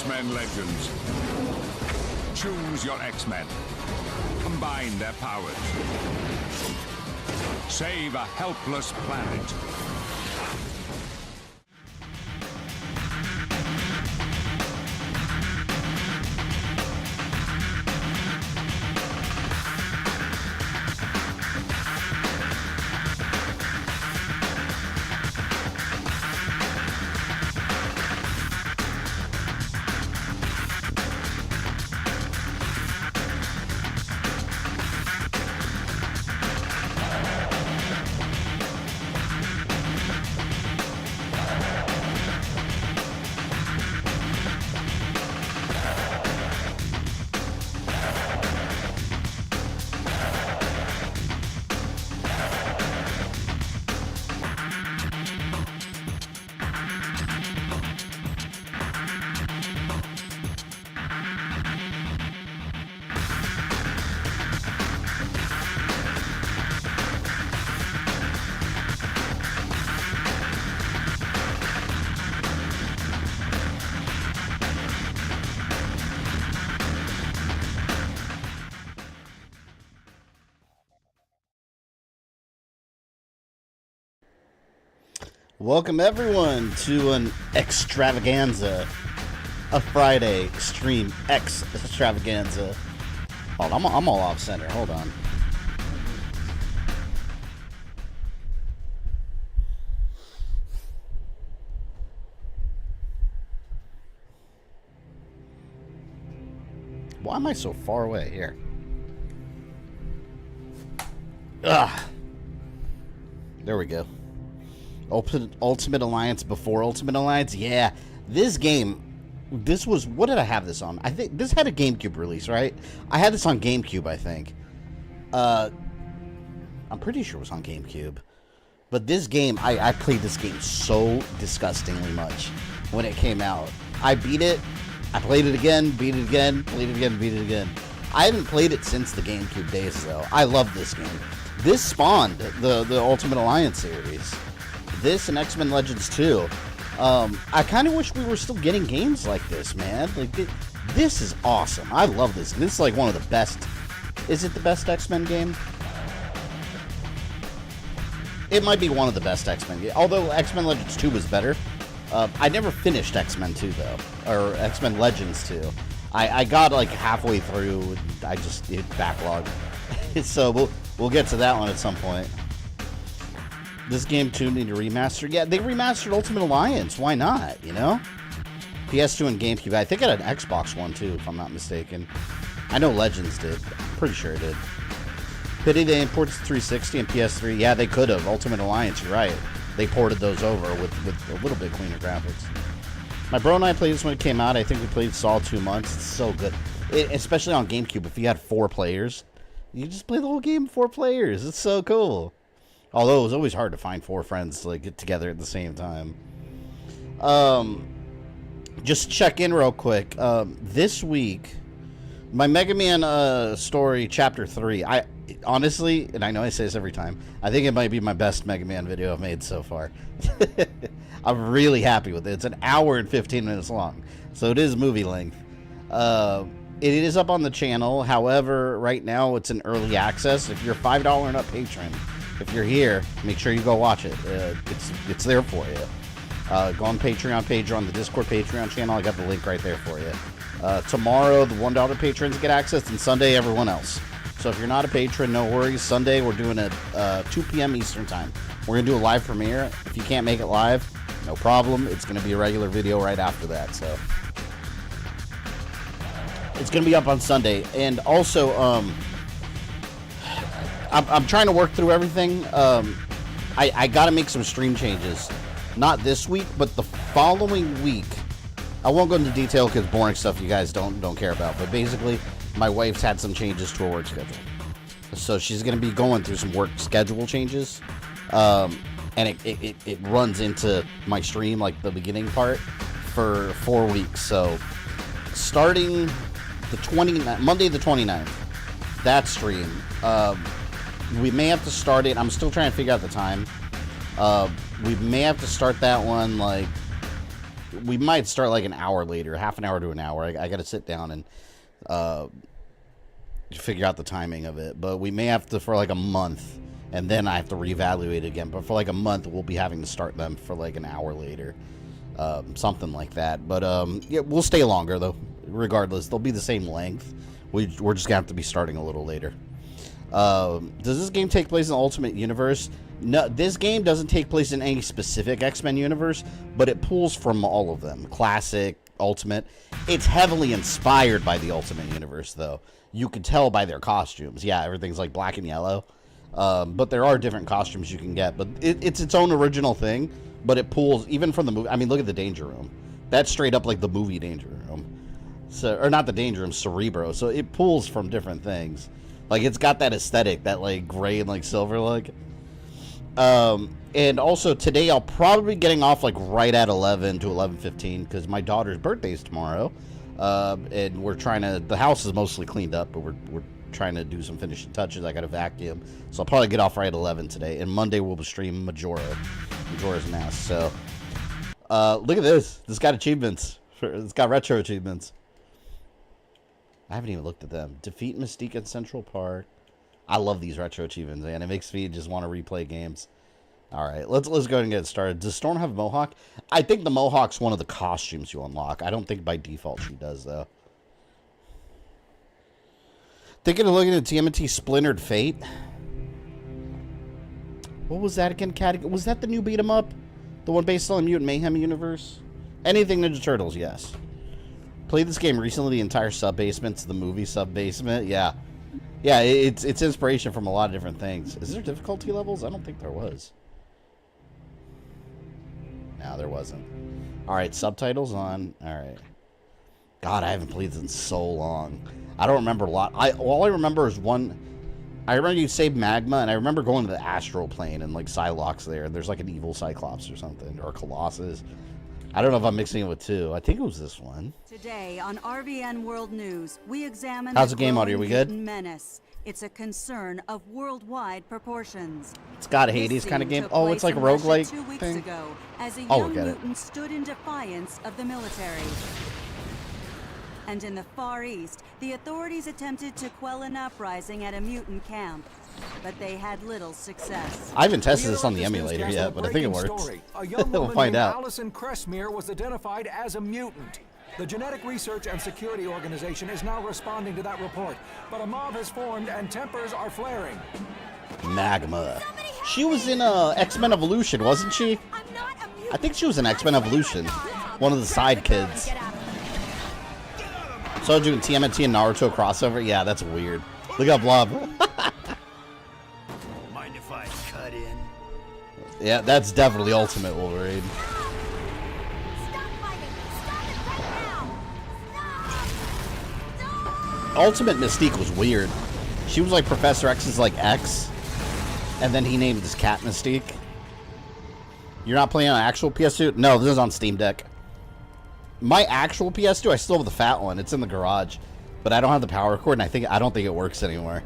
X-Men Legends. Choose your X-Men. Combine their powers. Save a helpless planet. Welcome everyone to an extravaganza, a Friday stream extravaganza. Hold on, I'm all off center. Hold on. Why am I so far away here? Ugh. There we go. Ultimate Alliance before Ultimate Alliance? Yeah. This game, this was, what did I have this on? I think this had a GameCube release, right? I had this on GameCube, I think. I'm pretty sure it was on GameCube. But this game, I played this game so disgustingly much when it came out. I beat it, I played it again, beat it again, played it again, beat it again. I haven't played it since the GameCube days, though. I love this game. This spawned the Ultimate Alliance series. This and X-Men Legends 2. I kind of wish we were still getting games like this, man. Like, this is awesome. I love this. This is like one of the best. Is it the best X-Men game? It might be one of the best X-Men games. Although X-Men Legends 2 was better. I never finished X-Men 2, though. Or X-Men Legends 2. I got like halfway through. I just hit backlog. So we'll get to that one at some point. This game too need to remaster. Yeah, they remastered Ultimate Alliance. Why not, you know? PS2 and GameCube. I think it had an Xbox One too, if I'm not mistaken. I know Legends did. I'm pretty sure it did. Pity they imported 360 and PS3. Yeah, they could have. Ultimate Alliance, you're right. They ported those over with a little bit cleaner graphics. My bro and I played this when it came out. I think we played solid 2 months. It's so good. Especially on GameCube, if you had 4 players, you just play the whole game with 4 players. It's so cool. Although it was always hard to find 4 friends to like, get together at the same time. Just check in real quick. This week, my Mega Man story, Chapter 3. I honestly, and I know I say this every time, I think it might be my best Mega Man video I've made so far. I'm really happy with it. It's an hour and 15 minutes long, so it is movie length. It is up on the channel. However, right now it's in early access. If you're a $5 and up patron, if you're here, make sure you go watch it. It's there for you. Go on Patreon page or on the Discord Patreon channel. I got the link right there for you. Tomorrow, the $1 patrons get access, and Sunday, everyone else. So if you're not a patron, no worries. Sunday, we're doing it 2 p.m. Eastern time. We're going to do a live premiere. If you can't make it live, no problem. It's going to be a regular video right after that. So it's going to be up on Sunday. And also, I'm trying to work through everything. I got to make some stream changes. Not this week, but the following week. I won't go into detail because boring stuff you guys don't care about. But basically, my wife's had some changes to her work schedule. So she's going to be going through some work schedule changes. And it runs into my stream, like the beginning part, for 4 weeks. So starting the Monday the 29th, that stream, we may have to start it. I'm still trying to figure out the time. We may have to start that one like we might start like an hour later, half an hour to an hour. I got to sit down and figure out the timing of it. But we may have to for like a month, and then I have to reevaluate again. But for like a month, we'll be having to start them for like an hour later, something like that. But yeah, we'll stay longer though. Regardless, they'll be the same length. We're just gonna have to be starting a little later. Does this game take place in the Ultimate Universe? No, this game doesn't take place in any specific X-Men universe, but it pulls from all of them. Classic, Ultimate. It's heavily inspired by the Ultimate Universe, though. You can tell by their costumes. Yeah, everything's like black and yellow. But there are different costumes you can get. But it's its own original thing, but it pulls even from the movie. I mean, look at the Danger Room. That's straight up like the movie Danger Room. So, or not the Danger Room, Cerebro. So it pulls from different things. Like, it's got that aesthetic, that, like, gray and, like, silver look. And also, today I'll probably be getting off, like, right at 11 to 11:15, because my daughter's birthday is tomorrow. And we're trying to, the house is mostly cleaned up, but we're trying to do some finishing touches. I got to vacuum. So I'll probably get off right at 11 today. And Monday we'll stream Majora's Mask. So, look at this. This got achievements. It's got retro achievements. I haven't even looked at them. Defeat Mystique in Central Park. I love these retro achievements, man. It makes me just want to replay games. All right, let's go ahead and get started. Does Storm have a mohawk? I think the mohawk's one of the costumes you unlock. I don't think by default she does, though. Thinking of looking at TMNT Splintered Fate. What was that again, Cat? Was that the new beat 'em up? The one based on the Mutant Mayhem universe? Anything Ninja Turtles, yes. Played this game recently, the entire sub-basement to the movie sub-basement. Yeah. Yeah, it's inspiration from a lot of different things. Is there difficulty levels? I don't think there was. No, there wasn't. Alright, subtitles on. Alright. God, I haven't played this in so long. I don't remember a lot. All I remember is one... I remember you saved Magma, and I remember going to the astral plane and, like, Psylocke's there, and there's, like, an evil Cyclops or something, or Colossus. I don't know if I'm mixing it with two. I think it was this one. Today on RVN World News, we examine How's the game audio? We good? Menace. It's a concern of worldwide proportions. It's got a Hades kind of game. Oh, it's like a roguelike 2 weeks thing. ago, as a Oh, young get it. mutant stood in defiance of the military. And in the Far East, the authorities attempted to quell an uprising at a mutant camp, but they had little success. I haven't tested this on the emulator yet, but I think it works. We'll find out. Alison Cressmere was identified as a mutant. The Genetic Research and Security Organization is now responding to that report, but a mob has formed and tempers are flaring. Magma. She was in X-Men Evolution, wasn't she? I think she was in X-Men Evolution. One of the side kids. So doing TMNT and Naruto crossover? Yeah, that's weird. Look at Blob. Mind if I cut in? Yeah, that's definitely Ultimate Wolverine. Ultimate Mystique was weird. She was like Professor X's like X, and then he named his cat Mystique. You're not playing on actual PS2? No, this is on Steam Deck. My actual PS2, I still have the fat one. It's in the garage, but I don't have the power cord, and I don't think it works anymore.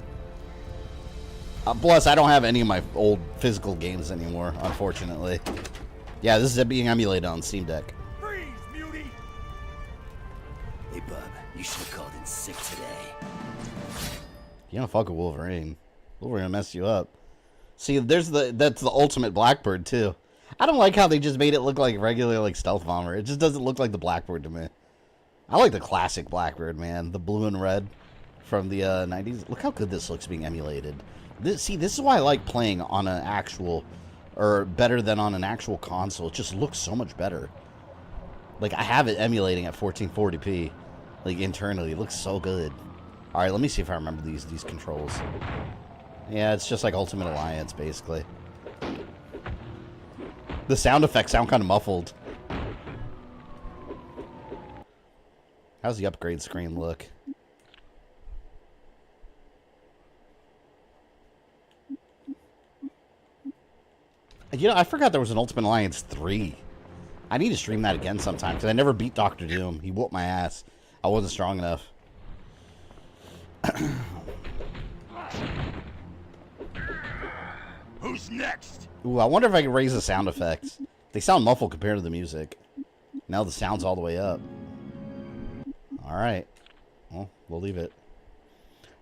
Plus, I don't have any of my old physical games anymore, unfortunately. Yeah, this is being emulated on Steam Deck. Freeze, mutie! Hey, bub, you should have called in sick today. You don't fuck with Wolverine. Wolverine will mess you up. See, that's the ultimate Blackbird, too. I don't like how they just made it look like regular, like, Stealth Bomber. It just doesn't look like the Blackbird to me. I like the classic Blackbird, man. The blue and red from the 90s. Look how good this looks being emulated. This is why I like playing on an actual, or better than on an actual console. It just looks so much better. Like, I have it emulating at 1440p, like, internally. It looks so good. All right, let me see if I remember these controls. Yeah, it's just like Ultimate Alliance, basically. The sound effects sound kind of muffled. How's the upgrade screen look? You know, I forgot there was an Ultimate Alliance 3. I need to stream that again sometime, because I never beat Dr. Doom. He whooped my ass. I wasn't strong enough. Who's next? Ooh, I wonder if I can raise the sound effects. They sound muffled compared to the music. Now the sound's all the way up. Alright. Well, we'll leave it.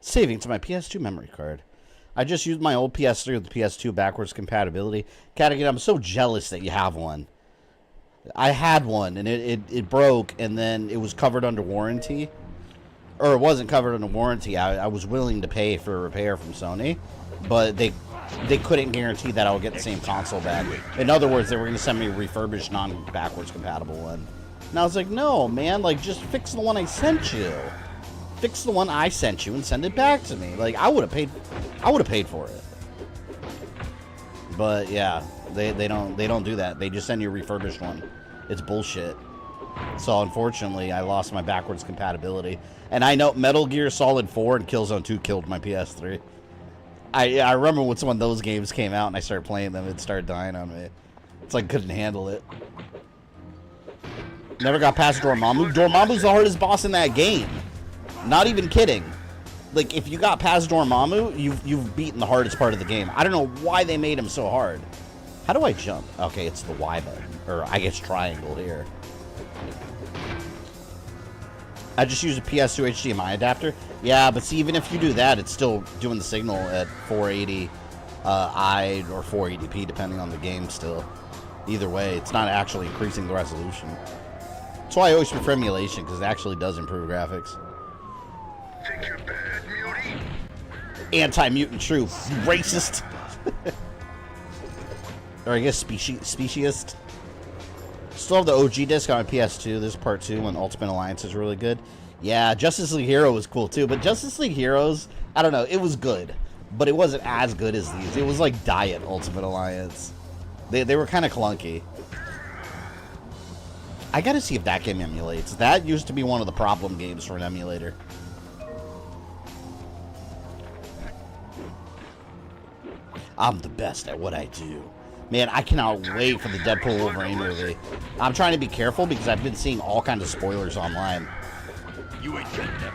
Saving to my PS2 memory card. I just used my old PS3 with the PS2 backwards compatibility. Cadigan, I'm so jealous that you have one. I had one, and it broke, and then it was covered under warranty. Or it wasn't covered under warranty. I was willing to pay for a repair from Sony, but they couldn't guarantee that I would get the same console back. In other words, they were going to send me a refurbished, non-backwards compatible one. And I was like, no, man, like, just fix the one I sent you. Fix the one I sent you and send it back to me. Like, I would have paid for it. But yeah, they don't do that. They just send you a refurbished one. It's bullshit. So unfortunately, I lost my backwards compatibility. And I know Metal Gear Solid 4 and Killzone 2 killed my PS3. I remember when some of those games came out and I started playing them, it started dying on me. It's like, couldn't handle it. Never got past Dormammu. Dormammu's the hardest boss in that game. Not even kidding. Like, if you got past Dormammu, you've beaten the hardest part of the game. I don't know why they made him so hard. How do I jump? Okay, it's the Y button. Or, I guess triangle here. I just use a PS2 HDMI adapter. Yeah, but see, even if you do that, it's still doing the signal at 480 I or 480p, depending on the game still. Either way, it's not actually increasing the resolution. That's why I always prefer emulation, because it actually does improve graphics. Think you're bad, mutie? Anti-mutant truth. Racist. Or I guess speciesist. Still have the OG disc on my PS2. This is part 2 when Ultimate Alliance is really good. Yeah, Justice League Hero was cool too, but Justice League Heroes, I don't know, it was good. But it wasn't as good as these. It was like Diet Ultimate Alliance. They were kind of clunky. I gotta see if that game emulates. That used to be one of the problem games for an emulator. I'm the best at what I do. Man, I cannot wait for the Deadpool Wolverine movie. I'm trying to be careful because I've been seeing all kinds of spoilers online. You ain't getting them.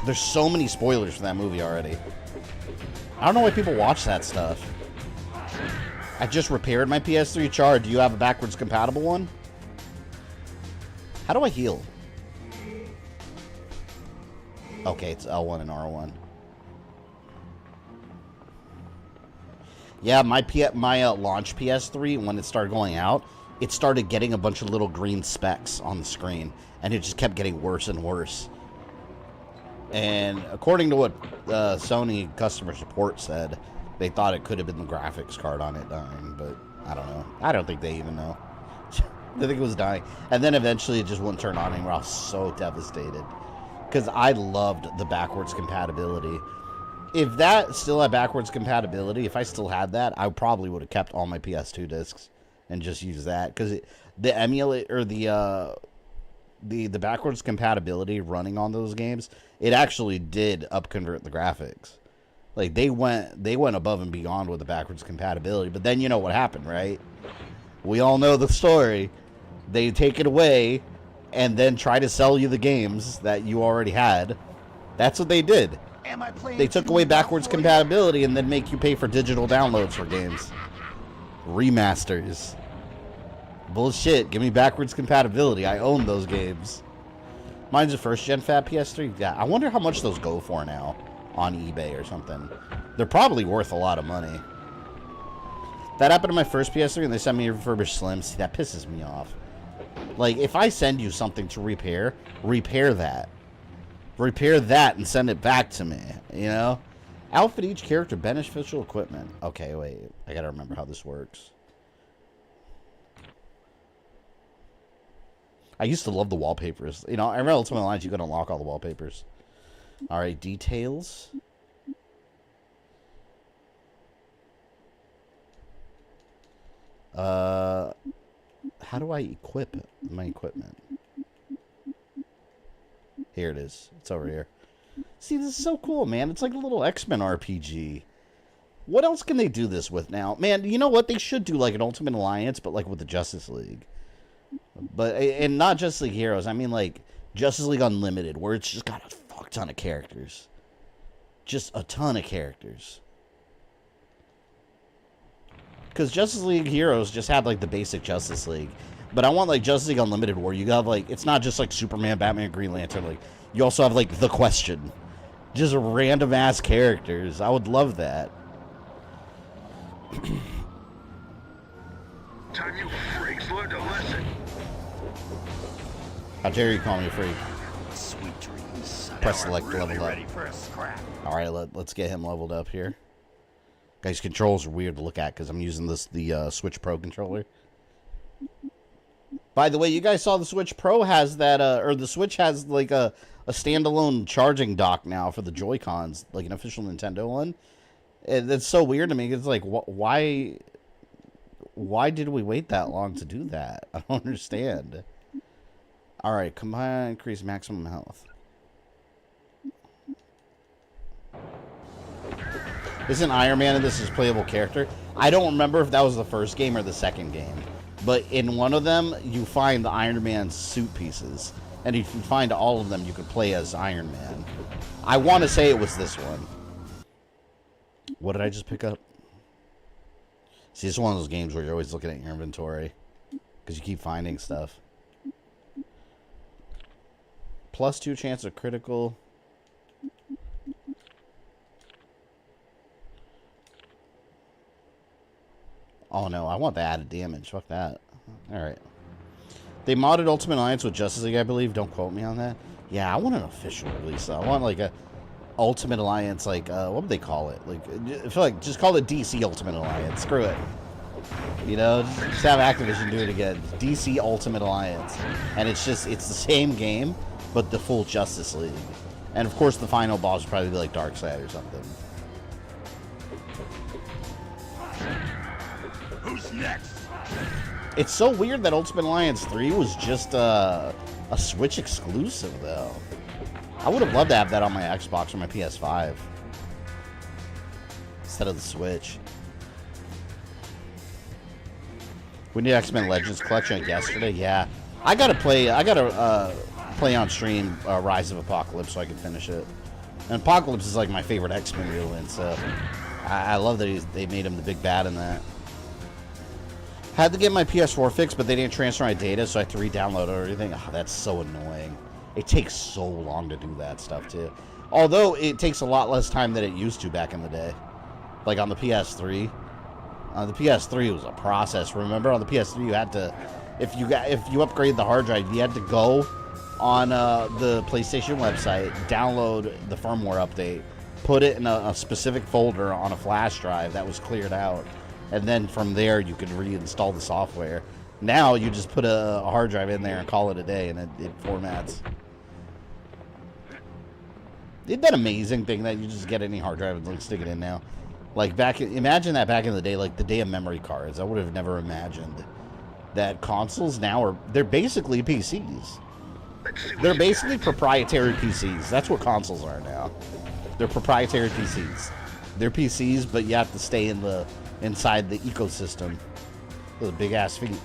There's so many spoilers for that movie already. I don't know why people watch that stuff. I just repaired my PS3 H.A.A.R.P. Do you have a backwards compatible one? How do I heal? Okay, it's L1 and R1. Yeah, my launch PS3, when it started going out, it started getting a bunch of little green specks on the screen, and it just kept getting worse and worse. And according to what Sony customer support said, they thought it could have been the graphics card on it dying, but I don't know. I don't think they even know. They think it was dying. And then eventually it just wouldn't turn on anymore. I was so devastated. Because I loved the backwards compatibility. If that still had backwards compatibility, if I still had that, I probably would have kept all my PS2 discs and just used that. Because the emulate or the backwards compatibility running on those games, it actually did upconvert the graphics. Like they went above and beyond with the backwards compatibility. But then you know what happened, right? We all know the story. They take it away and then try to sell you the games that you already had. That's what they did. They took away backwards compatibility and then make you pay for digital downloads for games. Remasters. Bullshit. Give me backwards compatibility. I own those games. Mine's a first-gen fat PS3. Yeah, I wonder how much those go for now on eBay or something. They're probably worth a lot of money. That happened to my first PS3 and they sent me a refurbished Slim. See, that pisses me off. Like, if I send you something to repair that. Repair that and send it back to me, you know? Outfit each character beneficial equipment. Okay, wait. I gotta remember how this works. I used to love the wallpapers. You know, I remember Ultimate Alliance, you could unlock all the wallpapers. Alright, details. How do I equip my equipment? Here it is. It's over here. See, this is so cool, man. It's like a little X-Men RPG. What else can they do this with now? Man, you know what? They should do like an Ultimate Alliance, but like with the Justice League. But, and not Justice League Heroes. I mean like Justice League Unlimited, where it's just got a fuck ton of characters. Just a ton of characters. Because Justice League Heroes just had like the basic Justice League. But I want like Justice League Unlimited where you got like, it's not just like Superman, Batman, Green Lantern. Like you also have like The Question. Just random ass characters. I would love that. Time you freaks learned a lesson. How dare you call me a freak? Sweet dreams. Press select to level up. Ready for a scrap. Alright, let's get him leveled up here. Guys, controls are weird to look at because I'm using the Switch Pro controller. By the way, you guys saw the Switch Pro has that, or the Switch has like a standalone charging dock now for the Joy-Cons, like an official Nintendo one. It's so weird to me. It's like, why did we wait that long to do that? I don't understand. Alright, combine, increase maximum health. Isn't Iron Man in this his playable character? I don't remember if that was the first game or the second game. But in one of them, you find the Iron Man suit pieces. And if you find all of them, you could play as Iron Man. I want to say it was this one. What did I just pick up? See, it's one of those games where you're always looking at your inventory. Because you keep finding stuff. +2 chance of critical. Oh no, I want the added damage. Fuck that. Alright. They modded Ultimate Alliance with Justice League, I believe. Don't quote me on that. Yeah, I want an official release. I want like a Ultimate Alliance, like, what would they call it? Like, I feel like, just call it DC Ultimate Alliance. Screw it. You know, just have Activision do it again. DC Ultimate Alliance. And it's just, it's the same game, but the full Justice League. And of course the final boss would probably be like Darkseid or something. Who's next? It's so weird that Ultimate Alliance 3 was just a Switch exclusive, though. I would have loved to have that on my Xbox or my PS5 instead of the Switch. We need X-Men Legends collection like yesterday. Yeah, I gotta play on stream Rise of Apocalypse so I can finish it. And Apocalypse is like my favorite X-Men villain, so I love that they made him the big bad in that. Had to get my PS4 fixed, but they didn't transfer my data, so I had to re-download everything. Oh, that's so annoying. It takes so long to do that stuff, too. Although, it takes a lot less time than it used to back in the day. Like on the PS3. The PS3 was a process. Remember, on the PS3, you had to... If you upgrade the hard drive, you had to go on the PlayStation website, download the firmware update, put it in a specific folder on a flash drive that was cleared out. And then from there, you could reinstall the software. Now, you just put a hard drive in there and call it a day, and it formats. Isn't that amazing thing that you just get any hard drive and like, stick it in now? Like, imagine that back in the day, like the day of memory cards. I would have never imagined that consoles now they're basically PCs. They're basically proprietary PCs. That's what consoles are now. They're proprietary PCs. They're PCs, but you have to stay inside the ecosystem. Those big ass feet.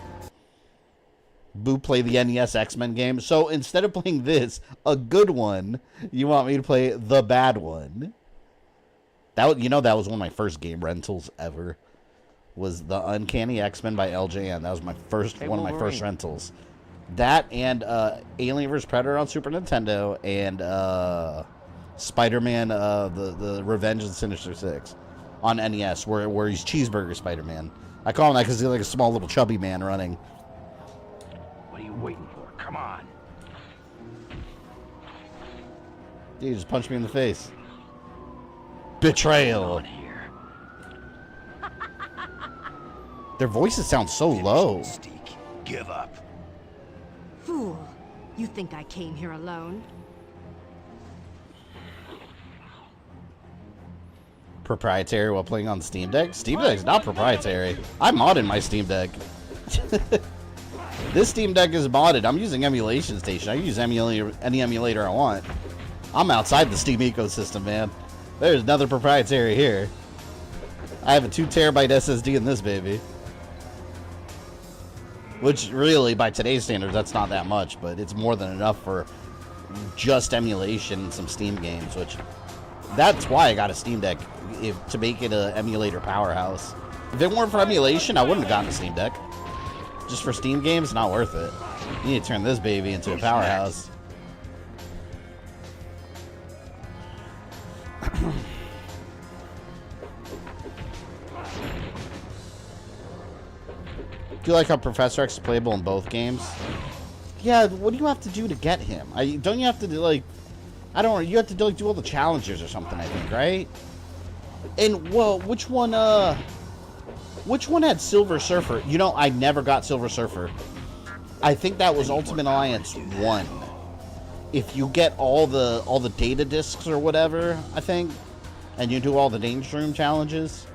Boo play the NES X-Men game. So instead of playing this, a good one, you want me to play the bad one. That was one of my first game rentals ever. Was the Uncanny X-Men by LJN. That was my one of my first rentals. That and Alien vs. Predator on Super Nintendo and Spider-Man the Revenge of the Sinister Six on NES where he's Cheeseburger Spider-Man. I call him that because he's like a small little chubby man running. What are you waiting for? Come on. Dude, you just punched me in the face. Betrayal. Their voices sound so low. Mystique, give up. Fool. You think I came here alone? Proprietary while playing on Steam Deck? Steam Deck's not proprietary. I modded my Steam Deck. This Steam Deck is modded. I'm using Emulation Station. I can use any emulator I want. I'm outside the Steam ecosystem, man. There's nothing proprietary here. I have a 2 terabyte SSD in this baby. Which really, by today's standards, that's not that much, but it's more than enough for just emulation and some Steam games, which that's why I got a Steam Deck, to make it an emulator powerhouse. If it weren't for emulation, I wouldn't have gotten a Steam Deck. Just for Steam games, not worth it. You need to turn this baby into a powerhouse. Do you like how Professor X is playable in both games? Yeah, what do you have to do to get him? Don't you have to do, like... I don't know, you have to do, like, do all the challenges or something, I think, right? And, well, which one had Silver Surfer? You know, I never got Silver Surfer. I think that was Ultimate Alliance 1. If you get all the data discs or whatever, I think, and you do all the Danger Room challenges,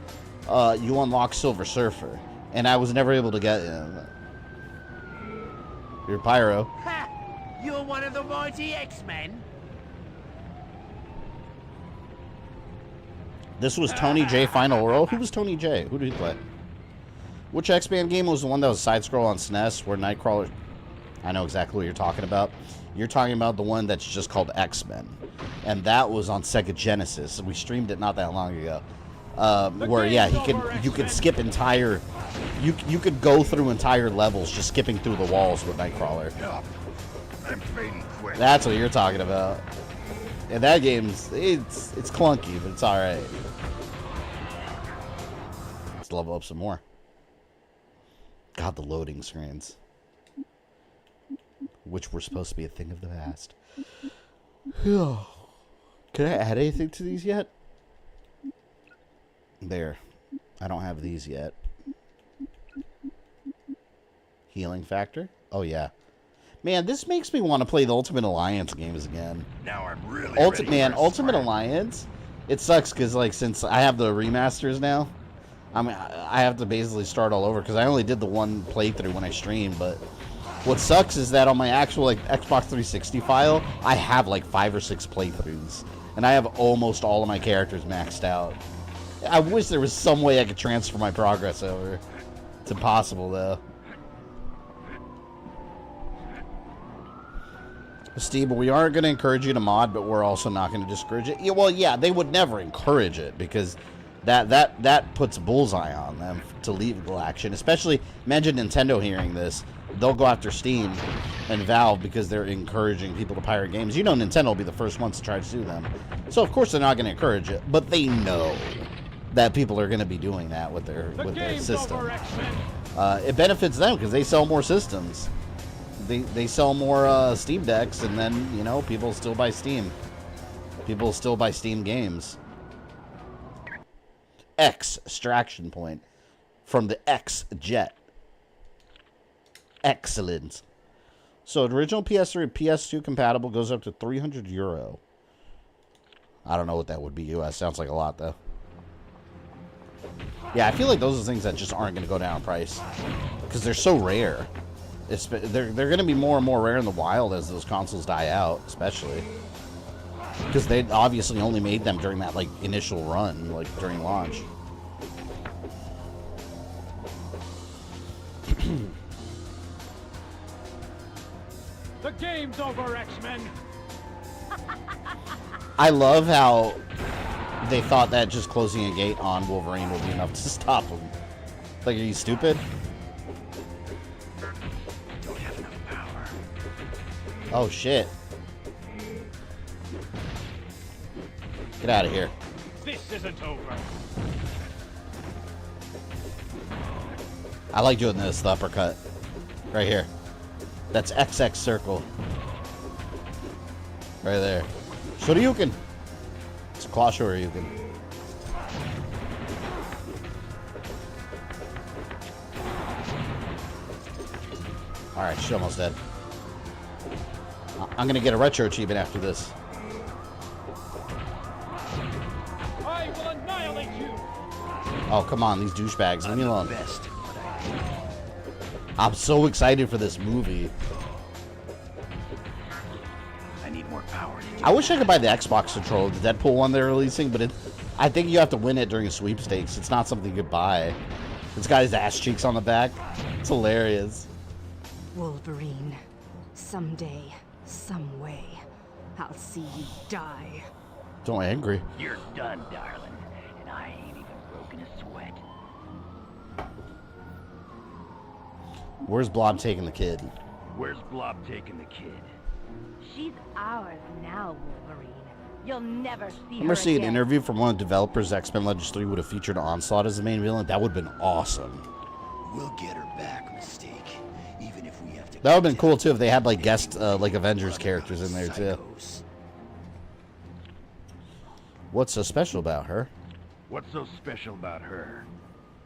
you unlock Silver Surfer. And I was never able to get him. You're Pyro. Ha! You're one of the mighty X-Men? This was Tony J Final World. Who was Tony J? Who did he play? Which X-Men game was the one that was side-scroll on SNES where Nightcrawler... I know exactly what you're talking about. You're talking about the one that's just called X-Men. And that was on Sega Genesis. We streamed it not that long ago. Where, yeah, you could skip entire... You could go through entire levels just skipping through the walls with Nightcrawler. I'm fading quick. That's what you're talking about. And that game's... It's clunky, but it's alright. Let's level up some more. God, the loading screens. Which were supposed to be a thing of the past. Can I add anything to these yet? There. I don't have these yet. Healing factor? Oh, yeah. Man, this makes me want to play the Ultimate Alliance games again. Now I'm really ready for Ultimate Alliance, it sucks because, like, since I have the remasters now, I have to basically start all over because I only did the one playthrough when I streamed, but what sucks is that on my actual, like, Xbox 360 file, I have, like, 5 or 6 playthroughs, and I have almost all of my characters maxed out. I wish there was some way I could transfer my progress over. It's impossible, though. Steve, we aren't going to encourage you to mod, but we're also not going to discourage it. Yeah, well, yeah, they would never encourage it because that puts bullseye on them to legal action. Especially, imagine Nintendo hearing this. They'll go after Steam and Valve because they're encouraging people to pirate games. You know Nintendo will be the first ones to try to sue them. So, of course, they're not going to encourage it. But they know that people are going to be doing that with their system. It benefits them because they sell more systems. They sell more Steam decks, and then, you know, people still buy Steam. People still buy Steam games. Extraction point from the X Jet. Excellent. So, the original PS3 and PS2 compatible goes up to €300. I don't know what that would be US. Sounds like a lot, though. Yeah, I feel like those are things that just aren't going to go down in price because they're so rare. They're going to be more and more rare in the wild as those consoles die out, especially because they obviously only made them during that, like, initial run, like during launch. The game's over, X-Men. I love how they thought that just closing a gate on Wolverine would be enough to stop him. Like, are you stupid? Oh, shit. Get out of here. This isn't over. I like doing this, the uppercut. Right here. That's XX circle. Right there. Shoryuken. It's a claw Shoryuken. Alright, she's almost dead. I'm gonna get a retro achievement after this. I will annihilate you. Oh, come on, these douchebags. Leave me alone. I'm so excited for this movie. I need more power. I wish I could buy the Xbox controller, the Deadpool one they're releasing, but I think you have to win it during a sweepstakes. It's not something you could buy. It's got his ass cheeks on the back. It's hilarious. Wolverine, someday, some way, I'll see you die. Don't angry. You're done, darling. And I ain't even broken a sweat. Where's Blob taking the kid? Where's Blob taking the kid? She's ours now, Wolverine. You'll never see her Remember seeing an again. interview from one of the developers X-Men Legends 3 would have featured Onslaught as the main villain? That would have been awesome. We'll get her back, Mystique. Even if we have to. That would have been cool too if they had like guest like Avengers characters in there too. What's so special about her? What's so special about her?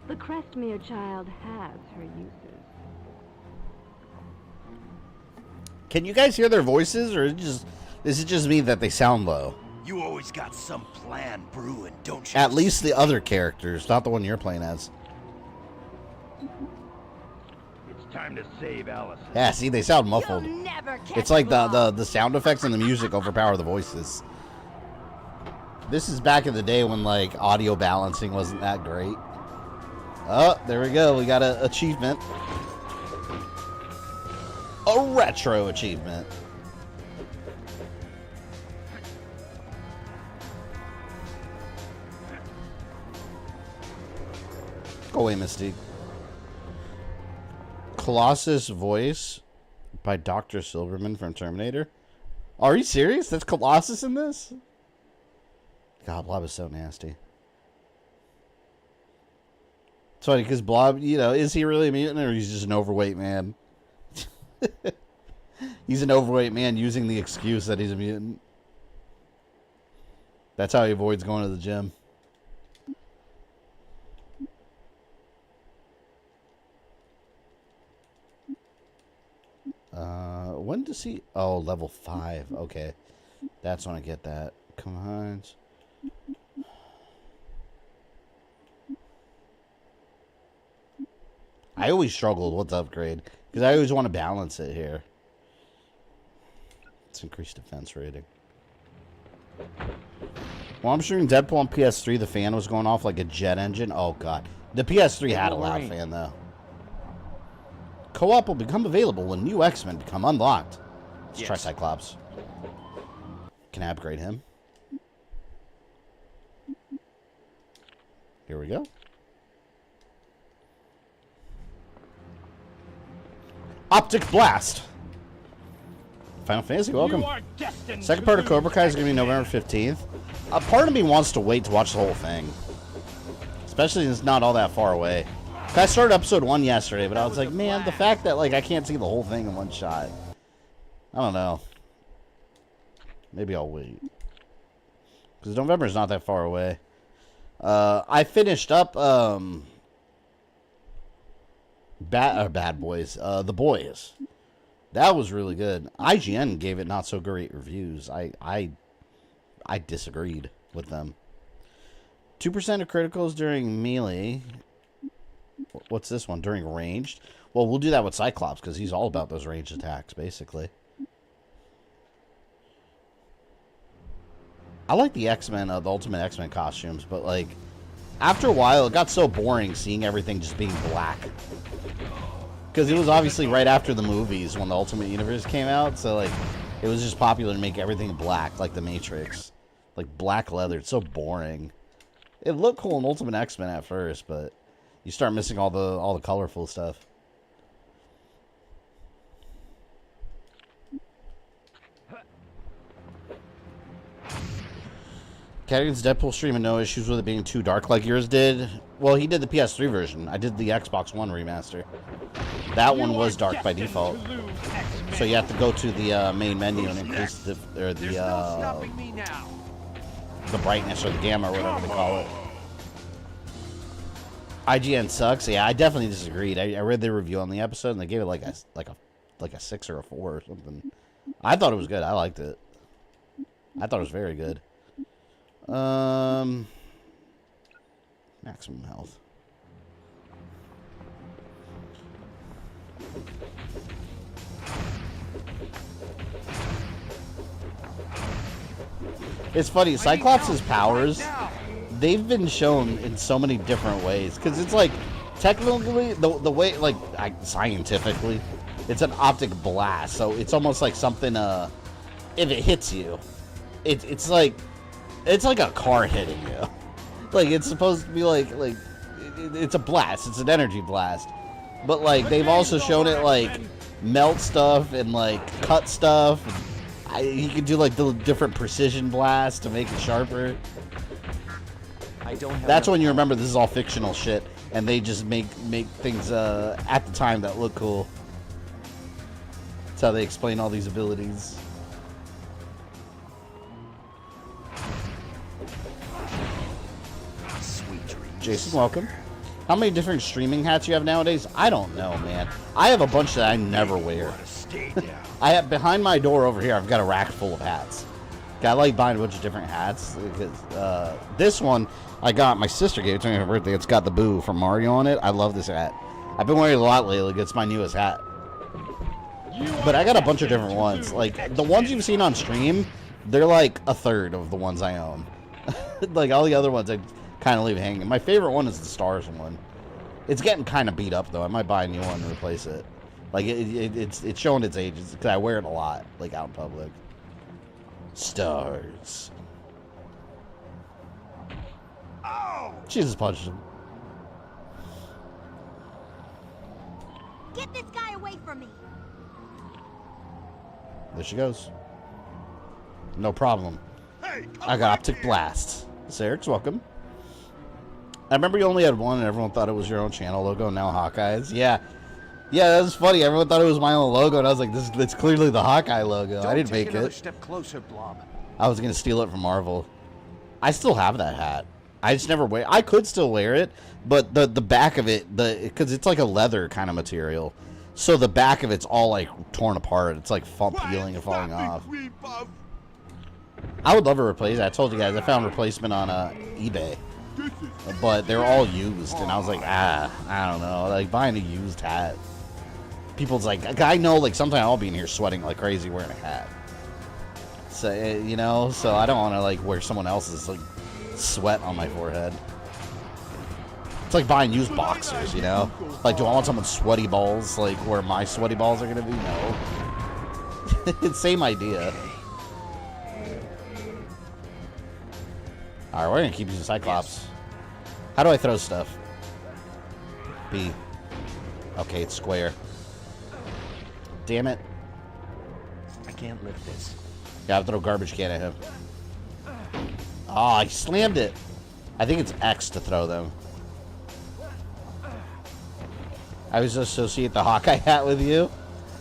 The Crestmere child has her uses. Can you guys hear their voices, or is it just me that they sound low? You always got some plan brewing, don't you? At least the other characters, not the one you're playing as. It's time to save Allison. Yeah, see, they sound muffled. You'll never catch It's like Blob. the sound effects and the music overpower the voices. This is back in the day when like audio balancing wasn't that great. Oh, there we go. We got an achievement. A retro achievement. Go away, Mystique. Colossus voice by Dr. Silverman from Terminator. Are you serious? That's Colossus in this? God, Blob is so nasty. It's funny because Blob, you know, is he really a mutant or he's just an overweight man? He's an overweight man using the excuse that he's a mutant. That's how he avoids going to the gym. When does he... Oh, level 5. Okay. That's when I get that. Come on. I always struggled with the upgrade because I always want to balance it here. Let's increase defense rating. Well, I'm sure in Deadpool on PS3 the fan was going off like a jet engine. Oh god. The PS3 had a loud fan though. Co-op will become available when new X-Men become unlocked. Let's try Cyclops. Can I upgrade him? Here we go. Optic Blast. Final Fantasy, welcome. You are destined Second to part of Cobra lose, Kai is going to be X-Men. November 15th. A part of me wants to wait to watch the whole thing. Especially since it's not all that far away. I started episode 1 yesterday, but I was like, man, the fact that like I can't see the whole thing in one shot. I don't know. Maybe I'll wait. Because November's not that far away. I finished up Bad Boys. The Boys. That was really good. IGN gave it not so great reviews. I disagreed with them. 2% of criticals during melee. What's this one? During ranged? Well, we'll do that with Cyclops because he's all about those ranged attacks, basically. I like the X-Men, the Ultimate X-Men costumes, but like after a while, it got so boring seeing everything just being black. Because it was obviously right after the movies when the Ultimate Universe came out, so like it was just popular to make everything black, like the Matrix, like black leather. It's so boring. It looked cool in Ultimate X-Men at first, but you start missing all the colorful stuff. Cadigan's Deadpool stream and no issues with it being too dark like yours did. Well, he did the PS3 version. I did the Xbox One remaster. That one was dark by default. So you have to go to the main menu and increase the brightness or the gamma or whatever they call it. IGN sucks. Yeah, I definitely disagreed. I read their review on the episode and they gave it like a 6 or a 4 or something. I thought it was good. I liked it. I thought it was very good. Maximum health. It's funny, Cyclops' powers, they've been shown in so many different ways. Because it's like, technically, the way, like, scientifically, it's an optic blast. So it's almost like something, if it hits you, it's like a car hitting you. Like, it's supposed to be like it's a blast. It's an energy blast. But like they've also shown it like melt stuff and like cut stuff. You can do like the different precision blasts to make it sharper. That's when you remember this is all fictional shit, and they just make things at the time that look cool. That's how they explain all these abilities. Sweet dreams. Jason, welcome. How many different streaming hats you have nowadays? I don't know, man. I have a bunch that I never wear. I have behind my door over here. I've got a rack full of hats. I like buying a bunch of different hats. Because, this one I got. My sister gave it to me for my birthday. It's got the Boo from Mario on it. I love this hat. I've been wearing it a lot lately. It's my newest hat. But I got a bunch of different ones. Like the ones you've seen on stream, they're like a third of the ones I own. Like all the other ones, I kind of leave hanging. My favorite one is the Stars one. It's getting kind of beat up though. I might buy a new one and replace it. Like it's showing its age because I wear it a lot, like out in public. Stars. Oh! She just punched him. Get this guy away from me. There she goes. No problem. Hey, I got Optic Blast. Sarah's welcome. I remember you only had one and everyone thought it was your own channel logo, now Hawkeye's. Yeah. Yeah, that was funny. Everyone thought it was my own logo, and I was like, "It's clearly the Hawkeye logo." I didn't make it. Step closer, Blob. I was gonna steal it from Marvel. I still have that hat. I just never wear. I could still wear it, but the back of it, because it's like a leather kind of material, so the back of it's all like torn apart. It's like peeling and falling off. I would love to replace it. I told you guys I found a replacement on eBay, but they're all used, and I was like, I don't know, like buying a used hat. People's like, I know, like, sometimes I'll be in here sweating like crazy wearing a hat. So, you know, so I don't want to, like, wear someone else's, like, sweat on my forehead. It's like buying used boxers, you know? Like, do I want someone's sweaty balls, like, where my sweaty balls are going to be? No. It's same idea. Alright, we're going to keep using Cyclops. How do I throw stuff? B. Okay, it's square. Damn it. I can't lift this. Gotta throw a garbage can at him. Oh, I slammed it. I think it's X to throw them. I was to associate the Hawkeye hat with you.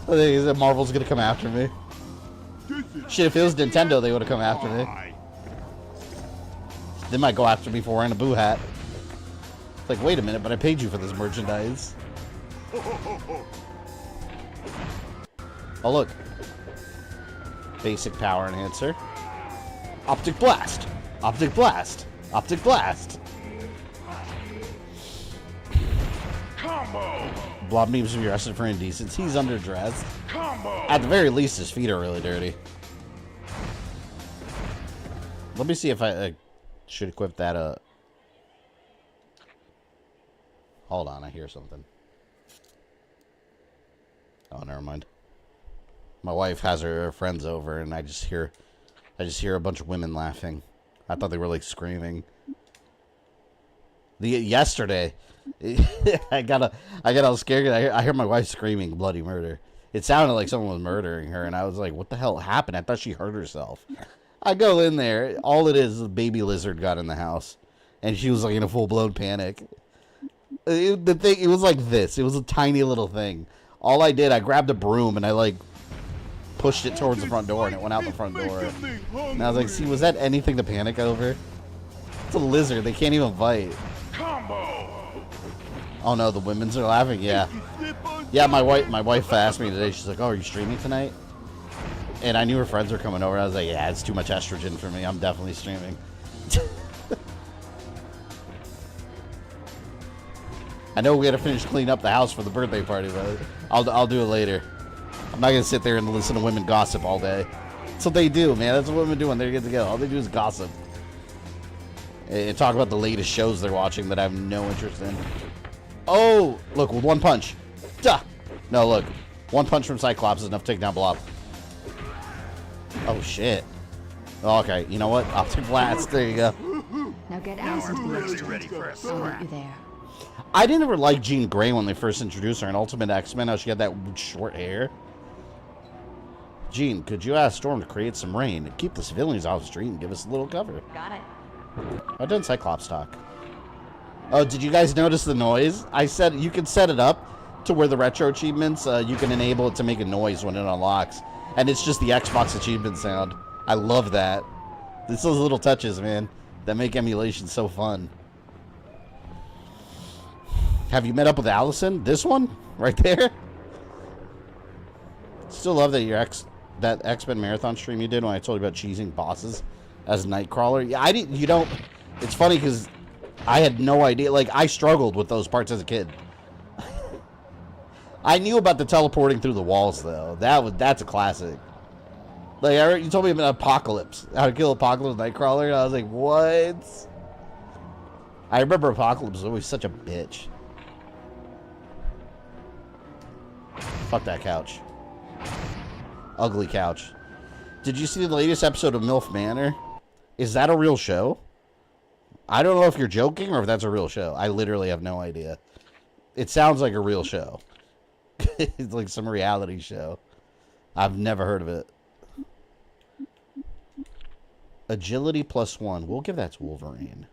I think that Marvel's gonna come after me. Shit, if it was Nintendo, they would have come after me. They might go after me for wearing a Boo hat. It's like, wait a minute, but I paid you for this merchandise. Oh, look. Basic power enhancer. Optic Blast. Optic Blast. Optic Blast. Combo. Blob memes to be arrested for indecence. He's underdressed. Combo. At the very least, his feet are really dirty. Let me see if I should equip that. Hold on, I hear something. Oh, never mind. My wife has her friends over, and I just hear a bunch of women laughing. I thought they were like screaming. Yesterday, I got all scared. I hear my wife screaming bloody murder. It sounded like someone was murdering her, and I was like, "What the hell happened?" I thought she hurt herself. I go in there. All it is a baby lizard got in the house, and she was like in a full blown panic. It was like this. It was a tiny little thing. All I did, I grabbed a broom and I like pushed it towards the front door, and it went out the front door. And I was like, see, was that anything to panic over? It's a lizard. They can't even bite. Combo. Oh no, the women's are laughing. Yeah. Yeah, my wife asked me today. She's like, "Oh, are you streaming tonight?" And I knew her friends were coming over. I was like, "Yeah, it's too much estrogen for me. I'm definitely streaming." I know we got to finish cleaning up the house for the birthday party, but I'll do it later. I'm not gonna sit there and listen to women gossip all day. That's what they do, man. That's what women do when they get together. All they do is gossip and talk about the latest shows they're watching that I have no interest in. Oh, look, with one punch. Duh. No, look, one punch from Cyclops is enough to take down Blob. Oh shit. Oh, okay, you know what? Optic Blast. There you go. Now get Alice into the exchange. I'll meet you there. I didn't ever like Jean Grey when they first introduced her in Ultimate X-Men, how she had that short hair. Jean, could you ask Storm to create some rain and keep the civilians off the street and give us a little cover? Got it. I've done Cyclops talk. Oh, did you guys notice the noise? I said you can set it up to where the retro achievements, you can enable it to make a noise when it unlocks. And it's just the Xbox achievement sound. I love that. It's those little touches, man, that make emulation so fun. Have you met up with Allison? This one? Right there? Still love that that X-Men marathon stream you did when I told you about cheesing bosses as Nightcrawler. Yeah, I didn't, you don't, it's funny because I had no idea. Like, I struggled with those parts as a kid. I knew about the teleporting through the walls, though. That's a classic. Like, you told me about Apocalypse. How to kill Apocalypse Nightcrawler. And I was like, what? I remember Apocalypse was always such a bitch. Fuck that couch. Ugly couch. Did you see the latest episode of MILF Manor? Is that a real show? I don't know if you're joking or if that's a real show. I literally have no idea. It sounds like a real show. It's like some reality show. I've never heard of it. Agility +1. We'll give that to Wolverine.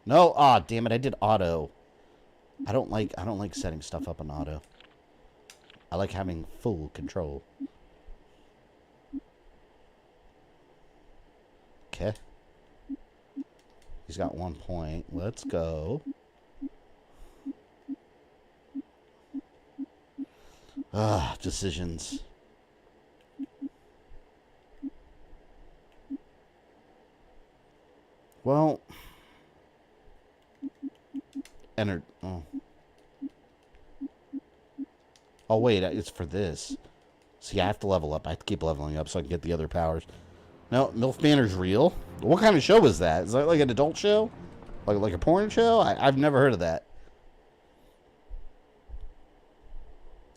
No, damn it, I did auto. I don't like setting stuff up on auto. I like having full control. Okay. He's got 1 point. Let's go. Decisions. Well, oh wait, it's for this. See, I have to level up. I have to keep leveling up so I can get the other powers. No, MILF Manor's real. What kind of show is that? Is that like an adult show? Like a porn show? I've never heard of that.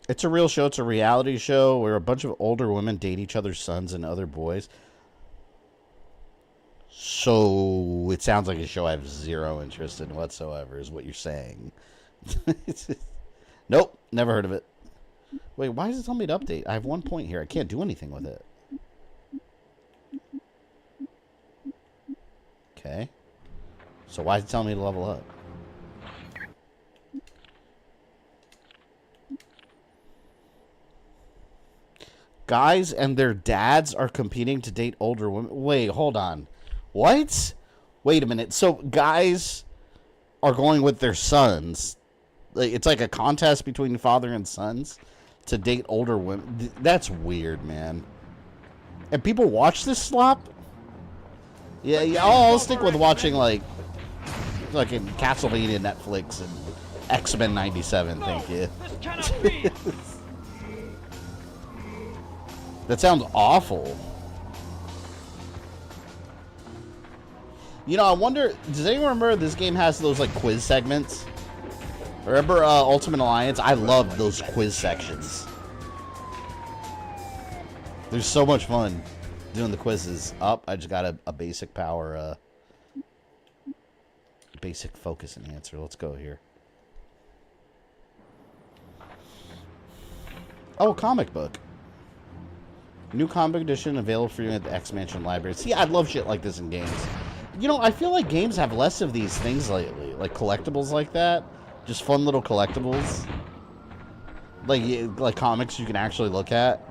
It's a real show. It's a reality show where a bunch of older women date each other's sons and other boys. So it sounds like a show I have zero interest in whatsoever, is what you're saying. Nope, never heard of it. Wait, why does it tell me to update? I have 1 point here. I can't do anything with it. Okay. So why is it telling me to level up? Guys and their dads are competing to date older women. Wait, hold on. What? Wait a minute. So guys are going with their sons. It's like a contest between father and sons to date older women. That's weird, man. And people watch this slop? Yeah, I'll stick with watching like in Castlevania Netflix and X-Men 97. Thank you. This cannot be. That sounds awful. You know, I wonder, does anyone remember this game has those like quiz segments? Remember Ultimate Alliance? I love those quiz sections. They're so much fun doing the quizzes. I just got a basic power, basic focus enhancer. Let's go here. Oh, a comic book. New comic edition available for you at the X-Mansion library. See, I love shit like this in games. You know, I feel like games have less of these things lately. Like collectibles like that. Just fun little collectibles. Like comics you can actually look at.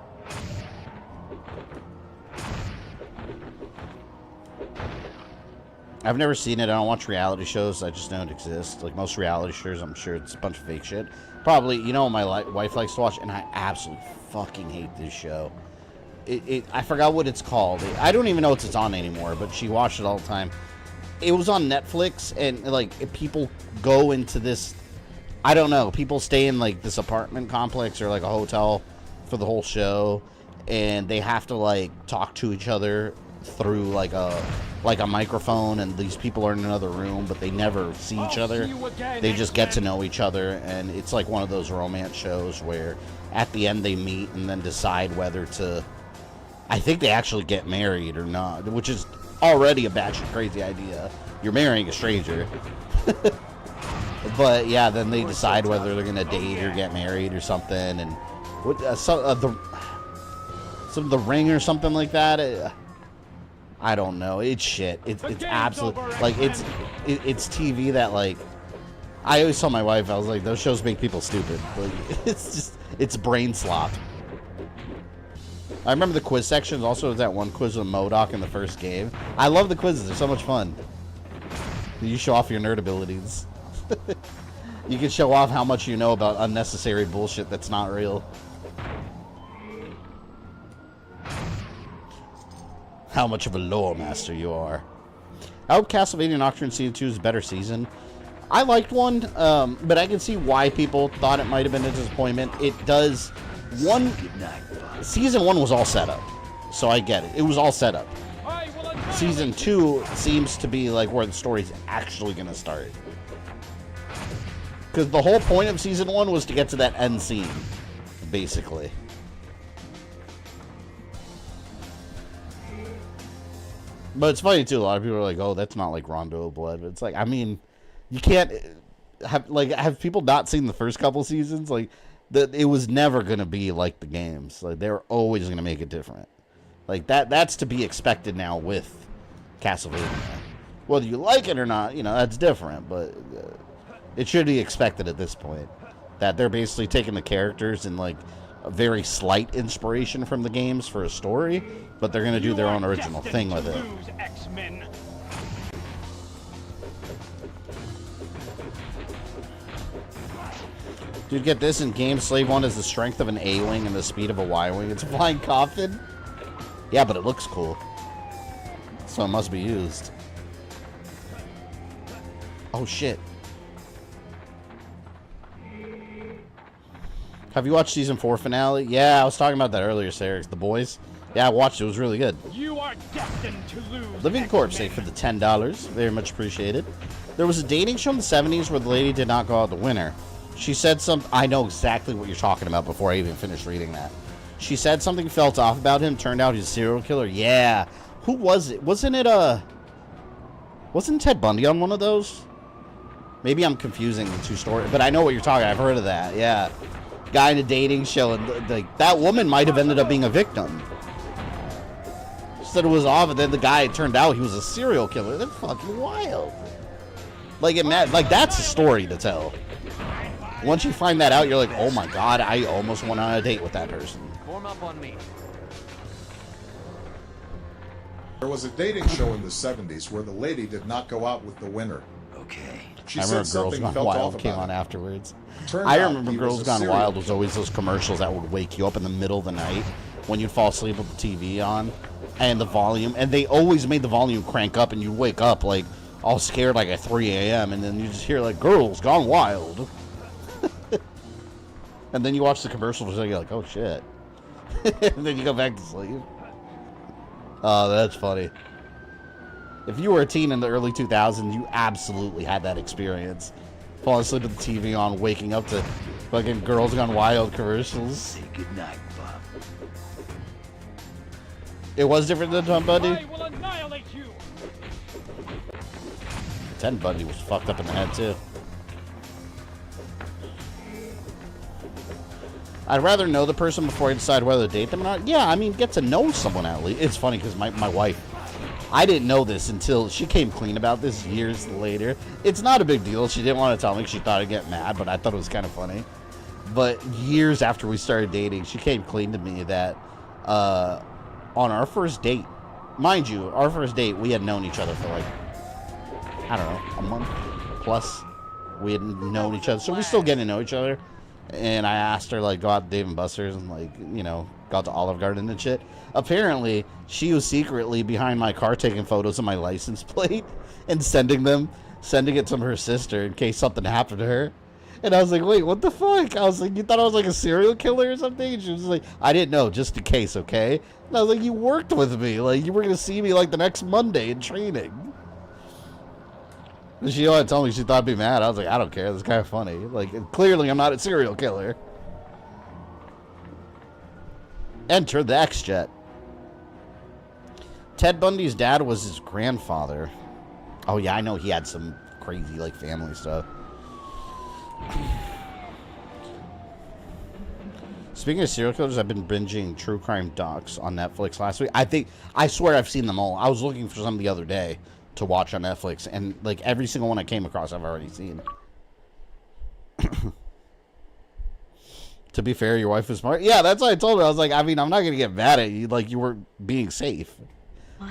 I've never seen it. I don't watch reality shows. I just know it exists. Like most reality shows, I'm sure it's a bunch of fake shit. Probably, you know, my wife likes to watch, and I absolutely fucking hate this show. I forgot what it's called. I don't even know if it's on anymore, but she watched it all the time. It was on Netflix, and like people go into this, I don't know, people stay in like this apartment complex or like a hotel for the whole show, and they have to like talk to each other through like a microphone, and these people are in another room, but they never see each other. They just get to know each other, and it's like one of those romance shows where at the end they meet and then decide whether to, I think they actually get married or not, which is already a batshit crazy idea. You're marrying a stranger. But yeah, then they decide whether they're gonna date or get married or something, and what some of the ring or something like that. I don't know. It's shit. It's absolute like it's TV that like I always tell my wife, I was like, those shows make people stupid. Like it's brain slop. I remember the quiz sections. Also, that one quiz with MODOK in the first game. I love the quizzes. They're so much fun. You show off your nerd abilities. You can show off how much you know about unnecessary bullshit that's not real. How much of a lore master you are. I hope Castlevania Nocturne Season 2 is a better season. I liked one, but I can see why people thought it might have been a disappointment. It does... Season 1 was all set up, so I get it. It was all set up. Season 2 seems to be like where the story's actually going to start. Because the whole point of Season 1 was to get to that end scene, basically. But it's funny, too. A lot of people are like, oh, that's not like Rondo of Blood. But it's like, I mean, you can't... Have people not seen the first couple seasons? Like, it was never going to be like the games. Like, they were always going to make it different. Like, that's to be expected now with Castlevania. Whether you like it or not, you know, that's different. But it should be expected at this point. That they're basically taking the characters and, like, a very slight inspiration from the games for a story, but they're going to do their own original thing with it. Dude, get this, in game Slave 1 is the strength of an A-Wing and the speed of a Y-Wing. It's a flying coffin? Yeah, but it looks cool. So it must be used. Oh, shit. Have you watched Season 4 finale? Yeah, I was talking about that earlier, Sarah. The Boys. Yeah, I watched it. It was really good. You are destined to lose. Living Corpse saved for the $10. Very much appreciated. There was a dating show in the 70s where the lady did not go out the winner. She said something. I know exactly what you're talking about before I even finished reading that. She said something felt off about him. Turned out he's a serial killer. Yeah. Who was it? Wasn't Ted Bundy on one of those? Maybe I'm confusing the two stories, but I know what you're talking. I've heard of that. Yeah. Guy in a dating show, and like that woman might have ended up being a victim. She said it was off, and then the guy, it turned out he was a serial killer. That's fucking wild. Like that's a story to tell. Once you find that out, you're like, oh my god, I almost went on a date with that person. Form up on me. There was a dating show in the 70s where the lady did not go out with the winner. Okay. She I said remember Girls something Gone felt Wild off came about on it. afterwards. Turned I out remember he Girls was a Gone serial Wild was killer. always those commercials that would wake you up in the middle of the night when you'd fall asleep with the TV on and the volume, and they always made the volume crank up, and you'd wake up like all scared like at 3 a.m. and then you just hear like Girls Gone Wild. And then you watch the commercials and you're like, oh shit. And then you go back to sleep. Oh, that's funny. If you were a teen in the early 2000s, you absolutely had that experience. Falling asleep with the TV on, waking up to fucking Girls Gone Wild commercials. Say goodnight, Bob. It was different than Ted Bundy. I will annihilate you. Ted Bundy was fucked up in the head too. I'd rather know the person before I decide whether to date them or not. Yeah, I mean, get to know someone at least. It's funny because my wife, I didn't know this until she came clean about this years later. It's not a big deal. She didn't want to tell me. She thought I'd get mad, but I thought it was kind of funny. But years after we started dating, she came clean to me that on our first date, mind you, our first date, we had known each other for like, I don't know, a month plus. We had known each other. So we still getting to know each other. And I asked her, like, go out to Dave & Buster's and, like, you know, go out to Olive Garden and shit. Apparently, she was secretly behind my car taking photos of my license plate and sending it to her sister in case something happened to her. And I was like, wait, what the fuck? I was like, you thought I was, like, a serial killer or something? And she was like, I didn't know, just in case, okay? And I was like, you worked with me. Like, you were going to see me, like, the next Monday in training. She wanted to tell me she thought I'd be mad. I was like, I don't care. That's kind of funny. Like, clearly I'm not a serial killer. Enter the X-Jet. Ted Bundy's dad was his grandfather. Oh yeah, I know he had some crazy like family stuff. Speaking of serial killers, I've been binging true crime docs on Netflix last week. I swear I've seen them all. I was looking for some the other day to watch on Netflix, and like every single one I came across, I've already seen. To be fair, your wife was smart. Yeah, that's what I told her. I was like, I mean, I'm not gonna get mad at you. Like, you were being safe.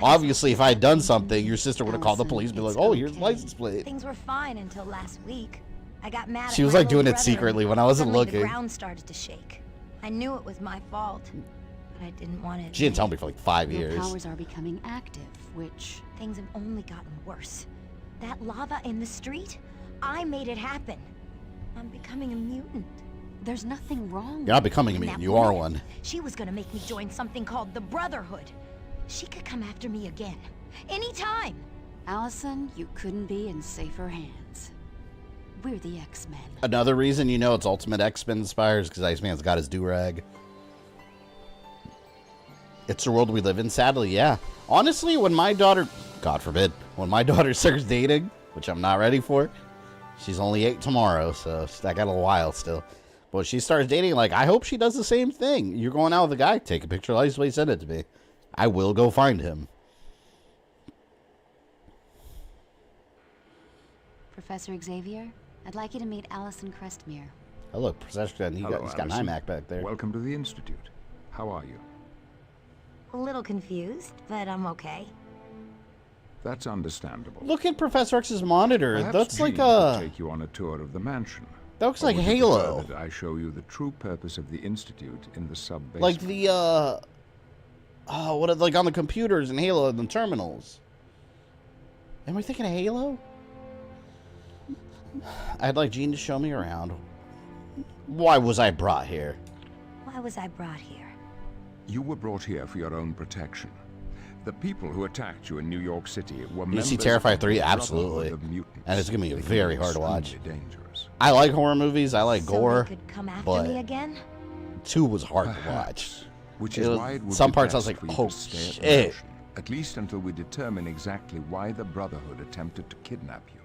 Obviously, if I had done something, your sister would have called the police and be like, oh, here's the license plate. Things were fine until last week. I got mad She at was my like doing little it brother, secretly and when I wasn't suddenly looking. The ground started to shake. I knew it was my fault, but I didn't want it. She didn't tell me for like 5 years. Your powers are becoming active, which... Things have only gotten worse. That lava in the street, I made it happen. I'm becoming a mutant. There's nothing wrong. You're not becoming a mutant. You are one. She was gonna make me join something called the Brotherhood. She could come after me again. Anytime! Allison, you couldn't be in safer hands. We're the X-Men. Another reason you know it's Ultimate X-Men inspires because Iceman's got his do-rag. It's the world we live in, sadly, yeah. Honestly, when my daughter, God forbid, when my daughter starts dating, which I'm not ready for, she's only 8 tomorrow, so I got a while still. But when she starts dating, like, I hope she does the same thing. You're going out with a guy, take a picture of license plate, send it to me. I will go find him. Professor Xavier, I'd like you to meet Allison Crestmere. Oh, look, Professor, he's got an iMac back there. Welcome to the Institute. How are you? A little confused, but I'm okay. That's understandable. Look at Professor X's monitor. Perhaps That's like Jean could a... take you on a tour of the mansion. That looks Or like would you Halo. prefer that I show you the true purpose of the Institute in the sub-basement? Like the, oh, what, like on the computers in Halo and the terminals. Am I thinking of Halo? I'd like Jean to show me around. Why was I brought here? Why was I brought here? You were brought here for your own protection. The people who attacked you in New York City were You see members Terrifier of the 3? Brotherhood Absolutely. of mutants. And it's going to be They can very be hard to watch. extremely dangerous. I like horror movies. I like So gore. they could come after but me again? 2 was hard to watch. Perhaps, which It is was- why it would some be parts I was best like, for you oh, to stay at the shit. mansion, at least until we determine exactly why the Brotherhood attempted to kidnap you.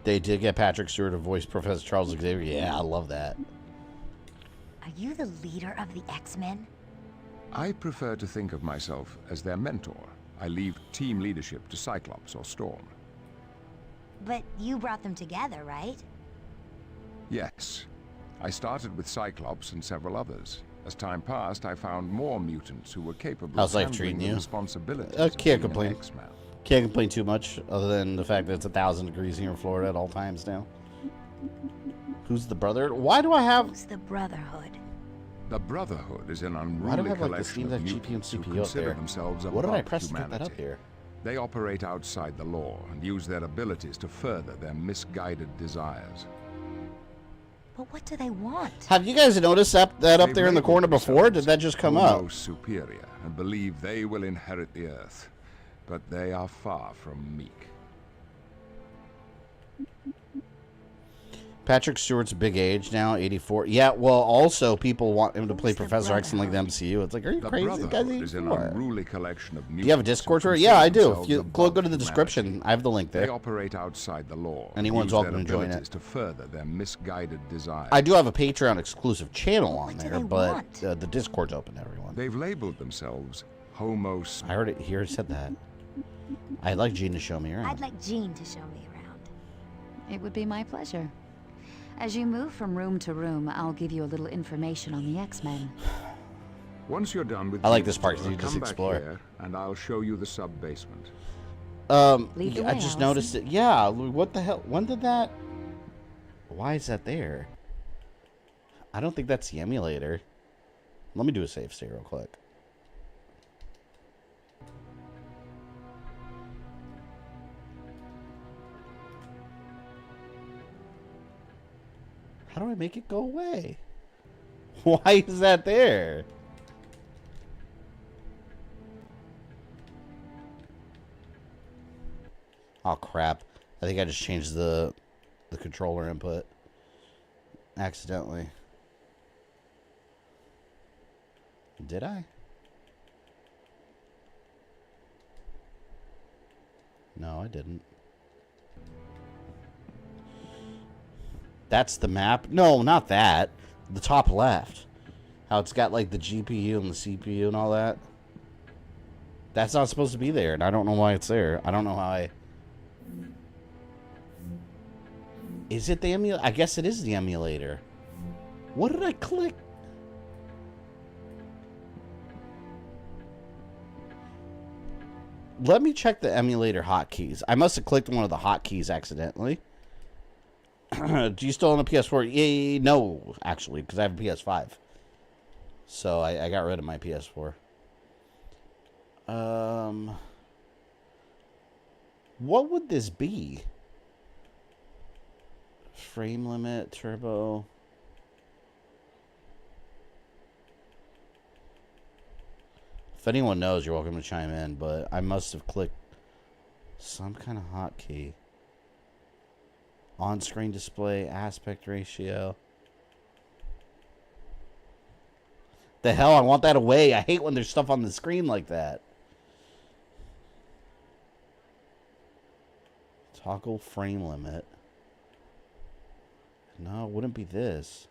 They did get Patrick Stewart to voice Professor Charles Xavier. Yeah, I love that. Are you the leader of the X-Men? I prefer to think of myself as their mentor. I leave team leadership to Cyclops or Storm. But you brought them together, right? Yes. I started with Cyclops and several others. As time passed, I found more mutants who were capable How's of life handling treating the you? responsibilities I of can't being an complain. X-Man. Can't complain too much, other than the fact that it's 1,000 degrees here in Florida at all times now. Who's the brother? Why do I have... Who's the Brotherhood? The Brotherhood is an Why do I unruly have like the collection Steam of Deck GPU and mutants who CPU up consider there? themselves What did I above press to get that humanity. up here? They operate outside the law and use their abilities to further their misguided desires. But what do they want? Have you guys noticed that up They've there in the labeled corner before? Did themselves that just come Homo up? superior and believe they will inherit the earth, but they are far from meek. Patrick Stewart's big age now, 84. Yeah, well, also people want him to play Who's the Professor X in like the Brotherhood? MCU. It's like, are you The crazy? The guy's Brotherhood is an 84. unruly collection of mutants. Do you have a who Discord for it? consider Yeah, I do. If themselves you above go to the humanity. description, I have the link They there. operate outside the law. and Anyone's use their welcome to join abilities it. to further their misguided desires. I do have a Patreon exclusive channel on What do there, they but want? the Discord's open to everyone. They've labeled themselves Homo I heard it. He already said that. I'd like Gene to show me around. I'd like Jean to show me around. It would be my pleasure. As you move from room to room, I'll give you a little information on the X-Men. Once you're done with I like the this part 'cause tour, you just come back explore. here and I'll show you the sub-basement. Lead the I way, just noticed it. Yeah, what the hell? When did that? Why is that there? I don't think that's the emulator. Let me do a save state real quick. How do I make it go away? Why is that there? Oh crap. I think I just changed the controller input accidentally. Did I? No, I didn't. That's the map? No, not that. The top left. How it's got like the GPU and the CPU and all that. That's not supposed to be there, and I don't know why it's there. I don't know how I... Is it the emulator? I guess it is the emulator. What did I click? Let me check the emulator hotkeys. I must have clicked one of the hotkeys accidentally. Do you still own a PS4? Yeah, no, actually, because I have a PS5. So I got rid of my PS4. What would this be? Frame limit, turbo. If anyone knows, you're welcome to chime in, but I must have clicked some kind of hotkey. On-screen display, aspect ratio. The hell, I want that away. I hate when there's stuff on the screen like that. Toggle frame limit. No, it wouldn't be this.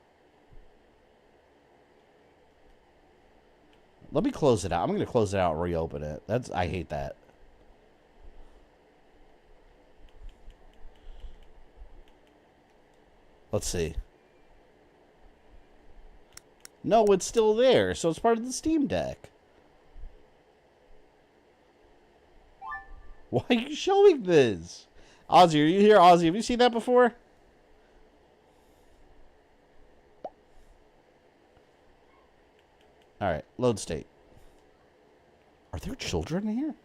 Let me close it out. I'm going to close it out and reopen it. I hate that. Let's see. No, it's still there, so it's part of the Steam Deck. Why are you showing this? Ozzy, are you here? Ozzy, have you seen that before? Alright, load state. Are there children here?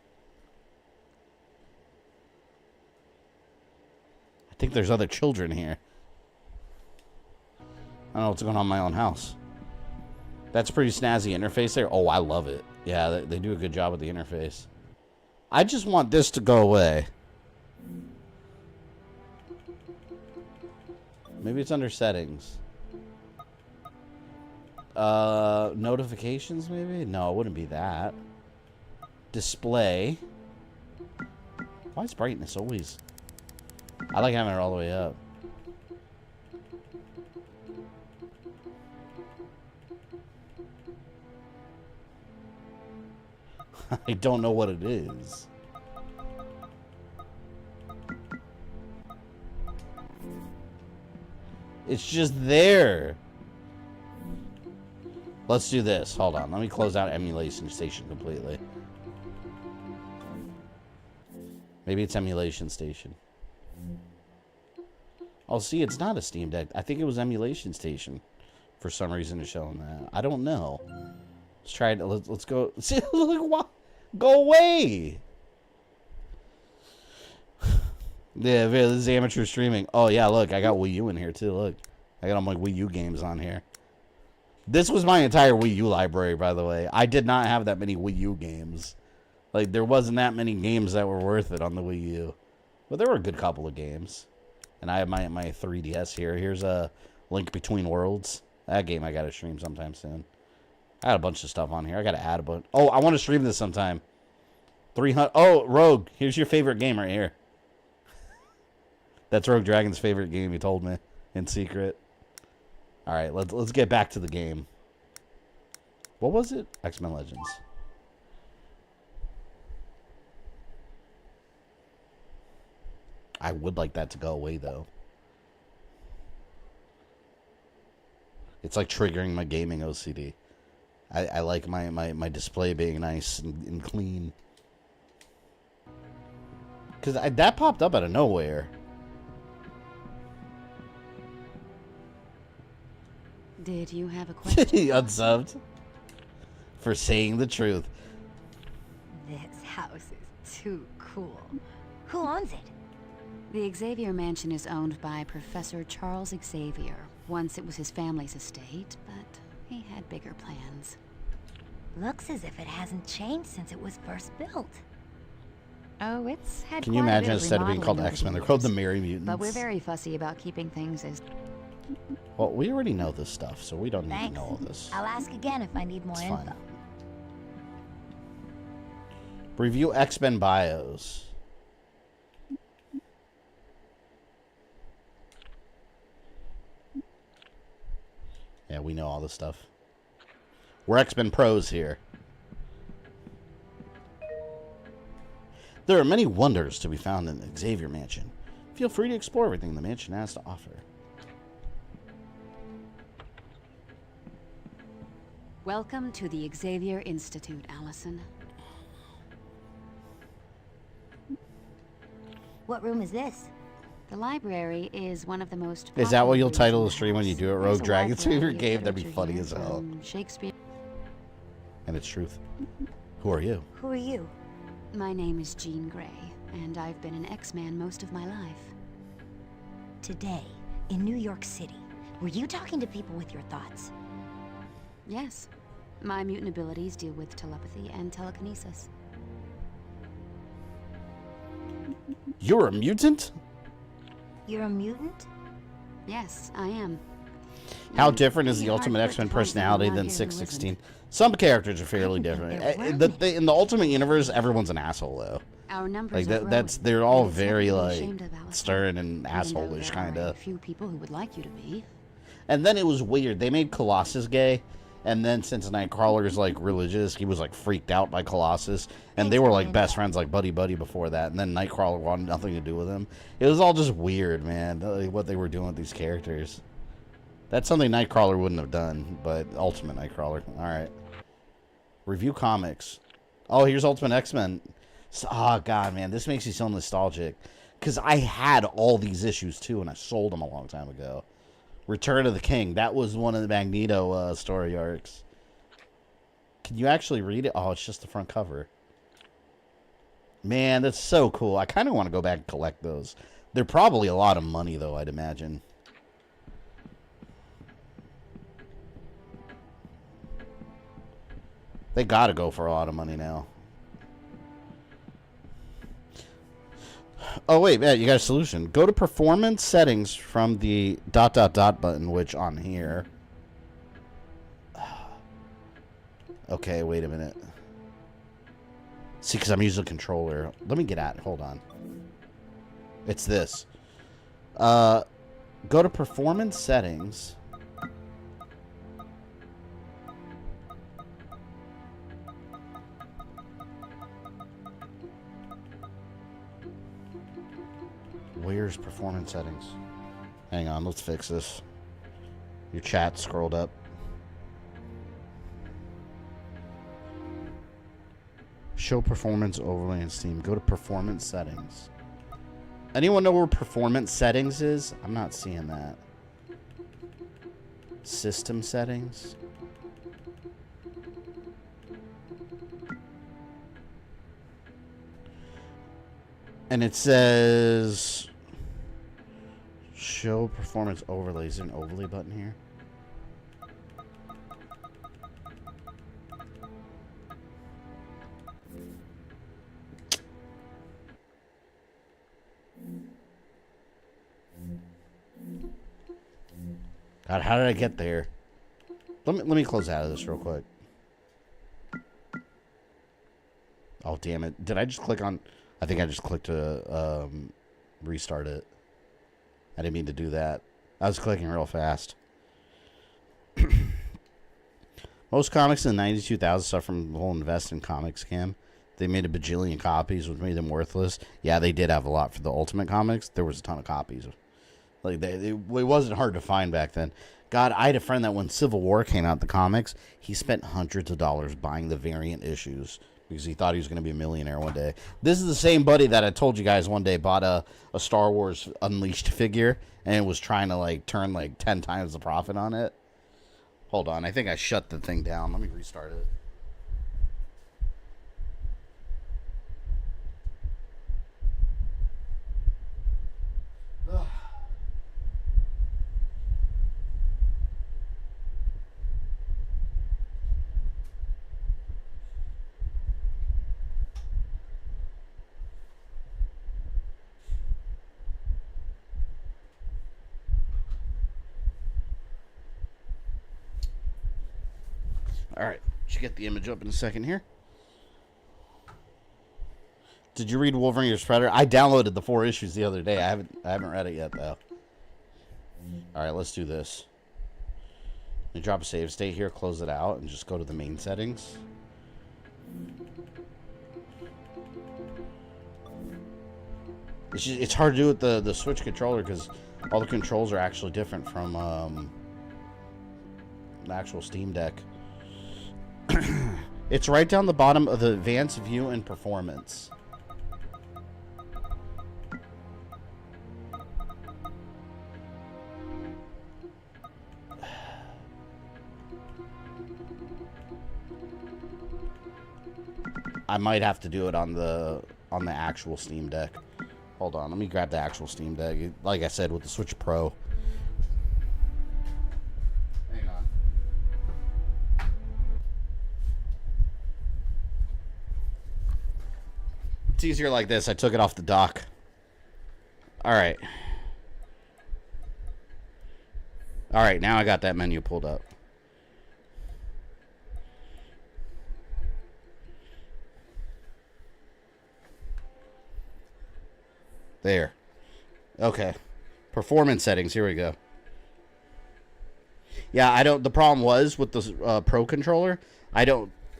I think there's other children here. I don't know what's going on in my own house. That's a pretty snazzy interface there. Oh, I love it. Yeah, they do a good job with the interface. I just want this to go away. Maybe it's under settings. Notifications, maybe? No, it wouldn't be that. Display. Why is brightness always... I like having it all the way up. I don't know what it is. It's just there. Let's do this. Hold on. Let me close out emulation station completely. Maybe it's emulation station. Oh, see, it's not a Steam Deck. I think it was emulation station. For some reason, it's showing that. I don't know. Let's try it. Let's go. See, look, what? Go away. Yeah, this is amateur streaming. Oh, yeah, look. I got Wii U in here, too. Look. I got all my Wii U games on here. This was my entire Wii U library, by the way. I did not have that many Wii U games. Like, there wasn't that many games that were worth it on the Wii U. But there were a good couple of games. And I have my 3DS here. Here's a Link Between Worlds. That game I got to stream sometime soon. I had a bunch of stuff on here. I got to add a bunch. Oh, I want to stream this sometime. 300. Oh, Rogue. Here's your favorite game right here. That's Rogue Dragon's favorite game, he told me. In secret. All right, let's get back to the game. What was it? X-Men Legends. I would like that to go away, though. It's like triggering my gaming OCD. I like my display being nice and clean. Because that popped up out of nowhere. Did you have a question? Unsubbed. For saying the truth. This house is too cool. Who owns it? The Xavier Mansion is owned by Professor Charles Xavier. Once it was his family's estate, but he had bigger plans. Looks as if it hasn't changed since it was first built. Oh, it's had Can you quite a imagine bit of instead of being called remodeling X-Men, over they're the called the years. Merry Mutants? But we're very fussy about keeping things as... Well, we already know this stuff, so we don't need Thanks. to know all this. I'll ask again if I need more It's info. fine. Review X-Men bios. we know all this stuff. We're X-Men pros here. There are many wonders to be found in the Xavier Mansion. Feel free to explore everything the mansion has to offer. Welcome to the Xavier Institute, Allison. What room is this? The library is one of the most. Is that what you'll popular title the rooms in stream when you do it? house. Rogue There's a Dragon's wide favorite variety of game? That'd be literature funny here, as hell. from Shakespeare. And it's truth. Who are you? Who are you? My name is Jean Grey, and I've been an X-Man most of my life. Today, in New York City, were you talking to people with your thoughts? Yes. My mutant abilities deal with telepathy and telekinesis. You're a mutant? You're a mutant? Yes, I am. How different is the Pretty Ultimate hard X-Men to find someone personality around than here who 616? isn't. Some characters are fairly I think different. they're worried. In the Ultimate Universe, everyone's an asshole, though. Our numbers Like, are growing, they're all and it's very, nothing to be like, ashamed of, Allison. stern and Even though asshole-ish, there kind are a of. few people who would like you to be. And then it was weird. They made Colossus gay, and then since Nightcrawler's, like, religious, he was, like, freaked out by Colossus. And they were, like, best friends, like, buddy-buddy before that. And then Nightcrawler wanted nothing to do with him. It was all just weird, man, what they were doing with these characters. That's something Nightcrawler wouldn't have done, but Ultimate Nightcrawler. All right. Review comics. Oh, here's Ultimate X-Men. Oh, God, man, this makes me so nostalgic. Because I had all these issues, too, and I sold them a long time ago. Return of the King. That was one of the Magneto story arcs. Can you actually read it? Oh, it's just the front cover. Man, that's so cool. I kind of want to go back and collect those. They're probably a lot of money, though, I'd imagine. They gotta go for a lot of money now. Oh, wait, man, you got a solution. Go to performance settings from the ... button, which on here. Okay, wait a minute. See, because I'm using a controller. Let me get at it. Hold on. It's this. Go to performance settings. Where's performance settings? Hang on, let's fix this. Your chat scrolled up. Show performance overlay in Steam. Go to performance settings. Anyone know where performance settings is? I'm not seeing that. System settings. And it says show performance overlays. Is there an overlay button here? God, how did I get there? Let me close out of this real quick. Oh, damn it. Did I just click on... I think I just clicked to restart it. I didn't mean to do that. I was clicking real fast. Most comics in the 92,000 suffer from the whole invest in comics scam. They made a bajillion copies, which made them worthless. Yeah, they did have a lot for the Ultimate Comics. There was a ton of copies. Like it wasn't hard to find back then. God, I had a friend that when Civil War came out, the comics, he spent hundreds of dollars buying the variant issues because he thought he was going to be a millionaire one day. This is the same buddy that I told you guys one day bought a Star Wars Unleashed figure and was trying to like turn like 10 times the profit on it. Hold on, I think I shut the thing down. Let me restart it. Ugh. All right, should get the image up in a second here. Did you read Wolverine vs. Predator? I downloaded the 4 issues the other day. I haven't read it yet though. All right, let's do this. You drop a save state here, close it out, and just go to the main settings. It's hard to do with the Switch controller because all the controls are actually different from the actual Steam Deck. It's right down the bottom of the advanced view and performance. I might have to do it on the actual Steam Deck. Hold on, let me grab the actual Steam Deck. Like I said, with the Switch Pro. Hang on. It's easier like this. I took it off the dock. Alright. Alright, now I got that menu pulled up. There. Okay. Performance settings. Here we go. Yeah, I don't... The problem was with the Pro controller, I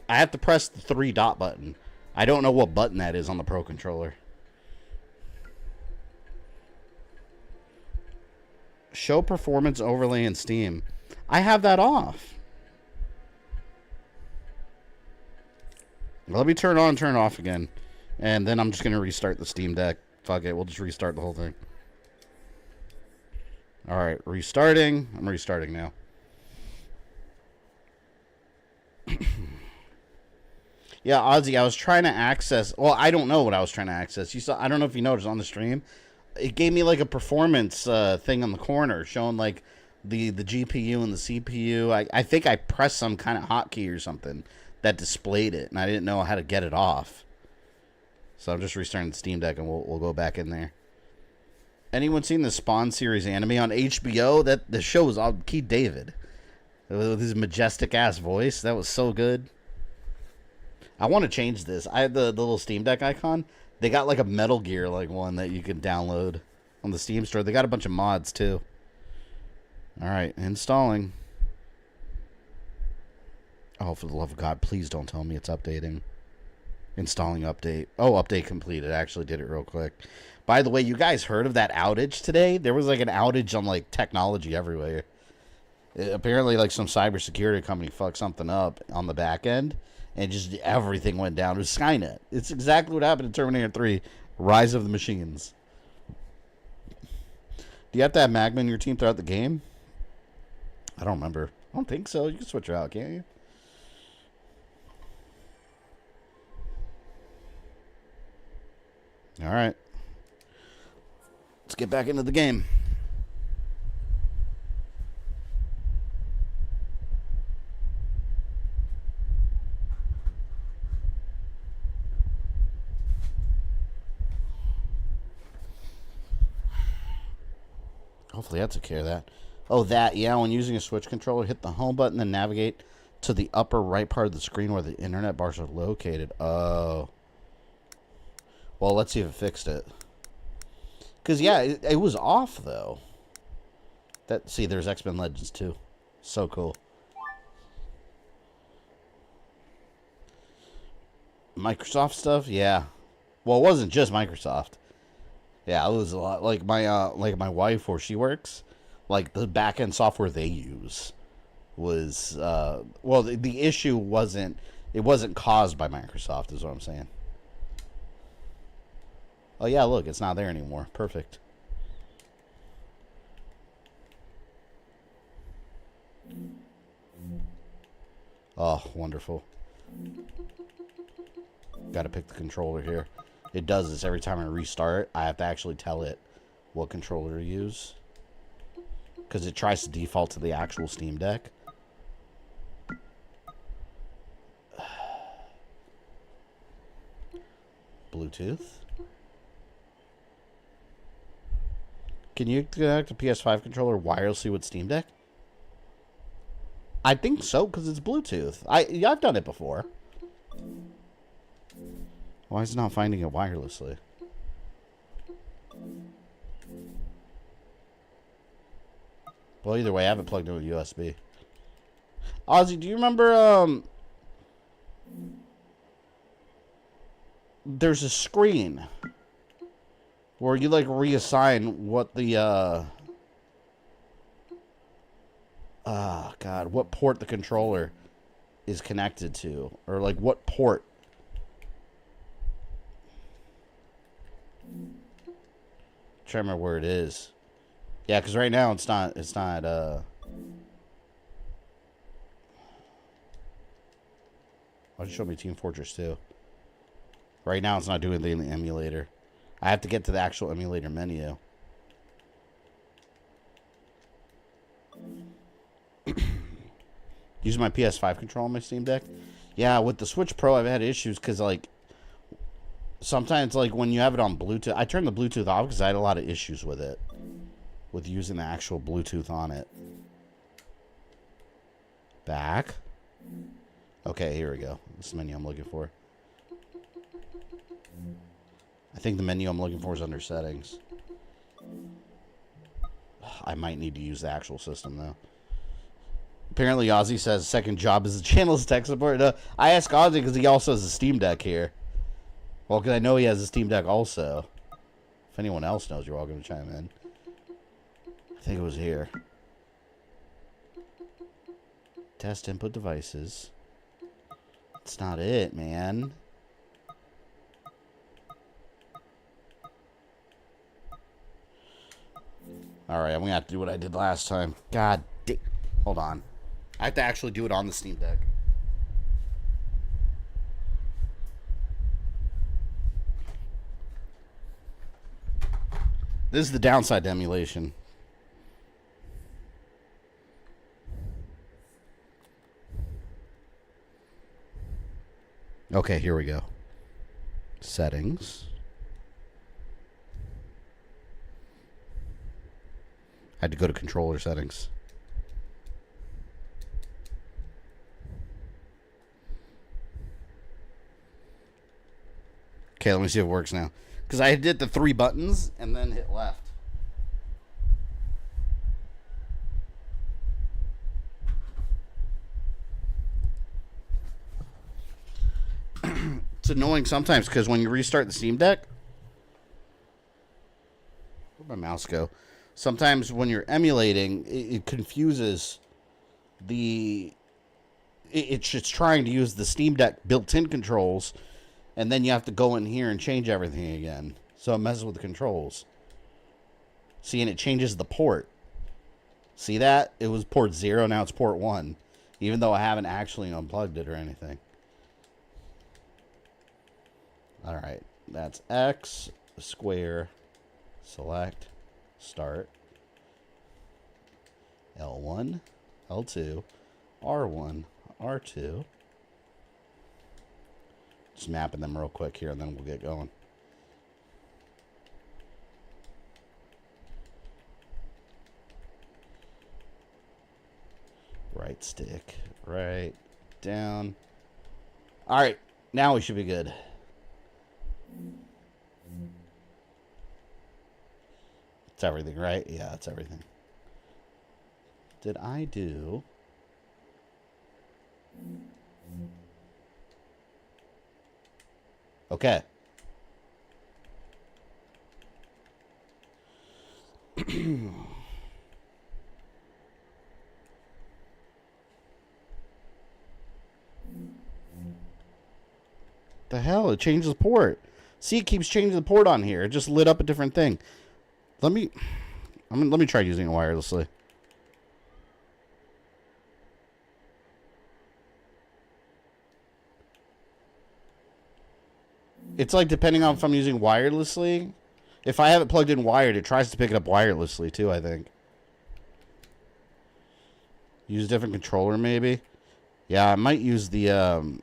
have to press the 3-dot button. I don't know what button that is on the Pro controller. Show performance overlay in Steam. I have that off. Let me turn it on and turn it off again. And then I'm just going to restart the Steam Deck. Fuck it, we'll just restart the whole thing. Alright, restarting. I'm restarting now. Yeah, Ozzy, I was trying to access... Well, I don't know what I was trying to access. You saw? I don't know if you noticed on the stream. It gave me like a performance thing on the corner showing like the GPU and the CPU. I think I pressed some kind of hotkey or something that displayed it, and I didn't know how to get it off. So I'm just restarting the Steam Deck, and we'll go back in there. Anyone seen the Spawn series anime on HBO? That the show was all Keith David with his majestic ass voice. That was so good. I want to change this. I have the little Steam Deck icon. They got like a Metal Gear like one that you can download on the Steam store. They got a bunch of mods too. All right, installing. Oh, for the love of God, please don't tell me it's updating. Installing update. Oh, update completed. I actually did it real quick. By the way, you guys heard of that outage today? There was like an outage on like technology everywhere. Apparently like some cybersecurity company fucked something up on the back end and just everything went down. It was Skynet. It's exactly what happened in Terminator 3, Rise of the Machines. Do you have to have Magma in your team throughout the game? I don't remember. I don't think so. You can switch her out, can't you? All right. Let's get back into the game. Hopefully that took care of that. Oh, that, yeah, when using a Switch controller, hit the home button and navigate to the upper right part of the screen where the internet bars are located. Oh. Well, let's see if it fixed it. Because, yeah, it was off, though. See, there's X-Men Legends, too. So cool. Microsoft stuff? Yeah. Well, it wasn't just Microsoft. Yeah, it was a lot. Like my wife, where she works, like, the back-end software they use was... well, the issue wasn't... It wasn't caused by Microsoft, is what I'm saying. Oh, yeah, look, it's not there anymore. Perfect. Oh, wonderful. Gotta pick the controller here. It does this every time I restart. I have to actually tell it what controller to use, because it tries to default to the actual Steam Deck. Bluetooth. Can you connect a PS5 controller wirelessly with Steam Deck? I think so, because it's Bluetooth. I've done it before. Why is it not finding it wirelessly? Well, either way, I have it plugged in with USB. Ozzy, do you remember, there's a screen where you, like, reassign what the, God, what port the controller is connected to, or, like, what port. I'm trying to remember where it is. Yeah, because right now it's not, why'd you show me Team Fortress 2? Right now it's not doing the emulator. I have to get to the actual emulator menu. Use my PS5 controller on my Steam Deck? Yeah, with the Switch Pro I've had issues because, like, sometimes, like, when you have it on Bluetooth, I turned the Bluetooth off because I had a lot of issues with it. With using the actual Bluetooth on it. Back. Okay, here we go. This is the menu I'm looking for. I think the menu I'm looking for is under settings. I might need to use the actual system, though. Apparently, Ozzy says second job as the channel's tech support. I asked Ozzy because he also has a Steam Deck here. Well, because I know he has a Steam Deck also. If anyone else knows, you're welcome to chime in. I think it was here. Test input devices. That's not it, man. Alright, I'm going to have to do what I did last time. God damn. Hold on. I have to actually do it on the Steam Deck. This is the downside to emulation. Okay, here we go. Settings. I had to go to controller settings. Okay, let me see if it works now. Because I did the 3 buttons and then hit left. It's annoying sometimes because when you restart the Steam Deck, where'd my mouse go? Sometimes when you're emulating, it confuses the... It's just trying to use the Steam Deck built-in controls, and then you have to go in here and change everything again. So it messes with the controls. See, and it changes the port. See that? It was port 0, now it's port 1. Even though I haven't actually unplugged it or anything. Alright, that's X, square, select, start, L1, L2, R1, R2. Just mapping them real quick here and then we'll get going. Right stick, right, down. Alright, now we should be good. It's everything, right? Yeah, it's everything. Did I do... Okay. The hell? It changes the port. See, it keeps changing the port on here. It just lit up a different thing. Let me try using it wirelessly. It's like depending on if I'm using wirelessly. If I have it plugged in wired, it tries to pick it up wirelessly too, I think. Use a different controller maybe. Yeah, I might use the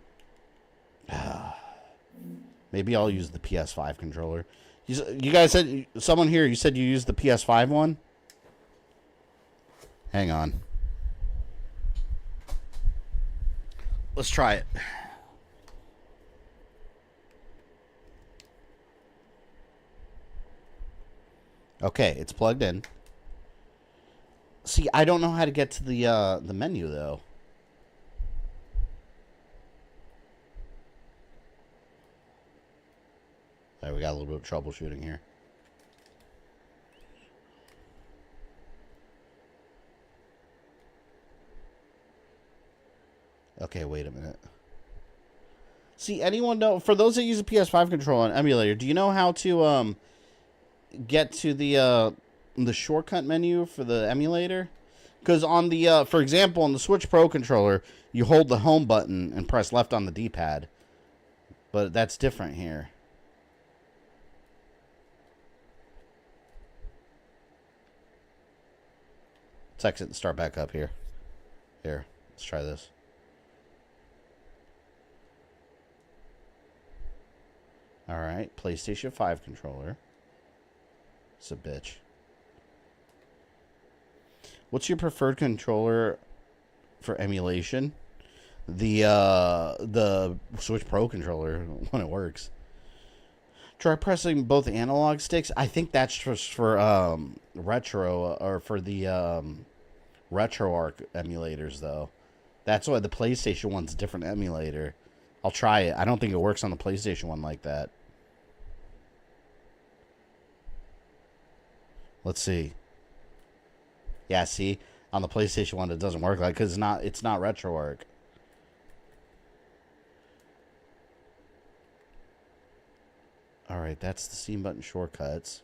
maybe I'll use the PS5 controller. You guys said, someone here, you said you used the PS5 one? Hang on. Let's try it. Okay, it's plugged in. See, I don't know how to get to the menu though. Alright, we got a little bit of troubleshooting here. Okay, wait a minute. See, anyone know, for those that use a PS5 controller and emulator, do you know how to get to the shortcut menu for the emulator? Because on the, for example, on the Switch Pro controller, you hold the home button and press left on the D-pad. But that's different here. Let's exit and start back up here. Here, let's try this. Alright, PlayStation 5 controller. It's a bitch. What's your preferred controller for emulation? The Switch Pro controller, when it works. Try pressing both analog sticks. I think that's just for retro, or for the RetroArch emulators, though. That's why the PlayStation one's a different emulator. I'll try it. I don't think it works on the PlayStation one like that. Let's see. Yeah, see, on the PlayStation one it doesn't work like, because it's not RetroArch. All right, that's the C button shortcuts.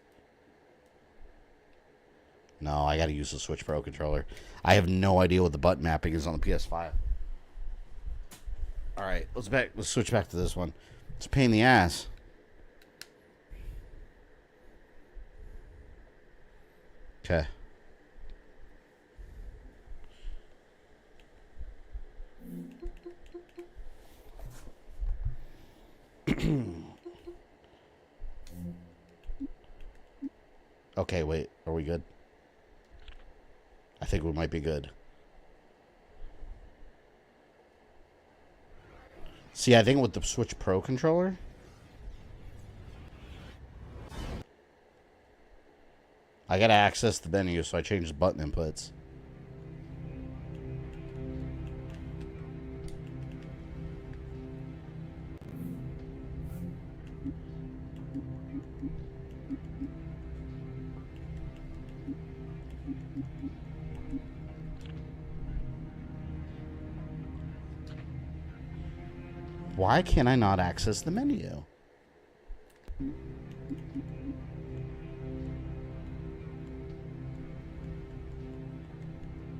No, I got to use the Switch Pro controller. I have no idea what the button mapping is on the PS5. All right, let's switch back to this one. It's a pain in the ass. Okay. Okay, wait. Are we good? I think we might be good. See, I think with the Switch Pro controller, I gotta access the menu, so I changed the button inputs. Why can I not access the menu?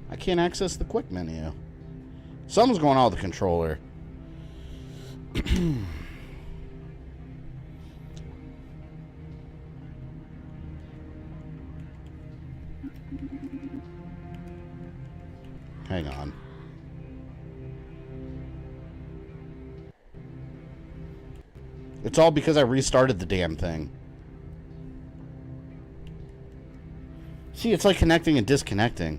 I can't access the quick menu. Something's going on with the controller. Hang on. It's all because I restarted the damn thing. See, it's like connecting and disconnecting.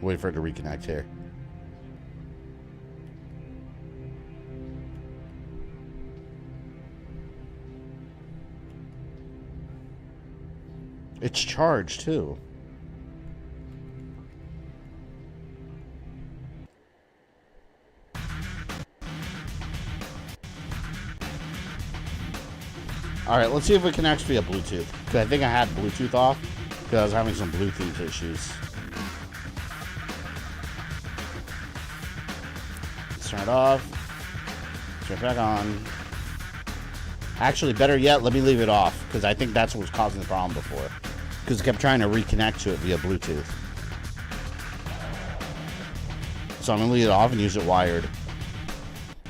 Wait for it to reconnect here. It's charged too. Alright, let's see if it connects via Bluetooth. Because I think I had Bluetooth off. Because I was having some Bluetooth issues. Let's turn it off. Turn it back on. Actually, better yet, let me leave it off. Because I think that's what was causing the problem before. Because it kept trying to reconnect to it via Bluetooth. So I'm going to leave it off and use it wired.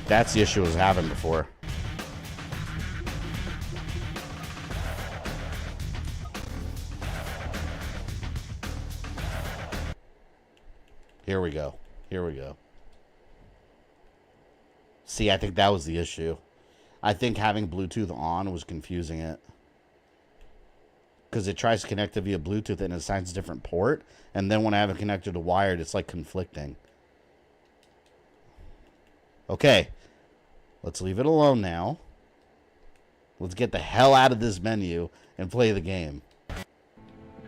That's the issue I was having before. Here we go. Here we go. See, I think that was the issue. I think having Bluetooth on was confusing it. Because it tries to connect it via Bluetooth and it assigns a different port. And then when I have it connected to wired, it's like conflicting. Okay. Let's leave it alone now. Let's get the hell out of this menu and play the game.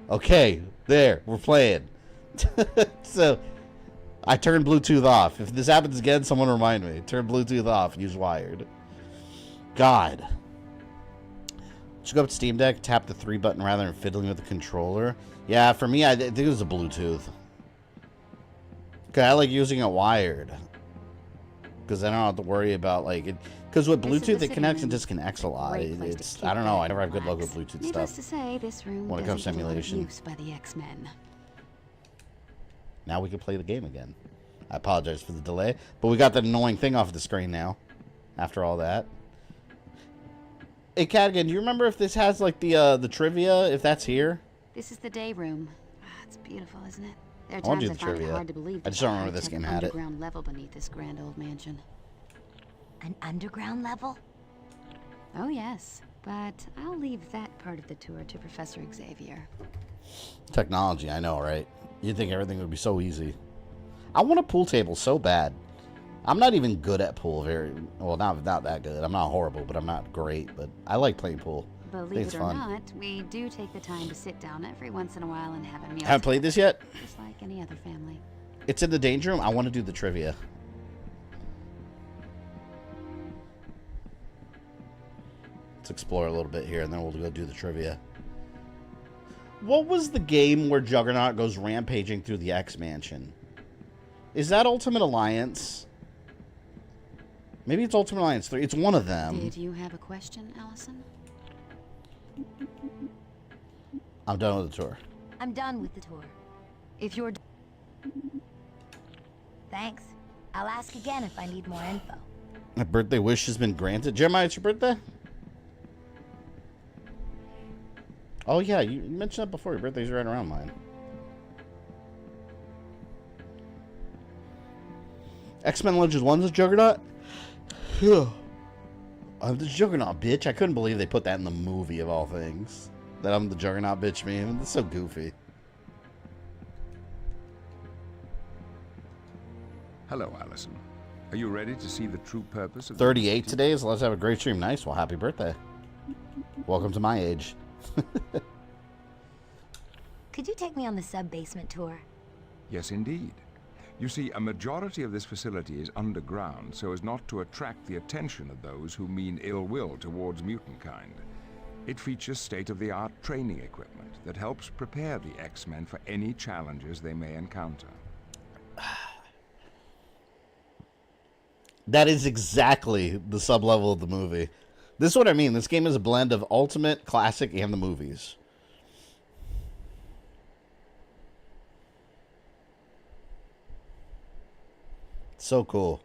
Okay. There. We're playing. So... I turned Bluetooth off. If this happens again, someone remind me. Turn Bluetooth off. Use wired. God. Should go up to Steam Deck, tap the 3 button rather than fiddling with the controller. Yeah, for me, I think it was a Bluetooth. Okay, I like using it wired. Because I don't have to worry about, like, it. Because with Bluetooth, it connects and disconnects a lot. It's, I don't know, I never have good luck with Bluetooth Needless stuff. to say, this room When it comes to doesn't get a lot of emulation. use by the X-Men. Now we can play the game again. I apologize for the delay, but we got that annoying thing off the screen now. After all that. Hey, Cadigan, do you remember if this has, like, the trivia, if that's here? This is the day room. Ah, it's beautiful, isn't it? There are I wanna times do I the find it trivia. hard to believe I just that don't remember the this Hive game has had an it. underground level beneath this grand old mansion. An underground level? Oh, yes. But I'll leave that part of the tour to Professor Xavier. Technology, I know, right? You'd think everything would be so easy. I want a pool table so bad. I'm not even good at pool. Well, not that good. I'm not horrible, but I'm not great. But I like playing pool. I think Believe it's it or fun. not, we do take the time to sit down every once in a while and have a meal. Haven't played this yet? Just like any other family. It's in the danger room. I want to do the trivia. Let's explore a little bit here, and then we'll go do the trivia. What was the game where Juggernaut goes rampaging through the X-Mansion? Is that Ultimate Alliance? Maybe it's Ultimate Alliance 3. It's one of them. Did you have a question, Allison? I'm done with the tour. I'm done with the tour. If you're... Thanks. I'll ask again if I need more info. My birthday wish has been granted. Jeremiah, it's your birthday? Oh, yeah. You mentioned that before. Your birthday's right around mine. X-Men Legends 1's a Juggernaut? I'm the Juggernaut, bitch. I couldn't believe they put that in the movie, of all things. That I'm the Juggernaut, bitch meme. That's so goofy. Hello, Allison. Are you ready to see the true purpose of 38 today, so let's have a great stream. Nice. Well, happy birthday. Welcome to my age. Could you take me on the sub-basement tour? Yes, indeed. You see, a majority of this facility is underground so as not to attract the attention of those who mean ill will towards mutant kind. It features state-of-the-art training equipment that helps prepare the X-Men for any challenges they may encounter. That is exactly the sub-level of the movie. This is what I mean. This game is a blend of Ultimate, Classic, and the movies. So cool.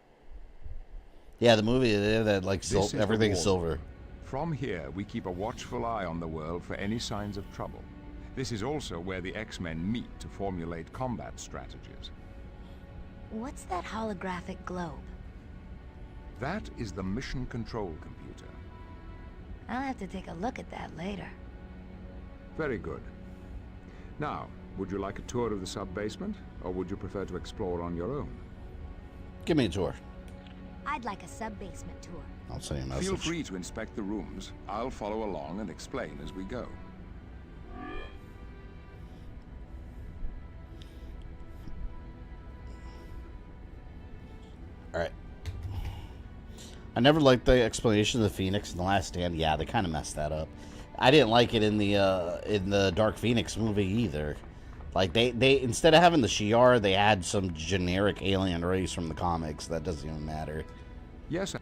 Yeah, the movie, that like everything is silver. From here, we keep a watchful eye on the world for any signs of trouble. This is also where the X-Men meet to formulate combat strategies. What's that holographic globe? That is the mission control computer. I'll have to take a look at that later. Very good. Now, would you like a tour of the sub-basement, or would you prefer to explore on your own? Give me a tour. I'd like a sub-basement tour. I'll send you a message. Feel free to inspect the rooms. I'll follow along and explain as we go. Alright. I never liked the explanation of the Phoenix in The Last Stand. Yeah, they kind of messed that up. I didn't like it in the Dark Phoenix movie either. Like, they instead of having the Shi'ar, they had some generic alien race from the comics. That doesn't even matter. Yes.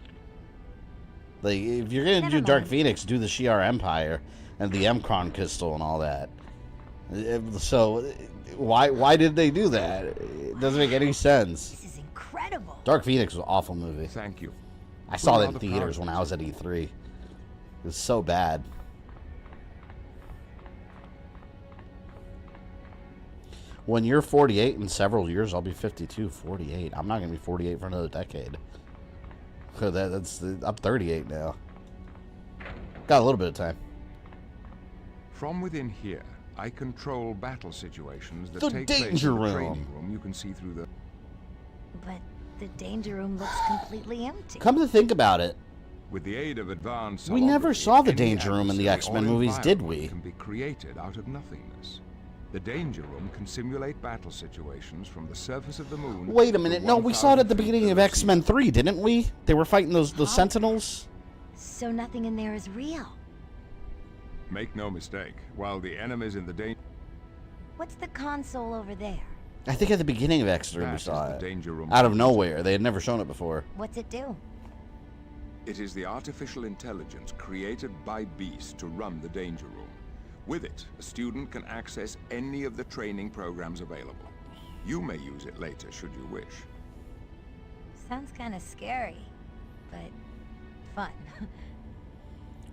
Like, if you're going to do Dark Phoenix, do the Shi'ar Empire and the M'Kraan crystal and all that. So, why did they do that? It doesn't make any sense. This is incredible. Dark Phoenix was an awful movie. Thank you. I saw that in theaters when I was at E3. It was so bad. When you're 48 in several years, I'll be 52. 48. I'm not going to be 48 for another decade. I'm 38 now. Got a little bit of time. From within here, I control battle situations that The take place in danger the room. training room. You can see through the... But the danger room looks completely empty. Come to think about it, With the aid of advanced we never holography, saw the any danger room in the adversary X-Men or movies, did environment we? Can be created out of nothingness. The Danger Room can simulate battle situations from the surface of the moon. Wait a minute. No, we saw it at the beginning of X-Men 3, didn't we? They were fighting those Sentinels. So nothing in there is real. Make no mistake, while the enemies in the danger... What's the console over there? I think at the beginning of X-Men we That saw is the it. Danger Room Out of console. nowhere. They had never shown it before. What's it do? It is the artificial intelligence created by Beast to run the Danger Room. With it, a student can access any of the training programs available. You may use it later, should you wish. Sounds kind of scary, but fun.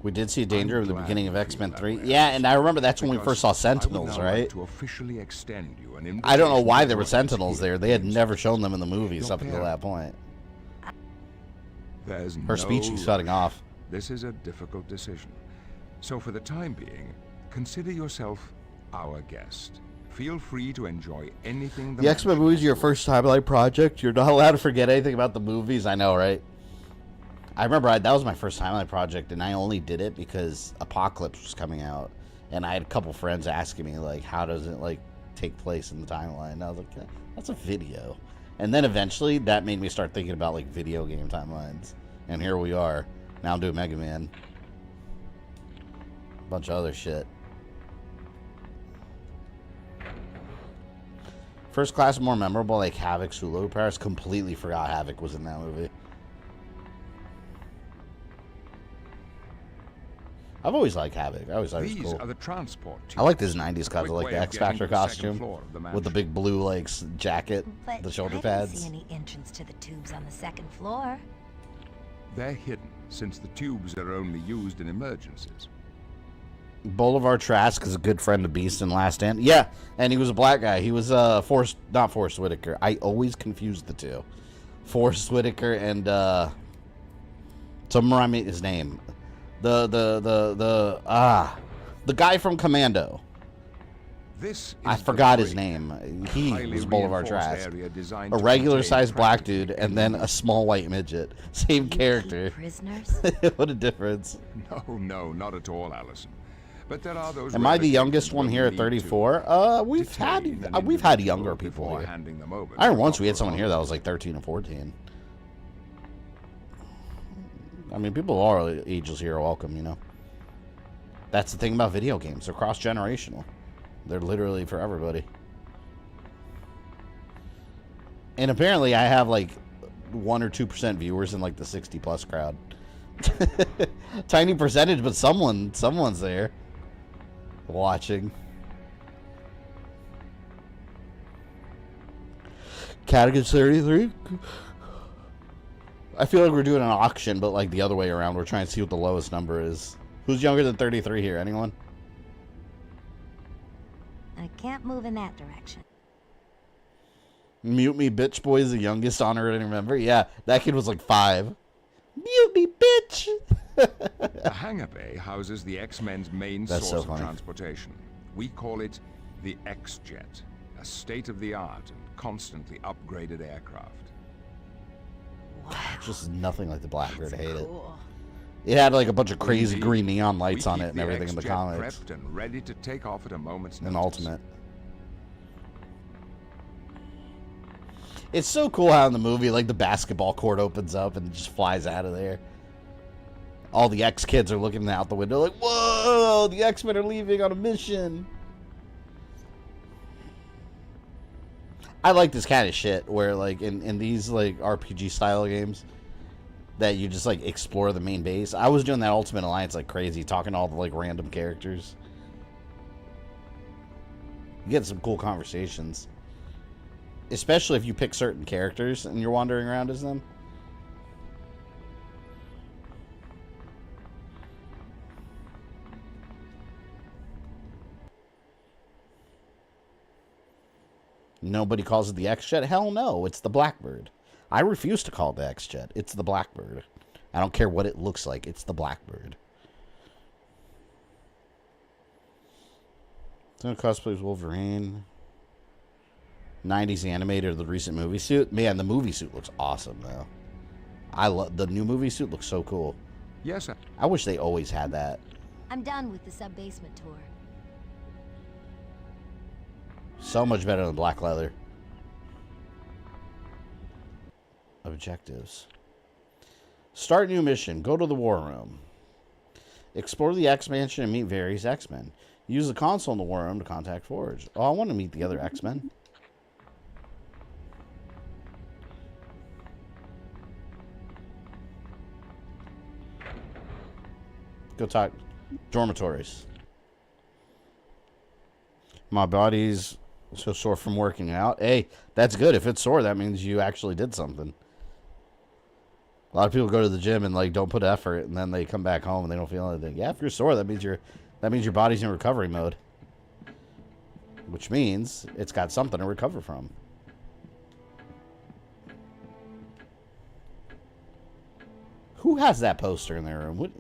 We did see Danger I'm at the glad beginning of you X-Men feel 3. that way, Yeah, and I remember that's when we because first saw I Sentinels, would now like right? to officially extend you an I don't know why invitation there to were join us Sentinels here there. at They had Games never Club. shown them in the movies Your up until parent. that point. There's Her no speech was cutting rush. off. This is a difficult decision. So for the time being, consider yourself our guest. Feel free to enjoy anything The X-Men movies are your first timeline project. You're not allowed to forget anything about the movies. I know, right? I remember that was my first timeline project, and I only did it because Apocalypse was coming out, and I had a couple friends asking me like, "How does it like take place in the timeline?" And I was like, "Yeah, "That's a video." And then eventually, that made me start thinking about like video game timelines, and here we are. Now I'm doing Mega Man, a bunch of other shit. First Class more memorable, like Havoc's Hulu Paris. Completely forgot Havoc was in that movie. I've always liked Havoc. I always thought it was cool. These are the transport tubes. I like this 90s A cause quick I like way the of X getting Factor to the second costume floor of the with the mansion. big blue like jacket, But the shoulder I pads. didn't see any entrance to the tubes on the second floor. They're hidden, since the tubes are only used in emergencies. Boulevard Trask is a good friend of Beast in Last Stand. Yeah, and he was a black guy. He was not Forrest Whitaker. I always confuse the two. Forrest Whitaker and someone remind me his name. The guy from Commando. This I is the forgot his brig, name. He highly was Boulevard reinforced Trask. area designed A to regular contain sized black practically dude and then a small white midget. Same character. Prisoners? What a difference. No, not at all, Allison. But there are those. Am I the rare youngest occasions one when here we at need 34? to We've detain an had individual younger people before here. handing them over I to remember once we had proper someone here that was like 13 or 14. I mean, people of all ages here are welcome, you know. That's the thing about video games. They're cross-generational. They're literally for everybody. And apparently I have like 1 or 2% viewers in like the 60+ crowd. Tiny percentage, but someone's there watching. Category 33. I feel like we're doing an auction, but like the other way around. We're trying to see what the lowest number is. Who's younger than 33 here? Anyone? I can't move in that direction. Mute Me Bitch Boy is the youngest honorary member. Yeah, that kid was like 5. Mute me, bitch! The hangar bay houses the X-Men's main That's source so of funny. transportation. We call it the X-Jet, a state-of-the-art and constantly upgraded aircraft. Just nothing like the Blackbird. I hate it. Cool. It had like a bunch of crazy Indeed. green neon lights We on keep it and everything in the X-Jet comics. prepped and ready to take off at a moment's And notice. Ultimate. It's so cool how in the movie, like, the basketball court opens up and it just flies out of there. All the X-kids are looking out the window like, whoa, the X-Men are leaving on a mission. I like this kind of shit where, like, in these, like, RPG-style games that you just, like, explore the main base. I was doing that Ultimate Alliance like crazy, talking to all the, like, random characters. You get some cool conversations. Especially if you pick certain characters and you're wandering around as them. Nobody calls it the X-Jet? Hell no, it's the Blackbird. I refuse to call it the X-Jet. It's the Blackbird. I don't care what it looks like. It's the Blackbird. Someone cosplays Wolverine. 90s animated or the recent movie suit. Man, the movie suit looks awesome, though. I love the new movie suit. Looks so cool. Yes, sir. I wish they always had that. I'm done with the sub-basement tour. So much better than black leather. Objectives. Start new mission. Go to the war room. Explore the X-Mansion and meet various X-Men. Use the console in the war room to contact Forge. Oh, I want to meet the other X-Men. Go talk. Dormitories. My body's so sore from working out. Hey, that's good. If it's sore, that means you actually did something. A lot of people go to the gym and like don't put effort, and then they come back home and they don't feel anything. Yeah, if you're sore, that means your body's in recovery mode, which means it's got something to recover from. Who has that poster in their room? What?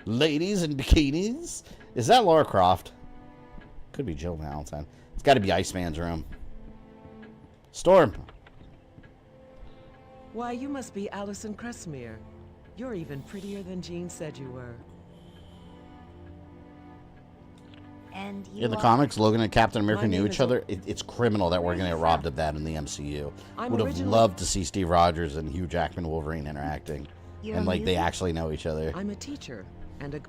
Ladies in bikinis? Is that Lara Croft? Could be Jill Valentine. It's got to be Iceman's room. Storm. Why, you must be Allison Cressmere. You're even prettier than Jean said you were. And you In the comics, Logan and Captain America knew each other. It's criminal that we're going to get robbed of that in the MCU. Would have loved to see Steve Rogers and Hugh Jackman Wolverine interacting. And like they actually know each other. I'm a teacher and a...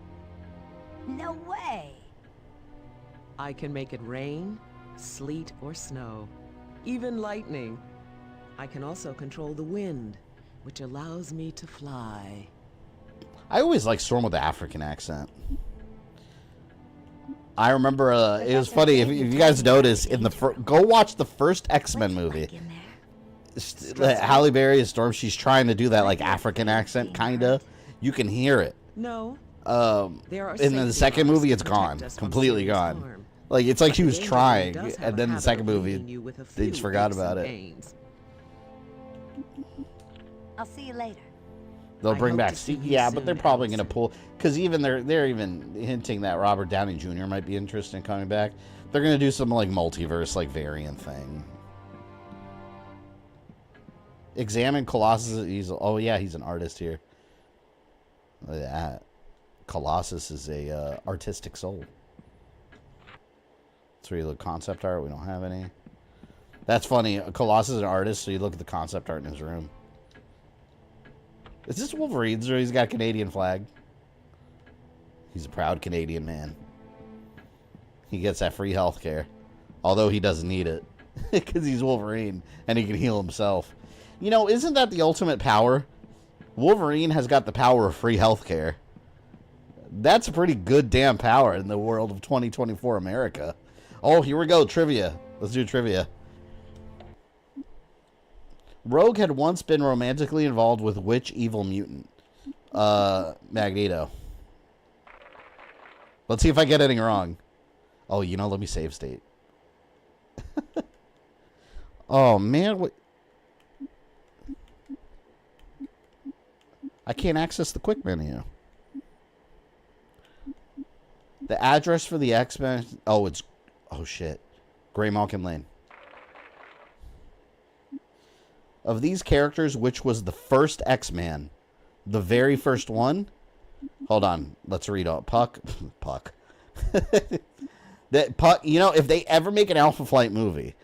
No way! I can make it rain, sleet, or snow. Even lightning. I can also control the wind, which allows me to fly. I always like Storm with the African accent. I remember it was funny if you guys notice in the go watch the first X-Men movie. Halle Berry is Storm. She's trying to do that like African accent, kinda. You can hear it. No. And then the second movie, it's gone, completely gone. Like it's like she was trying, and then the second movie, they just forgot about it. I'll see you later. They'll bring back Steve. Yeah, but they're probably going to pull, because even they're even hinting that Robert Downey Jr. might be interested in coming back. They're going to do some like multiverse like variant thing. Examine Colossus. He's an artist here. Look at that. Colossus is a artistic soul. So you look concept art. We don't have any. That's funny. Colossus is an artist, so you look at the concept art in his room. Is this Wolverine's or he's got a Canadian flag? He's a proud Canadian man. He gets that free health care. Although he doesn't need it. Because he's Wolverine and he can heal himself. You know, isn't that the ultimate power? Wolverine has got the power of free health care. That's a pretty good damn power in the world of 2024 America. Oh, here we go. Trivia. Let's do trivia. Rogue had once been romantically involved with which evil mutant? Magneto. Let's see if I get anything wrong. Oh, you know, let me save state. Oh, man. What? I can't access the quick menu. The address for the X-Men... Oh, it's... Oh, shit. Grey Malkin Lane. Of these characters, which was the first X-Man? The very first one? Hold on. Let's read out. Puck. Puck. That Puck, you know, if they ever make an Alpha Flight movie,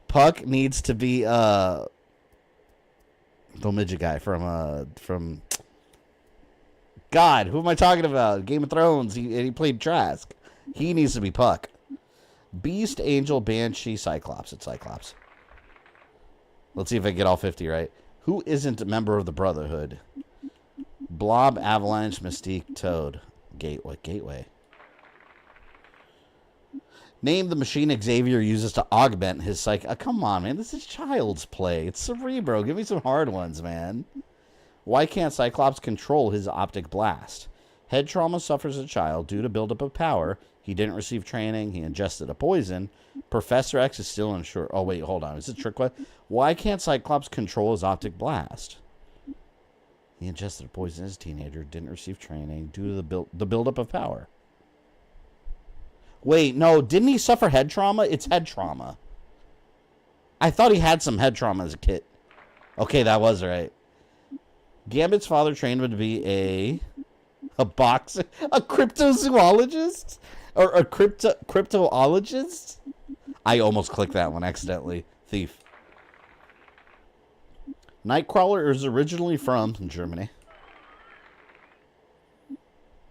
Puck needs to be the midget guy from God, who am I talking about? Game of Thrones. He played Trask. He needs to be Puck. Beast, Angel, Banshee, Cyclops. It's Cyclops. Let's see if I get all 50 right. Who isn't a member of the Brotherhood? Blob, Avalanche, Mystique, Toad. Gateway. Name the machine Xavier uses to augment his psych... come on, man. This is child's play. It's Cerebro. Give me some hard ones, man. Why can't Cyclops control his optic blast? Head trauma suffers a child due to buildup of power. He didn't receive training. He ingested a poison. Professor X is still unsure. Oh, wait, hold on. Is it a trick question? Why can't Cyclops control his optic blast? He ingested a poison as a teenager. Didn't receive training due to the buildup of power. Wait, no. Didn't he suffer head trauma? It's head trauma. I thought he had some head trauma as a kid. Okay, that was right. Gambit's father trained him to be a boxer, a cryptozoologist. Or a cryptologist? I almost clicked that one accidentally. Thief. Nightcrawler is originally from Germany.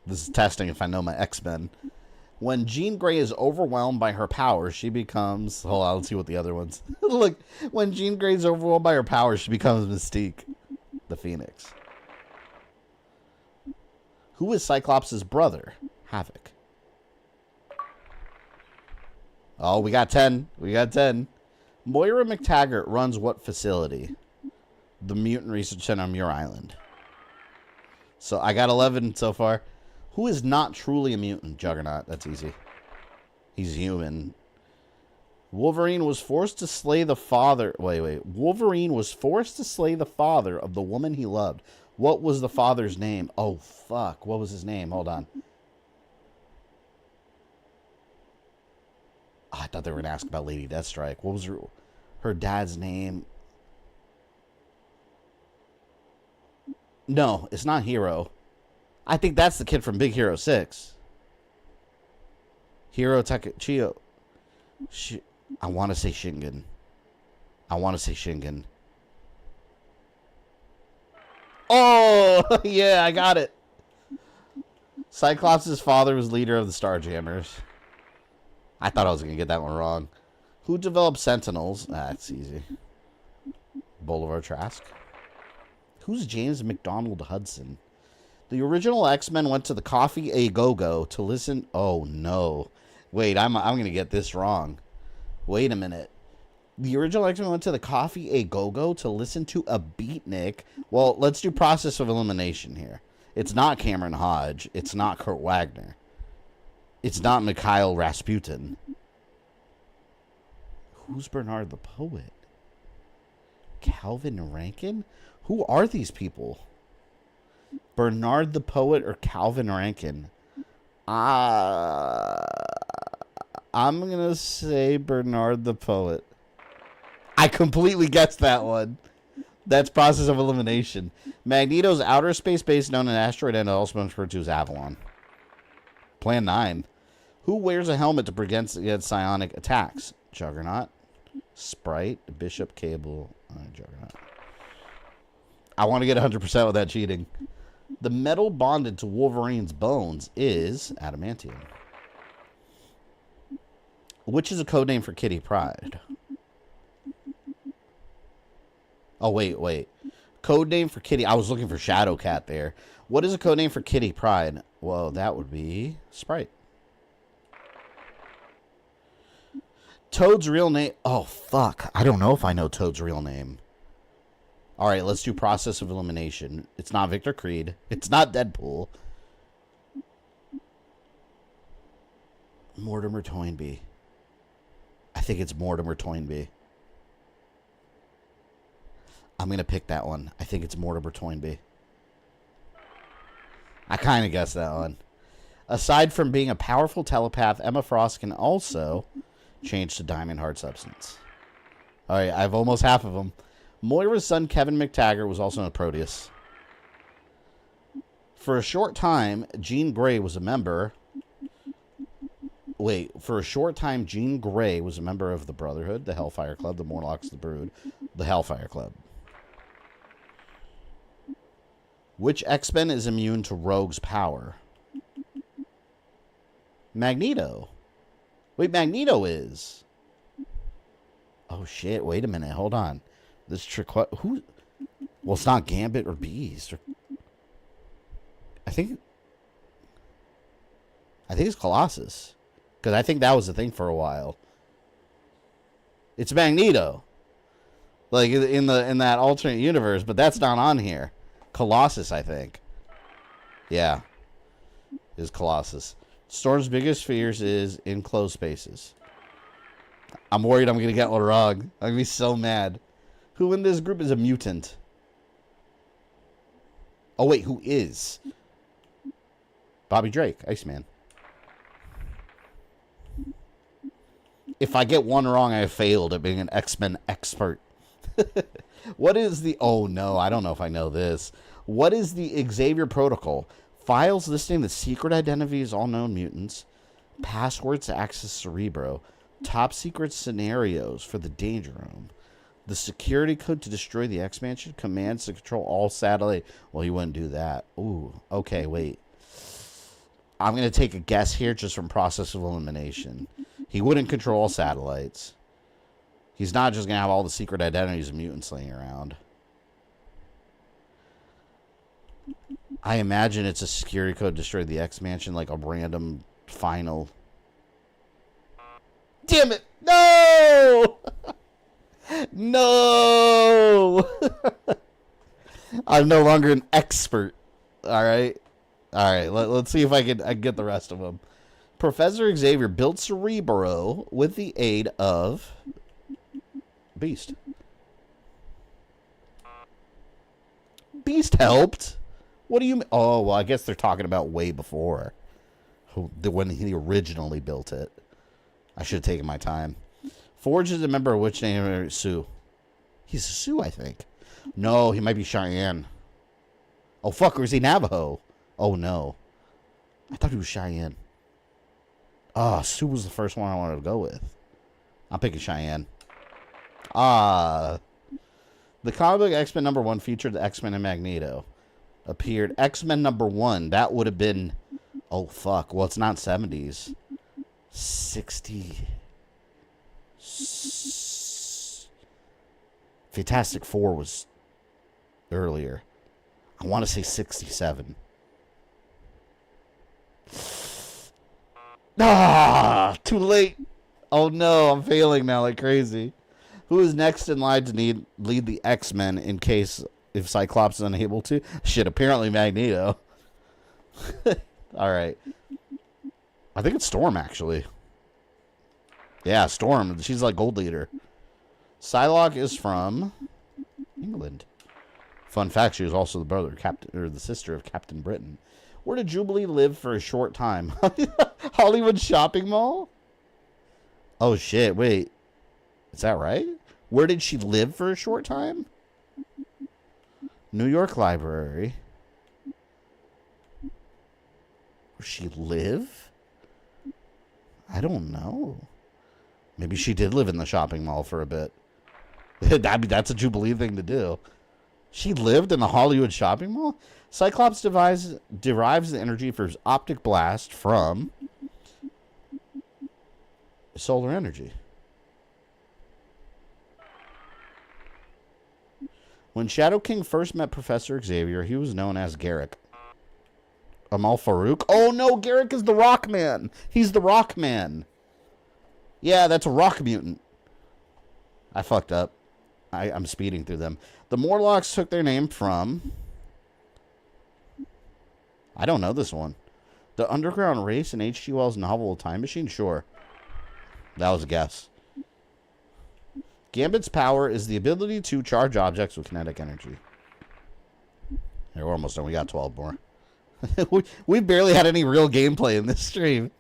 This is testing if I know my X-Men. When Jean Grey is overwhelmed by her powers, she becomes... Hold on, let's see what the other ones... Look, when Jean Grey is overwhelmed by her powers, she becomes Mystique, the Phoenix. Who is Cyclops' brother? Havoc. Oh, we got 10. We got 10. Moira McTaggart runs what facility? The Mutant Research Center on Muir Island. So I got 11 so far. Who is not truly a mutant? Juggernaut. That's easy. He's human. Wolverine was forced to slay the father... Wait. Wolverine was forced to slay the father of the woman he loved. What was the father's name? Oh, fuck. What was his name? Hold on. Oh, I thought they were going to ask about Lady Deathstrike. What was her dad's name? No, it's not Hero. I think that's the kid from Big Hero 6. Hiro Takachio. I want to say Shingen. Oh, yeah, I got it. Cyclops' father was leader of the Starjammers. I thought I was going to get that one wrong. Who developed Sentinels? That's easy. Boulevard Trask. Who's James McDonald Hudson? The original X-Men went to the Coffee A Go-Go to listen... Oh, no. Wait, I'm going to get this wrong. Wait a minute. The original X-Men went to the Coffee A Go-Go to listen to a beatnik. Well, let's do process of elimination here. It's not Cameron Hodge. It's not Kurt Wagner. It's not Mikhail Rasputin. Who's Bernard the Poet? Calvin Rankin? Who are these people? Bernard the Poet or Calvin Rankin? I'm going to say Bernard the Poet. I completely guessed that one. That's process of elimination. Magneto's outer space base known as Asteroid and also referred to as Avalon. Plan 9. Who wears a helmet to prevent against psionic attacks? Juggernaut. Sprite. Bishop. Cable. Juggernaut. I want to get 100% with that cheating. The metal bonded to Wolverine's bones is adamantium. Which is a code name for Kitty Pryde? Oh, wait. Code name for Kitty. I was looking for Shadowcat there. What is a code name for Kitty Pryde? Well, that would be Sprite. Toad's real name. Oh, fuck. I don't know if I know Toad's real name. All right, let's do process of elimination. It's not Victor Creed. It's not Deadpool. Mortimer Toynbee. I think it's Mortimer Toynbee. I'm going to pick that one. I think it's Mortimer Toynbee. I kind of guessed that one. Aside from being a powerful telepath, Emma Frost can also change to diamond hard substance. All right, I have almost half of them. Moira's son, Kevin McTaggart, was also in Proteus. For a short time, Jean Grey was a member... For a short time, Jean Grey was a member of the Brotherhood, the Hellfire Club, the Morlocks, the Brood, the Hellfire Club. Which X-Men is immune to Rogue's power? Magneto. Wait, Magneto is. Oh, shit. Wait a minute. Hold on. This trick... Who? Well, it's not Gambit or Beast. I think it's Colossus. Because I think that was the thing for a while. It's Magneto. Like, in that alternate universe, but that's not on here. Colossus, I think. Yeah. Is Colossus. Storm's biggest fears is enclosed spaces. I'm worried I'm going to get one wrong. I'm going to be so mad. Who in this group is a mutant? Oh, wait, who is? Bobby Drake, Iceman. If I get one wrong, I failed at being an X-Men expert. What is the... Oh, no, I don't know if I know this. What is the Xavier Protocol? Files listing the secret identities of all known mutants. Passwords to access Cerebro. Top secret scenarios for the Danger Room. The security code to destroy the X-Mansion. Commands to control all satellite. Well, he wouldn't do that. Ooh, okay, wait. I'm going to take a guess here just from process of elimination. He wouldn't control all satellites. He's not just going to have all the secret identities of mutants laying around. I imagine it's a security code to destroy the X-Mansion, like a random final. Damn it! No! No! I'm no longer an expert. All right? All right, let's see if I can get the rest of them. Professor Xavier built Cerebro with the aid of Beast. Beast helped? What do you mean? Oh, well, I guess they're talking about way before. When he originally built it. I should have taken my time. Forge is a member of which name? Sioux. He's a Sioux, I think. No, he might be Cheyenne. Oh, fuck, or is he Navajo? Oh, no. I thought he was Cheyenne. Ah, Sioux was the first one I wanted to go with. I'm picking Cheyenne. The comic book X-Men #1 featured the X-Men and Magneto. Appeared X-Men #1. That would have been... Oh, fuck. Well, it's not 70s. 60... Fantastic Four was earlier. I want to say 67. Ah, too late. Oh no, I'm failing now like crazy. Who is next in line to lead the X-Men in case if Cyclops is unable to? Shit, apparently Magneto. All right. I think it's Storm, actually. Yeah, Storm. She's like Gold Leader. Psylocke is from England. Fun fact, she was also the brother of the sister of Captain Britain. Where did Jubilee live for a short time? Hollywood Shopping Mall? Oh, shit. Wait. Is that right? Where did she live for a short time? New York Library. Where she live? I don't know. Maybe she did live in the shopping mall for a bit. That's a Jubilee thing to do. She lived in the Hollywood shopping mall? Cyclops derives the energy for his optic blast from solar energy. When Shadow King first met Professor Xavier, he was known as Garrick. Amal Farouk? Oh no, Garrick is the Rock Man. He's the Rock Man. Yeah, that's a rock mutant. I fucked up. I'm speeding through them. The Morlocks took their name from... I don't know this one. The underground race in H.G. Wells' novel Time Machine? Sure. That was a guess. Gambit's power is the ability to charge objects with kinetic energy. Here, we're almost done. We got 12 more. we barely had any real gameplay in this stream.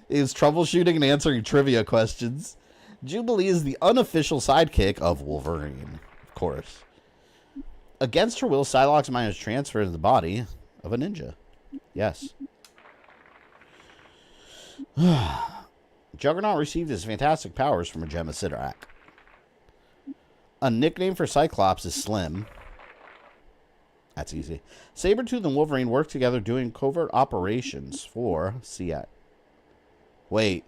It was troubleshooting and answering trivia questions. Jubilee is the unofficial sidekick of Wolverine, of course. Against her will, Psylocke's mind is transferred to the body of a ninja. Yes. Juggernaut received his fantastic powers from a gem of Sidorak. A nickname for Cyclops is Slim. That's easy. Sabretooth and Wolverine work together doing covert operations for CIA. Wait.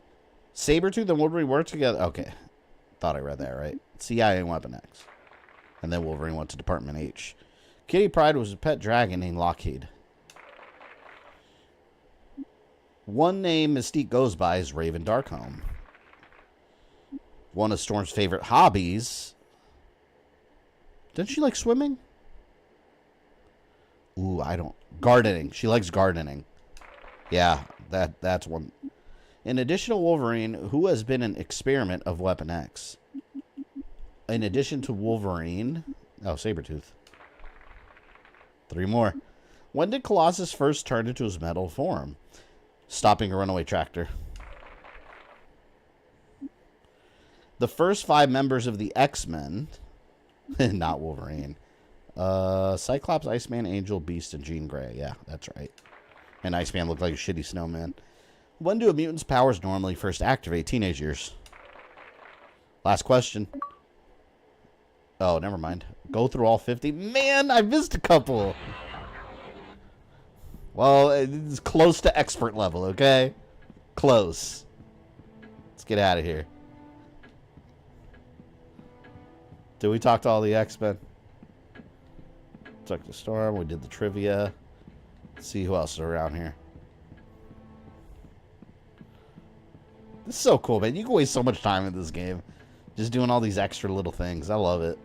Sabretooth and Wolverine work together. Okay. Thought I read that right. CIA and Weapon X. And then Wolverine went to Department H. Kitty Pryde was a pet dragon named Lockheed. One name Mystique goes by is Raven Darkholme. One of Storm's favorite hobbies. Doesn't she like swimming? Ooh, I don't. Gardening. She likes gardening. Yeah, that's one. In addition to Wolverine, who has been an experiment of Weapon X? In addition to Wolverine... Oh, Sabretooth. 3 more. When did Colossus first turn into his metal form? Stopping a runaway tractor. The first 5 members of the X-Men... not Wolverine. Cyclops, Iceman, Angel, Beast, and Jean Grey. Yeah, that's right. And Iceman looked like a shitty snowman. When do a mutant's powers normally first activate? Teenage years. Last question. Oh, never mind. Go through all 50. Man, I missed a couple. Well, it's close to expert level, okay? Close. Let's get out of here. Did we talk to all the X-Men? Talked to Storm. We did the trivia. Let's see who else is around here. This is so cool, man. You can waste so much time in this game. Just doing all these extra little things. I love it.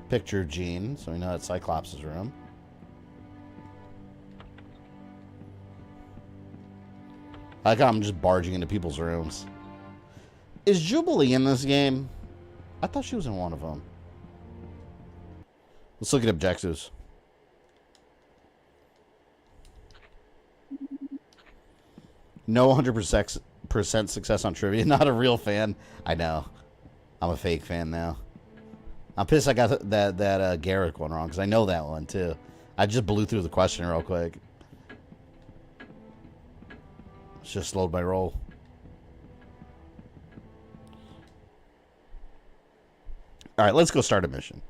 Picture Jean, so we know it's Cyclops' room. I like how I'm just barging into people's rooms. Is Jubilee in this game? I thought she was in one of them. Let's look at objectives. No 100% success on trivia. Not a real fan. I know. I'm a fake fan now. I'm pissed I got that Garrick one wrong, because I know that one, too. I just blew through the question real quick. It's just slowed my roll. Alright, let's go start a mission.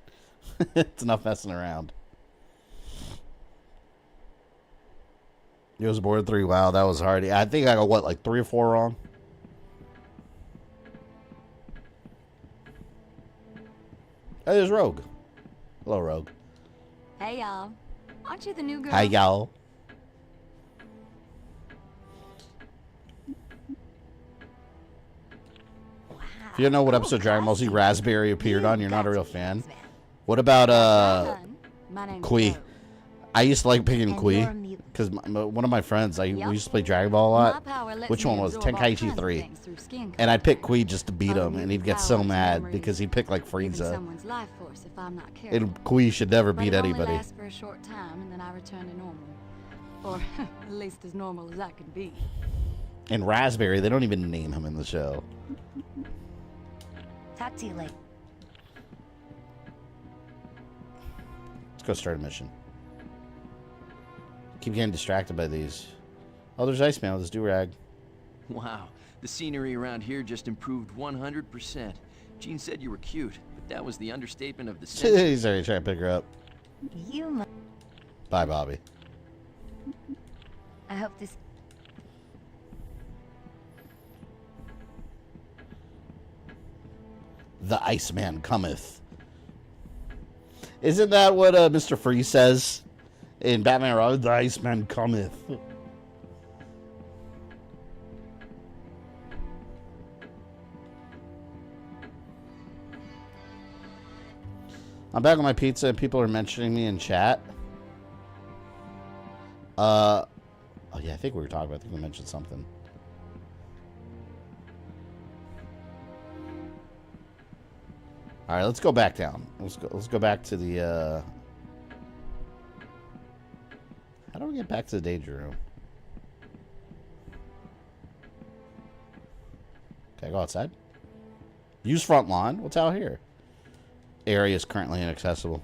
It's enough messing around. It was board 3. Wow, that was hard. I think I got, what, like 3 or 4 wrong? Oh, there's Rogue. Hello, Rogue. Hey, y'all. Aren't you the new girl? Hi, y'all. If you don't know what episode of Dragon Ball Z Raspberry appeared on, you're not a real fan. What about, Kui? I used to like picking Kui, because one of my friends, we used to play Dragon Ball a lot. Which one was it? Tenkaichi 3. And I'd pick Kui just to beat him, and he'd get so mad, because he'd pick, like, Frieza. And Kui should never beat anybody. For a short time, and then I return to normal. Or at least as normal as I can be. And Raspberry, they don't even name him in the show. Talk to you later. Let's go start a mission. Keep getting distracted by these. Oh, there's Iceman with his do-rag. Wow, the scenery around here just improved 100%. Jean said you were cute, but that was the understatement of the century. He's already trying to pick her up. You Bye, Bobby. I hope this... The Iceman cometh. Isn't that what Mr. Freeze says in Batman and Robin? The Iceman cometh. I'm back on my pizza and people are mentioning me in chat. Oh yeah, I think we were talking about. I think we mentioned something. All right, let's go back down. Let's go back to the. How do we get back to the danger room? Okay, go outside. Use front lawn. What's out here? Area is currently inaccessible.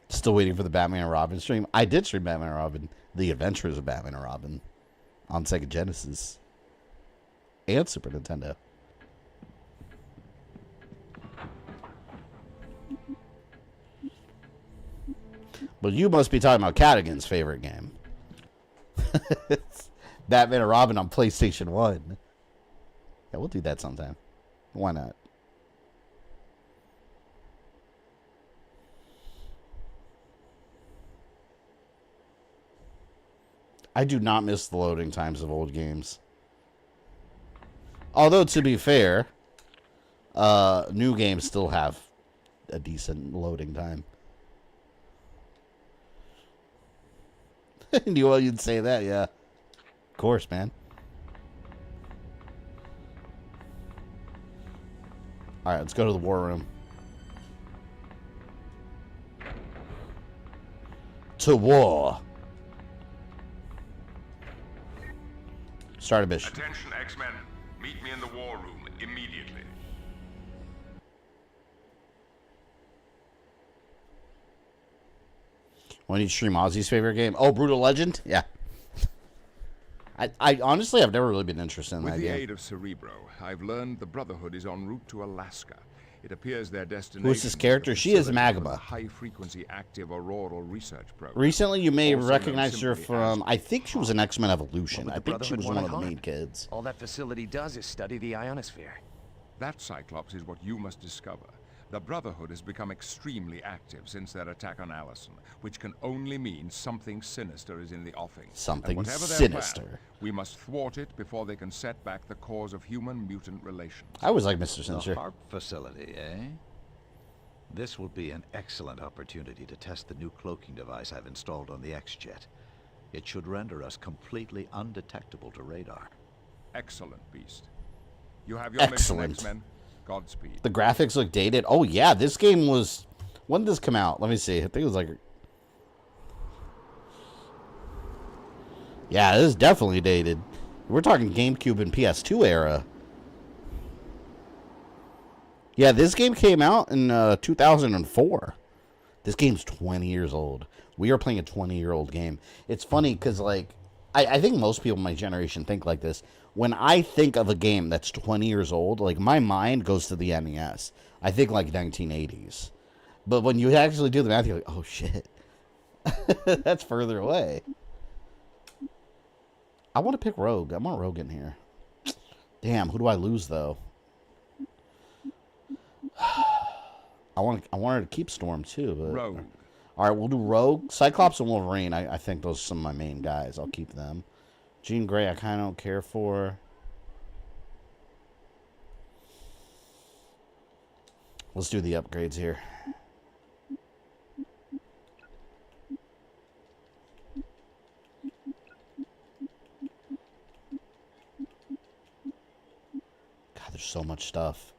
Still waiting for the Batman and Robin stream. I did stream Batman and Robin, The Adventures of Batman and Robin, on Sega Genesis and Super Nintendo. But you must be talking about Cadigan's favorite game. It's Batman and Robin on PlayStation 1. Yeah, we'll do that sometime. Why not? I do not miss the loading times of old games. Although, to be fair, new games still have a decent loading time. Knew well you'd say that, yeah. Of course, man. Alright, let's go to the war room. To war. Start a mission. Attention, X-Men. Meet me in the war room immediately. When you stream Ozzy's favorite game? Oh, Brutal Legend? Yeah. I honestly have never really been interested in that game. With the aid of Cerebro, I've learned the Brotherhood is en route to Alaska. It appears their destination. Who's this character? She is Magma. High-frequency active auroral research program. Recently, you may have Also recognized her known simply from. as I think she was in X-Men Evolution. I think she was one of the Brotherhood main kids. All that facility does is study the ionosphere. That, Cyclops, is what you must discover. The Brotherhood has become extremely active since their attack on Allison, which can only mean something sinister is in the offing. Something and whatever their sinister. plan, we must thwart it before they can set back the cause of human-mutant relations. I was like Mr. Sinister. The HAARP facility, eh? This will be an excellent opportunity to test the new cloaking device I've installed on the X-Jet. It should render us completely undetectable to radar. Excellent, Beast. You have your Excellent. mission, X-Men. Godspeed. The graphics look dated. Oh, yeah, this game was... When did this come out? Let me see. I think it was like... Yeah, this is definitely dated. We're talking GameCube and PS2 era. Yeah, this game came out in 2004. This game's 20 years old. We are playing a 20-year-old game. It's funny because, like, I think most people in my generation think like this. When I think of a game that's 20 years old, like, my mind goes to the NES. I think, like, 1980s. But when you actually do the math, you're like, oh, shit. That's further away. I want to pick Rogue. I want Rogue in here. Damn, who do I lose, though? I want her to keep Storm, too. But... Rogue. All right, we'll do Rogue. Cyclops and Wolverine, I think those are some of my main guys. I'll keep them. Jean Grey, I kind of don't care for. Let's do the upgrades here. God, there's so much stuff.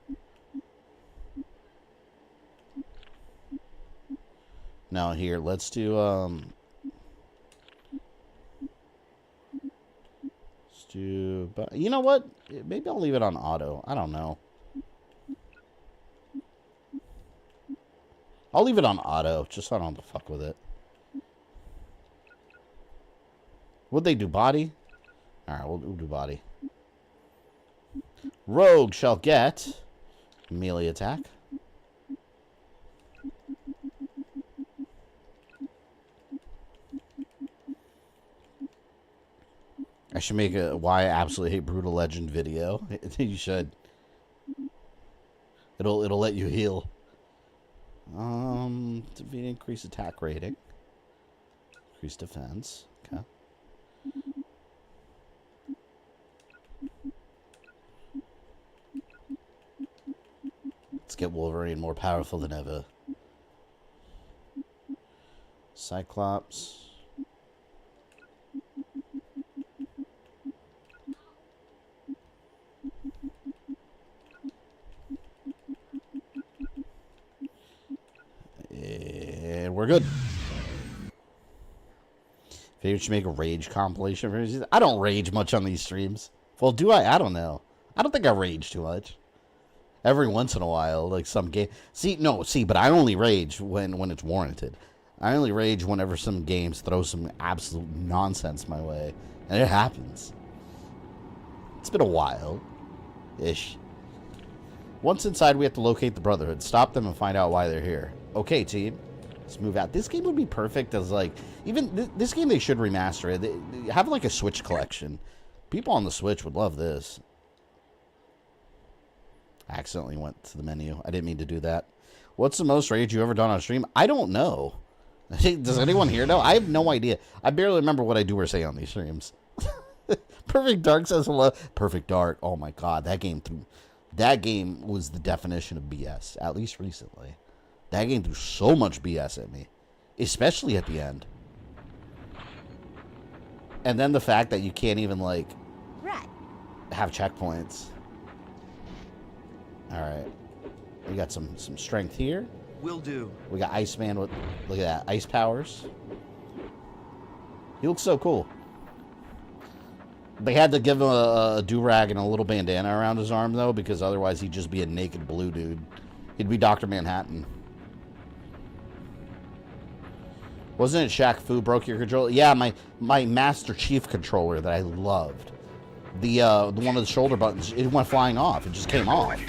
Now here, let's do but you know what? Maybe I'll leave it on auto. I don't know. I'll leave it on auto, just so I don't have to fuck with it. What'd they do? Body? Alright, we'll do body. Rogue shall get melee attack. I should make a why I absolutely hate Brutal Legend video. You should. It'll let you heal. Increase attack rating. Increase defense. Okay. Let's get Wolverine more powerful than ever. Cyclops. And we're good. Maybe we should make a rage compilation for these. I don't rage much on these streams. Well, do I? I don't know. I don't think I rage too much. Every once in a while, like some game. But I only rage when it's warranted. I only rage whenever some games throw some absolute nonsense my way. And it happens. It's been a while-ish. Once inside, we have to locate the Brotherhood, stop them, and find out why they're here. Okay, team. Let's move out. This game would be perfect as, like... Even this game, they should remaster it. They have, like, a Switch collection. People on the Switch would love this. I accidentally went to the menu. I didn't mean to do that. What's the most rage you ever done on stream? I don't know. Does anyone here know? I have no idea. I barely remember what I do or say on these streams. Perfect Dark says hello. Perfect Dark. Oh, my God. That game was the definition of BS, at least recently. That game threw so much BS at me, especially at the end. And then the fact that you can't even, like, have checkpoints. All right. We got some strength here. Will do. We got Iceman with, look at that, ice powers. He looks so cool. They had to give him a do-rag and a little bandana around his arm, though, because otherwise he'd just be a naked blue dude. He'd be Dr. Manhattan. Wasn't it Shaq Fu broke your controller? Yeah, my Master Chief controller that I loved. The one with the shoulder buttons, it went flying off. It just came off.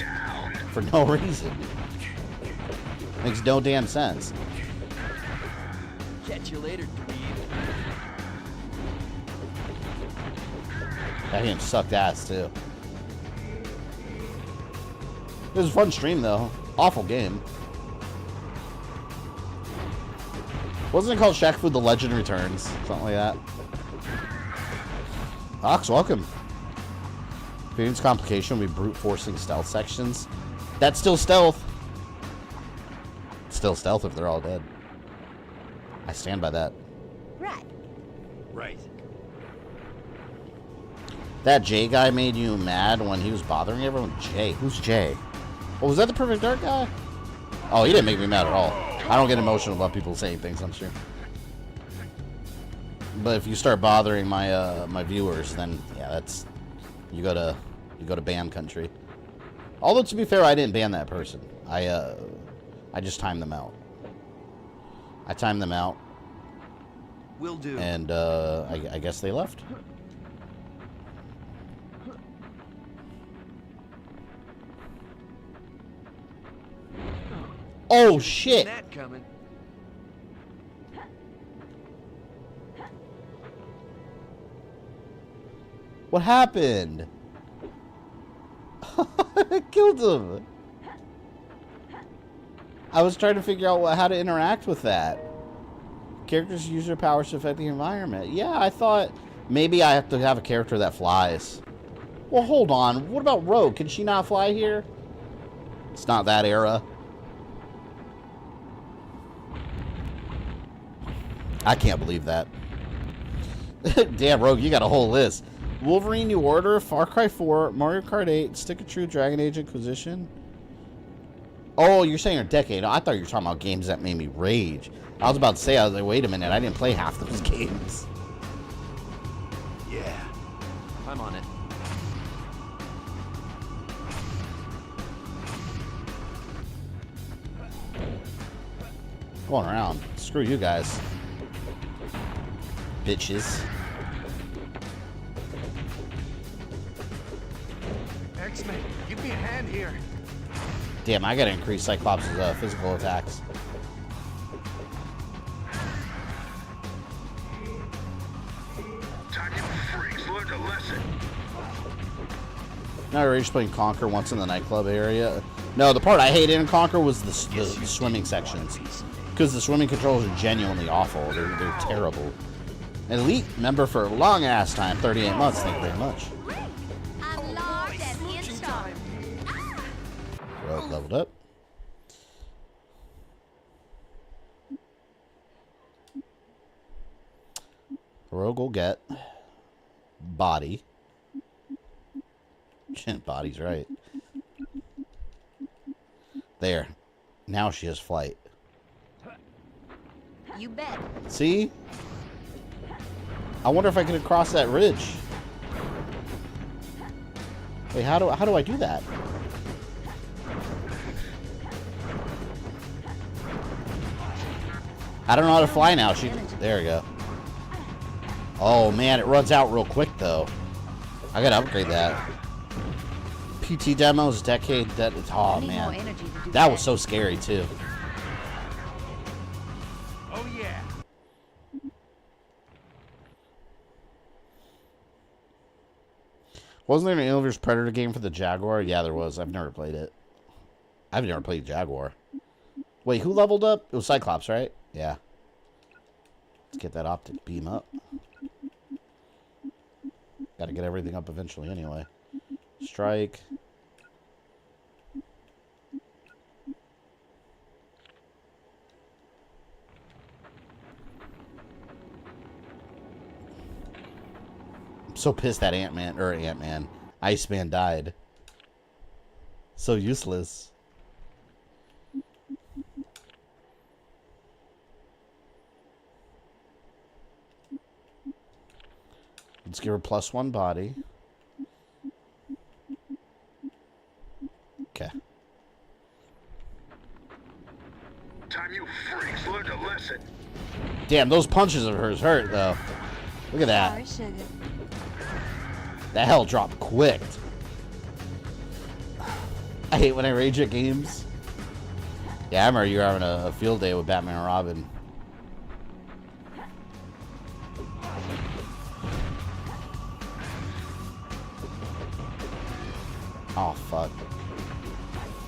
For no reason. Makes no damn sense. Catch you later, dweeb. That game sucked ass, too. It was a fun stream, though. Awful game. Wasn't it called Shaq Fu The Legend Returns? Something like that. Ox, welcome. Experience complication will be brute forcing stealth sections. That's still stealth. Still stealth if they're all dead. I stand by that. Right. Right. That Jay guy made you mad when he was bothering everyone? Jay? Who's Jay? Oh, was that the Perfect Dark guy? Oh, he didn't make me mad at all. I don't get emotional about people saying things, I'm sure. But if you start bothering my my viewers, then yeah, that's you go to ban country. Although to be fair, I didn't ban that person. I just timed them out. I timed them out. Will do. And I guess they left. Oh shit! That coming. What happened? I killed him. I was trying to figure out how to interact with that. Characters use their powers to affect the environment. Yeah, I thought maybe I have to have a character that flies. Well, hold on. What about Rogue? Can she not fly here? It's not that era. I can't believe that. Damn, Rogue, you got a whole list. Wolverine New Order, Far Cry 4, Mario Kart 8, Stick of Truth, Dragon Age Inquisition. Oh, you're saying a decade. I thought you were talking about games that made me rage. I was about to say, I was like, wait a minute, I didn't play half those games. Yeah, I'm on it. Going around. Screw you guys. Bitches. X-Men, give me a hand here. Damn, I gotta increase Cyclops' physical attacks. Time you freaks learned a lesson. Now I just playing Conquer once in the nightclub area. No, the part I hated in Conquer was the swimming sections. Because the swimming controls are genuinely awful. They're terrible. An elite member for a long ass time, 38 months, thank you very much. Unlocked and installed. Rogue leveled up. Rogue will get body. Body's right. There. Now she has flight. You bet. See? I wonder if I could cross that ridge. Wait, how do I do that? I don't know how to fly now. There we go. Oh man, it runs out real quick though. I gotta upgrade that. PT demos, decade. Oh man, that was so scary too. Oh yeah. Wasn't there an Alien vs. Predator game for the Jaguar? Yeah, there was. I've never played it. I've never played Jaguar. Wait, who leveled up? It was Cyclops, right? Yeah. Let's get that optic beam up. Gotta get everything up eventually anyway. Strike. I'm so pissed that Iceman died. So useless. Let's give her +1 body. Okay. Time you freaks learned a lesson. Damn, those punches of hers hurt, though. Look at that. Sorry, sugar. That hell dropped quick. I hate when I rage at games. Yeah, I remember you were having a field day with Batman and Robin. Oh, fuck.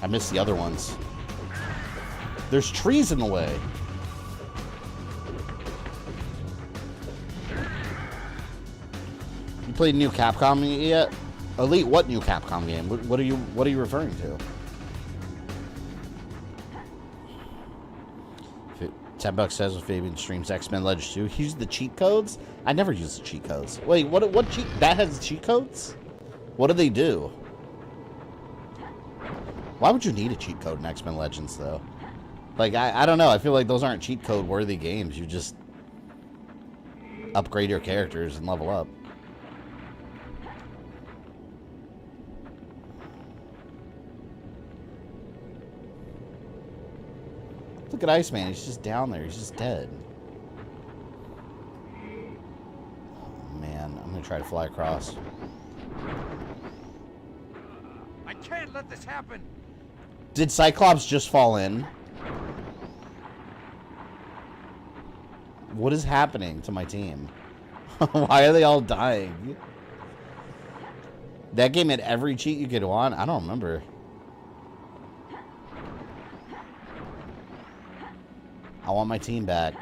I missed the other ones. There's trees in the way. You played new Capcom yet? Elite, what new Capcom game? What are you referring to? $10 says if Fabian streams X-Men Legends 2. He used the cheat codes? I never use the cheat codes. Wait, what cheat? That has cheat codes? What do they do? Why would you need a cheat code in X-Men Legends, though? Like, I don't know. I feel like those aren't cheat code worthy games. You just upgrade your characters and level up. Look at Iceman. He's just down there. He's just dead. Oh, man. I'm going to try to fly across. I can't let this happen. Did Cyclops just fall in? What is happening to my team? Why are they all dying? That game had every cheat you could want? I don't remember. I want my team back.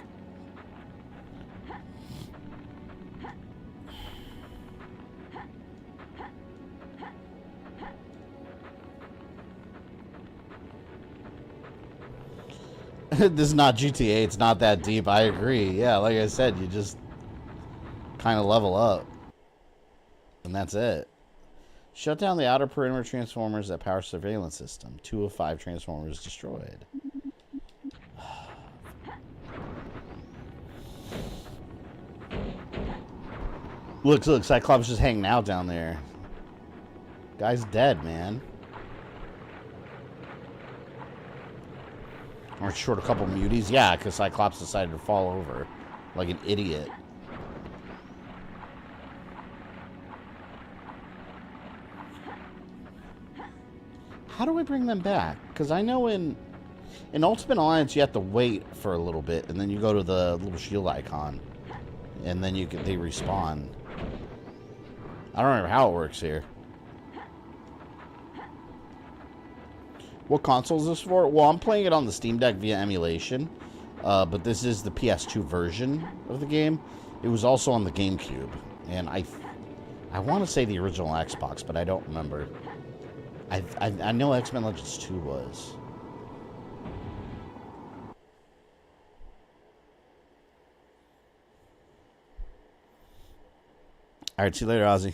This is not GTA. It's not that deep. I agree. Yeah, like I said, you just kind of level up. And that's it. Shut down the outer perimeter transformers that power surveillance system. 2 of 5 transformers destroyed. Look, Cyclops just hanging out down there. Guy's dead, man. Or short a couple muties. Yeah, because Cyclops decided to fall over like an idiot. How do I bring them back? Because I know in Ultimate Alliance you have to wait for a little bit, and then you go to the little shield icon, and then they respawn. I don't remember how it works here. What console is this for? Well, I'm playing it on the Steam Deck via emulation, but this is the PS2 version of the game. It was also on the GameCube, and I want to say the original Xbox, but I don't remember. I know X-Men Legends 2 was. Alright, see you later, Ozzy.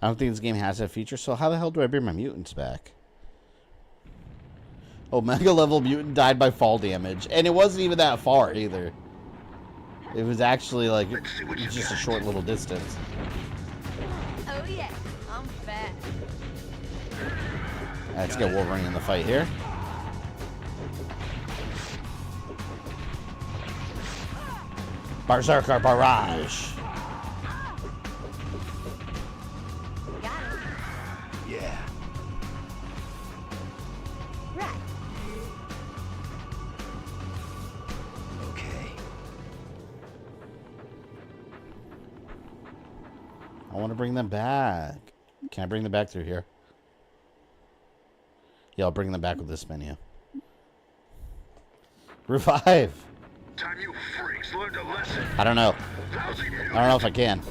I don't think this game has that feature, so how the hell do I bring my mutants back? Oh, Mega Level Mutant died by fall damage. And it wasn't even that far, either. It was actually, like, it's just a short little distance. Oh yeah, I'm fat. Let's get Wolverine in the fight here. Berserker Barrage. Yeah. Right. Okay. I want to bring them back. Can I bring them back through here? Yeah, I'll bring them back with this menu. Revive. Time you freaks learned a lesson. I don't know. I don't know if I can.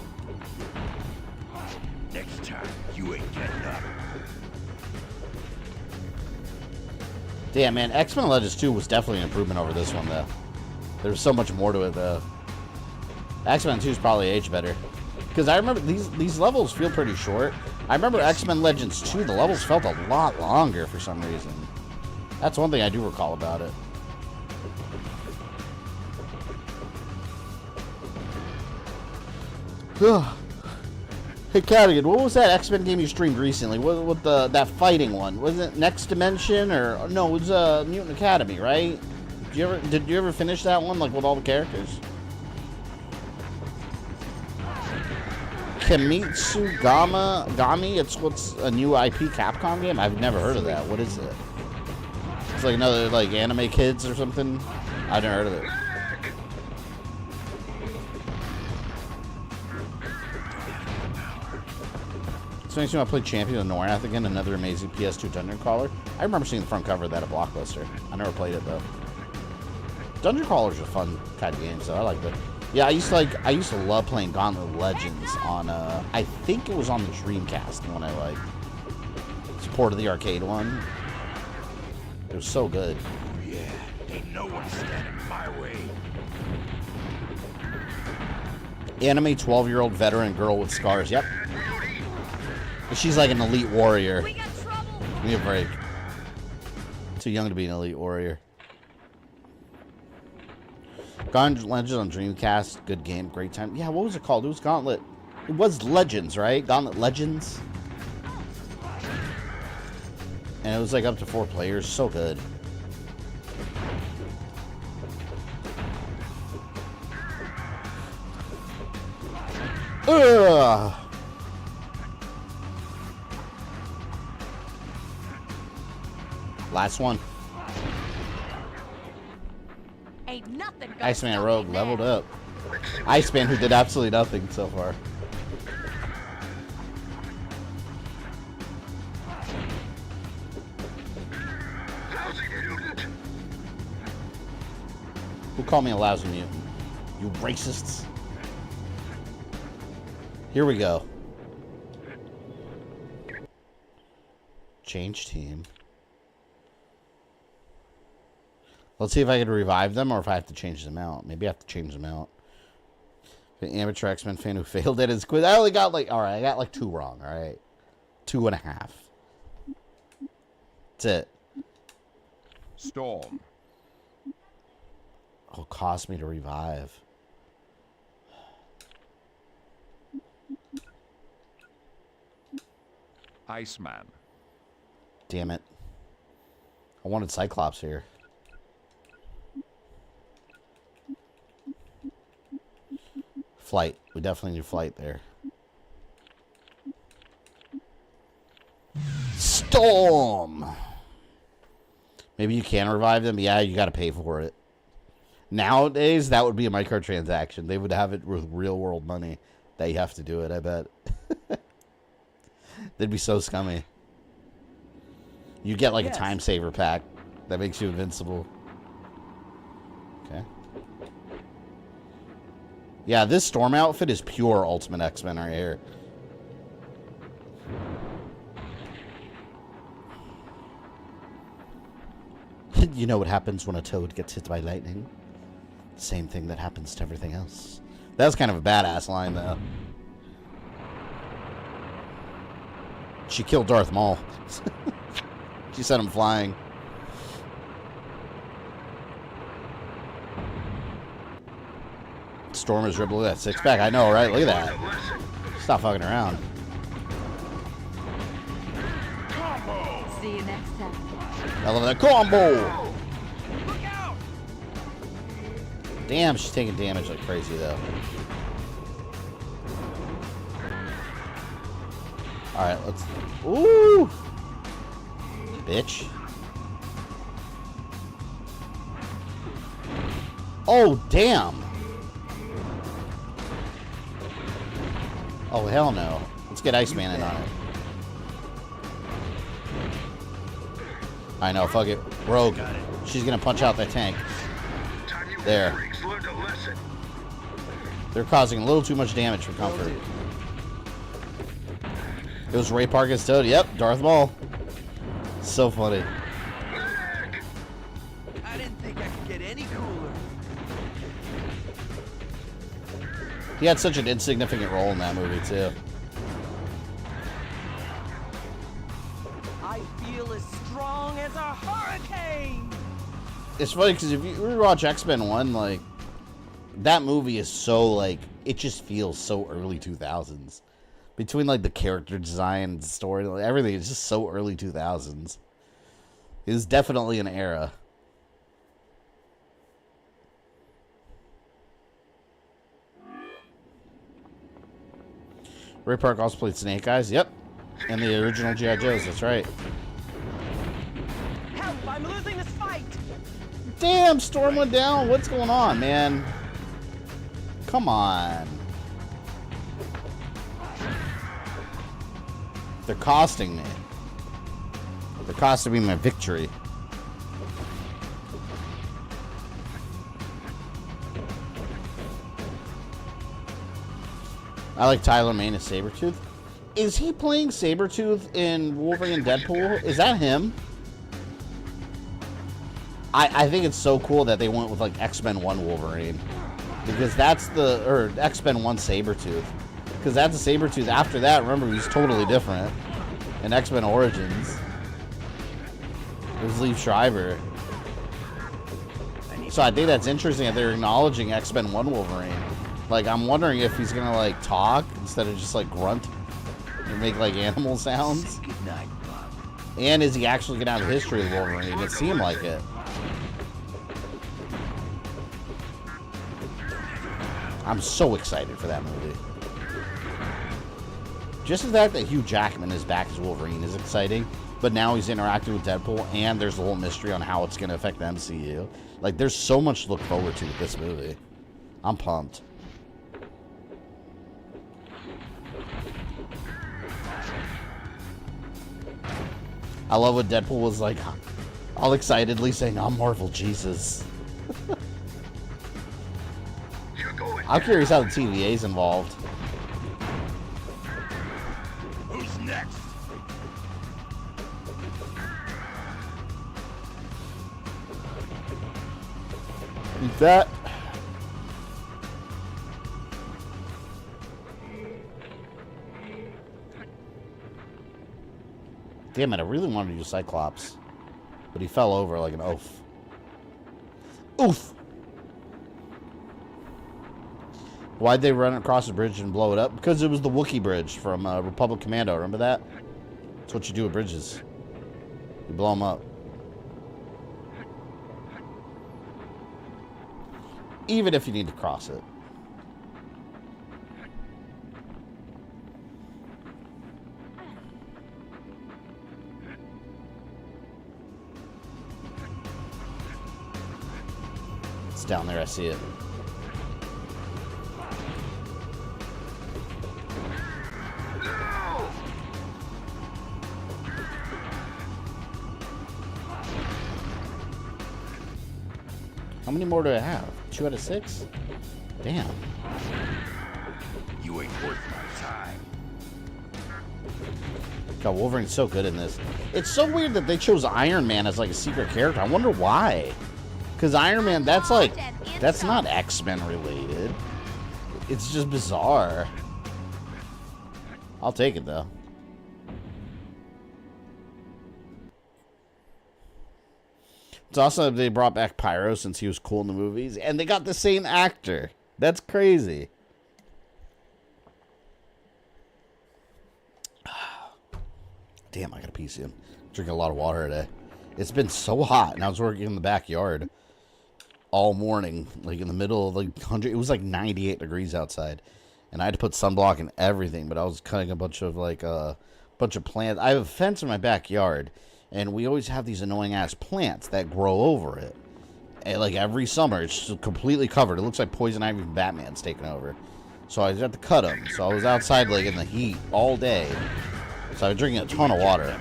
Next time, you ain't getting up. Damn, man. X-Men Legends 2 was definitely an improvement over this one, though. There's so much more to it, though. X-Men 2 is probably aged better. Because I remember these levels feel pretty short. I remember X-Men Legends 2, the levels felt a lot longer for some reason. That's one thing I do recall about it. Hey, Cadigan, what was that X-Men game you streamed recently? What that fighting one? Was it Next Dimension or no? It was Mutant Academy, right? Did you ever finish that one, like with all the characters? Kimitsu Gami? What's a new IP Capcom game? I've never heard of that. What is it? It's like another like anime kids or something. I've never heard of it. This makes me want to play Champion of Norrath again, another amazing PS2 Dungeon Crawler. I remember seeing the front cover of that at Blockbuster. I never played it though. Dungeon Crawlers are fun kind of games, so I like that. Yeah, I used to love playing Gauntlet Legends on I think it was on the Dreamcast when I supported the arcade one. It was so good. Oh yeah, ain't no one standing in my way. Anime 12-year-old veteran girl with scars. Yep. She's like an elite warrior. We got trouble. Give me a break. Too young to be an elite warrior. Gauntlet Legends on Dreamcast. Good game. Great time. Yeah, what was it called? It was Gauntlet. It was Legends, right? Gauntlet Legends. And it was like up to 4 players. So good. Ugh. Last one. Ain't nothing. Iceman Rogue leveled up. Iceman who did absolutely nothing so far. Who called me a lousy mutant? You racists. Here we go. Change team. Let's see if I can revive them or if I have to change them out. Maybe I have to change them out. The amateur X-Men fan who failed at his quiz. I only got like, alright, I got like 2 wrong, alright? 2.5. That's it. Storm. Oh, cost me to revive. Iceman. Damn it. I wanted Cyclops here. Flight. We definitely need flight there. Storm! Maybe you can revive them. Yeah, you got to pay for it. Nowadays, that would be a microtransaction. They would have it with real world money that you have to do it, I bet. They'd be so scummy. You get like a time saver pack that makes you invincible. Okay. Yeah, this Storm outfit is pure Ultimate X-Men right here. You know what happens when a toad gets hit by lightning? Same thing that happens to everything else. That's kind of a badass line, though. She killed Darth Maul. She sent him flying. Storm is dribbling that 6-pack. I know, right? Look at that. Stop fucking around. See you next time. I love that combo. Damn, she's taking damage like crazy, though. Alright, let's... Ooh! Bitch. Oh, damn! Oh, hell no. Let's get Iceman in on it. I know, fuck it. Rogue. She's gonna punch out that tank. There. They're causing a little too much damage for comfort. It was Ray Parkin's Toad. Yep, Darth Maul. So funny. I didn't think I could get any cooler. He had such an insignificant role in that movie, too. I feel as strong as a hurricane. It's funny because if you rewatch X-Men 1, like, that movie is so, like, it just feels so early 2000s. Between, like, the character design, story, everything is just so early 2000s. It is definitely an era. Ray Park also played Snake Eyes. Yep. And the original G.I. Joes. That's right. Help! I'm losing this fight! Damn, Storm went down. What's going on, man? Come on. They're costing me. They're costing me my victory. I like Tyler Mane as Sabretooth. Is he playing Sabretooth in Wolverine and Deadpool? Is that him? I think it's so cool that they went with like X-Men 1 Wolverine. Because that's the, or X-Men 1 Sabretooth. Because that's a Sabretooth. After that, remember, he's totally different. In X-Men Origins. It was Liev Schreiber. So I think that's interesting that they're acknowledging X-Men 1 Wolverine. Like, I'm wondering if he's gonna, like, talk instead of just, like, grunt and make, like, animal sounds. Good night, Bob. And is he actually gonna have a history of Wolverine? It seemed like it. I'm so excited for that movie. Just the fact that Hugh Jackman is back as Wolverine is exciting, but now he's interacting with Deadpool, and there's a whole mystery on how it's gonna affect the MCU. Like, there's so much to look forward to with this movie. I'm pumped. I love what Deadpool was like, all excitedly saying, "I'm Marvel Jesus." I'm curious how the TVA's involved. Who's next? Eat that. Damn it, I really wanted to use Cyclops. But he fell over like an oaf. Oof! Why'd they run across the bridge and blow it up? Because it was the Wookiee bridge from Republic Commando. Remember that? That's what you do with bridges. You blow them up. Even if you need to cross it. It's down there, I see it. How many more do I have? 2 out of 6? Damn. You ain't worth my time. God, Wolverine's so good in this. It's so weird that they chose Iron Man as like a secret character. I wonder why. Because Iron Man, that's like, that's not X-Men related. It's just bizarre. I'll take it though. It's awesome they brought back Pyro since he was cool in the movies. And they got the same actor. That's crazy. Damn, I gotta pee soon. Drinking a lot of water today. It's been so hot, and I was working in the backyard all morning, like in the middle of like 100. It was like 98 degrees outside, and I had to put sunblock and everything. But I was cutting a bunch of plants. I have a fence in my backyard, and we always have these annoying ass plants that grow over it. And like every summer, it's just completely covered. It looks like Poison Ivy from Batman's taken over. So I had to cut them. So I was outside like in the heat all day. So I was drinking a ton of water.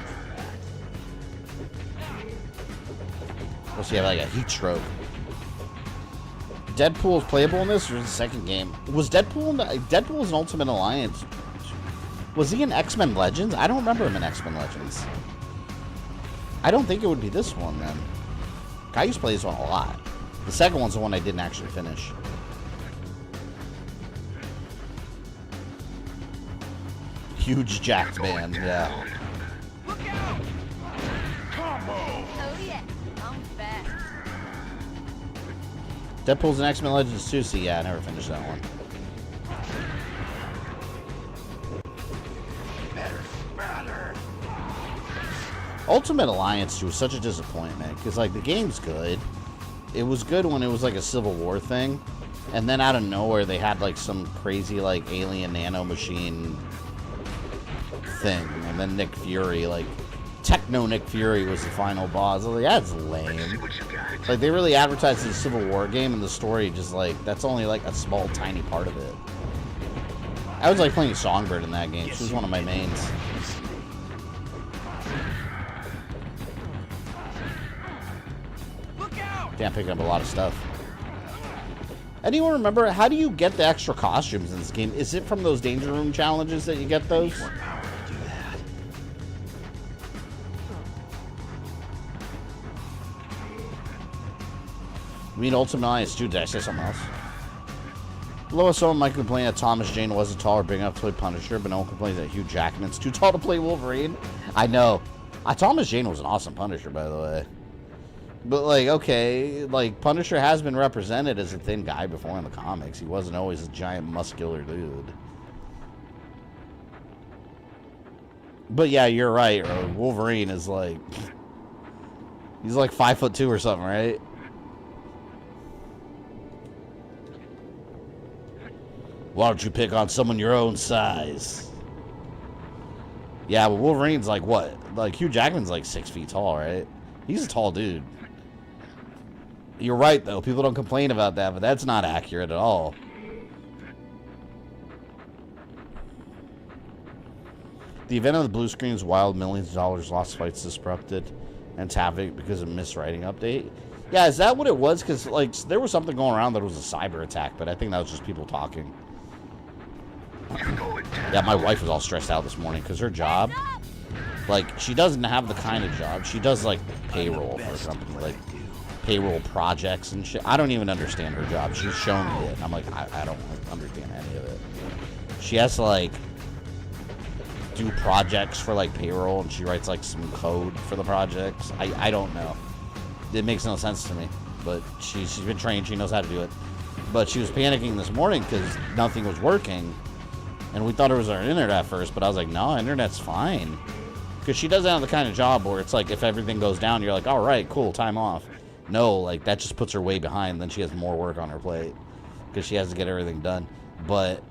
Plus you have like a heat stroke. Deadpool is playable in this, or is the second game? Was Deadpool in Deadpool is an Ultimate Alliance? Was he in X-Men Legends? I don't remember him in X-Men Legends. I don't think it would be this one then. I used to play this one a lot. The second one's the one I didn't actually finish. Huge jacked man, yeah. Look out! Combo! Oh yeah, I'm fast. Deadpool's an X-Men Legends 2. See, yeah, I never finished that one. Ultimate Alliance 2 was such a disappointment, because, like, the game's good. It was good when it was, like, a Civil War thing. And then out of nowhere, they had, like, some crazy, like, alien nanomachine thing. And then Nick Fury, like, Techno Nick Fury was the final boss. I was like, that's lame. Like, they really advertised the Civil War game, and the story just, like, that's only, like, a small, tiny part of it. I was, like, playing Songbird in that game. She was one of my mains. Can't pick up a lot of stuff. Anyone remember, how do you get the extra costumes in this game? Is it from those Danger Room challenges that you get those? I mean, Ultimate Alliance 2, did I say something else? Lowest someone might complain that Thomas Jane wasn't tall or big enough to play Punisher, but no one complains that Hugh Jackman's too tall to play Wolverine. I know. Thomas Jane was an awesome Punisher, by the way. But, like, okay, like, Punisher has been represented as a thin guy before in the comics. He wasn't always a giant, muscular dude. But, yeah, you're right. Wolverine is, like... He's, like, 5'2" or something, right? Why don't you pick on someone your own size? Yeah, but Wolverine's, like, what? Like, Hugh Jackman's, like, 6 feet tall, right? He's a tall dude. You're right, though. People don't complain about that, but that's not accurate at all. The event of the blue screen's wild millions of dollars lost fights disrupted and Havoc because of miswriting update. Yeah, is that what it was? Because, like, there was something going around that was a cyber attack, but I think that was just people talking. Yeah, my wife was all stressed out this morning because her job, like, she doesn't have the kind of job. She does, like, payroll for a company, like, payroll projects and shit. I don't even understand her job. She's shown me it, and I'm like, I don't understand any of it. She has to, like, do projects for, like, payroll, and she writes, like, some code for the projects. I don't know. It makes no sense to me, but she's been trained. She knows how to do it. But she was panicking this morning because nothing was working, and we thought it was our internet at first, but I was like, no, internet's fine. Because she doesn't have the kind of job where it's like, if everything goes down, you're like, all right, cool, time off. No, like, that just puts her way behind. Then she has more work on her plate because she has to get everything done. But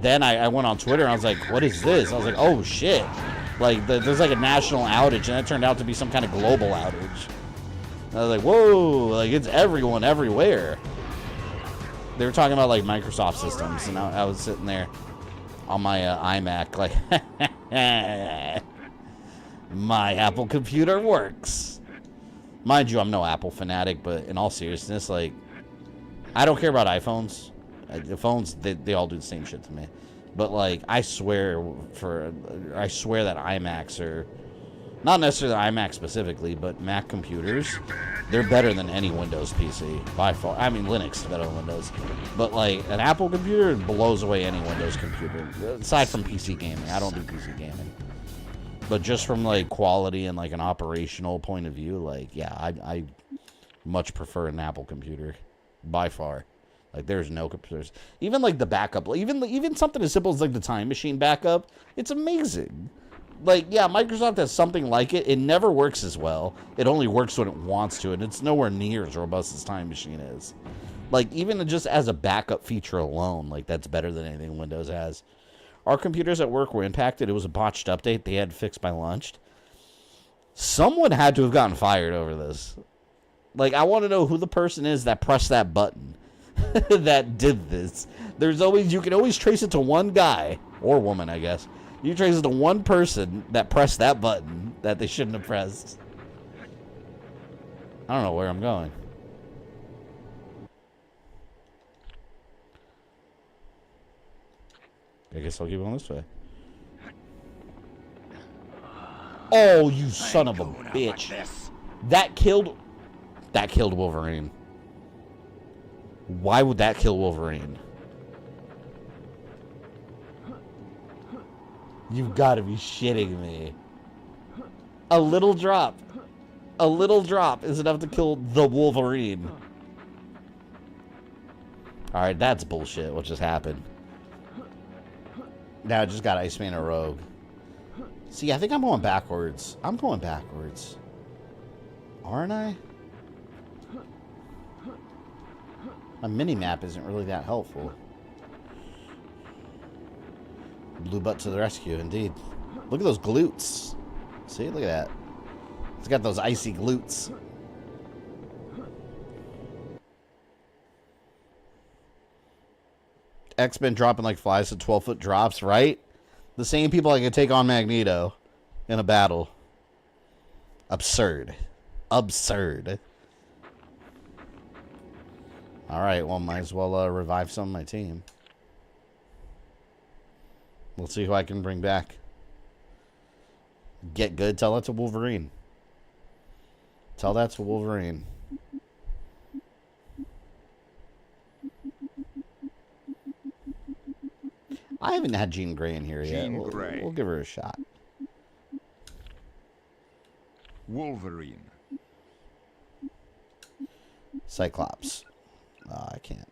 then I went on Twitter and I was like, what is this? I was like, oh, shit. Like, there's like a national outage, and it turned out to be some kind of global outage. And I was like, whoa, like, it's everyone everywhere. They were talking about, like, Microsoft systems, and I was sitting there on my iMac, like, my Apple computer works. Mind you, I'm no Apple fanatic, but in all seriousness, like, I don't care about iPhones. The phones, they all do the same shit to me. But, like, I swear that iMacs are, not necessarily iMac specifically, but Mac computers, they're better than any Windows PC, by far. I mean, Linux is better than Windows. But, like, an Apple computer blows away any Windows computer, aside from PC gaming. I don't do PC gaming. But just from, like, quality and, like, an operational point of view, like, yeah, I much prefer an Apple computer, by far. Like, there's no computers. Even, like, the backup, even something as simple as, like, the Time Machine backup, it's amazing. Like, yeah, Microsoft has something like it. It never works as well. It only works when it wants to, and it's nowhere near as robust as Time Machine is. Like, even just as a backup feature alone, like, that's better than anything Windows has. Our computers at work were impacted. It was a botched update they had fixed by lunch. Someone had to have gotten fired over this. Like, I want to know who the person is that pressed that button that did this. You can always trace it to one guy, or woman, I guess. You trace it to one person that pressed that button that they shouldn't have pressed. I don't know where I'm going. I guess I'll keep going this way. Oh, you son of a bitch. That killed Wolverine. Why would that kill Wolverine? You've got to be shitting me. A little drop is enough to kill the Wolverine. Alright, that's bullshit. What just happened? Now I just got Iceman and Rogue. See, I think I'm going backwards. I'm going backwards. Aren't I? My mini-map isn't really that helpful. Blue butt to the rescue, indeed. Look at those glutes. See, look at that. It's got those icy glutes. X-Men dropping like flies to 12-foot drops, right? The same people that can take on Magneto in a battle. Absurd. Absurd. Alright, well, might as well revive some of my team. We'll see who I can bring back. Get good, tell that to Wolverine. Tell that to Wolverine. I haven't had Jean Grey in here yet. We'll give her a shot. Wolverine. Cyclops. I can't.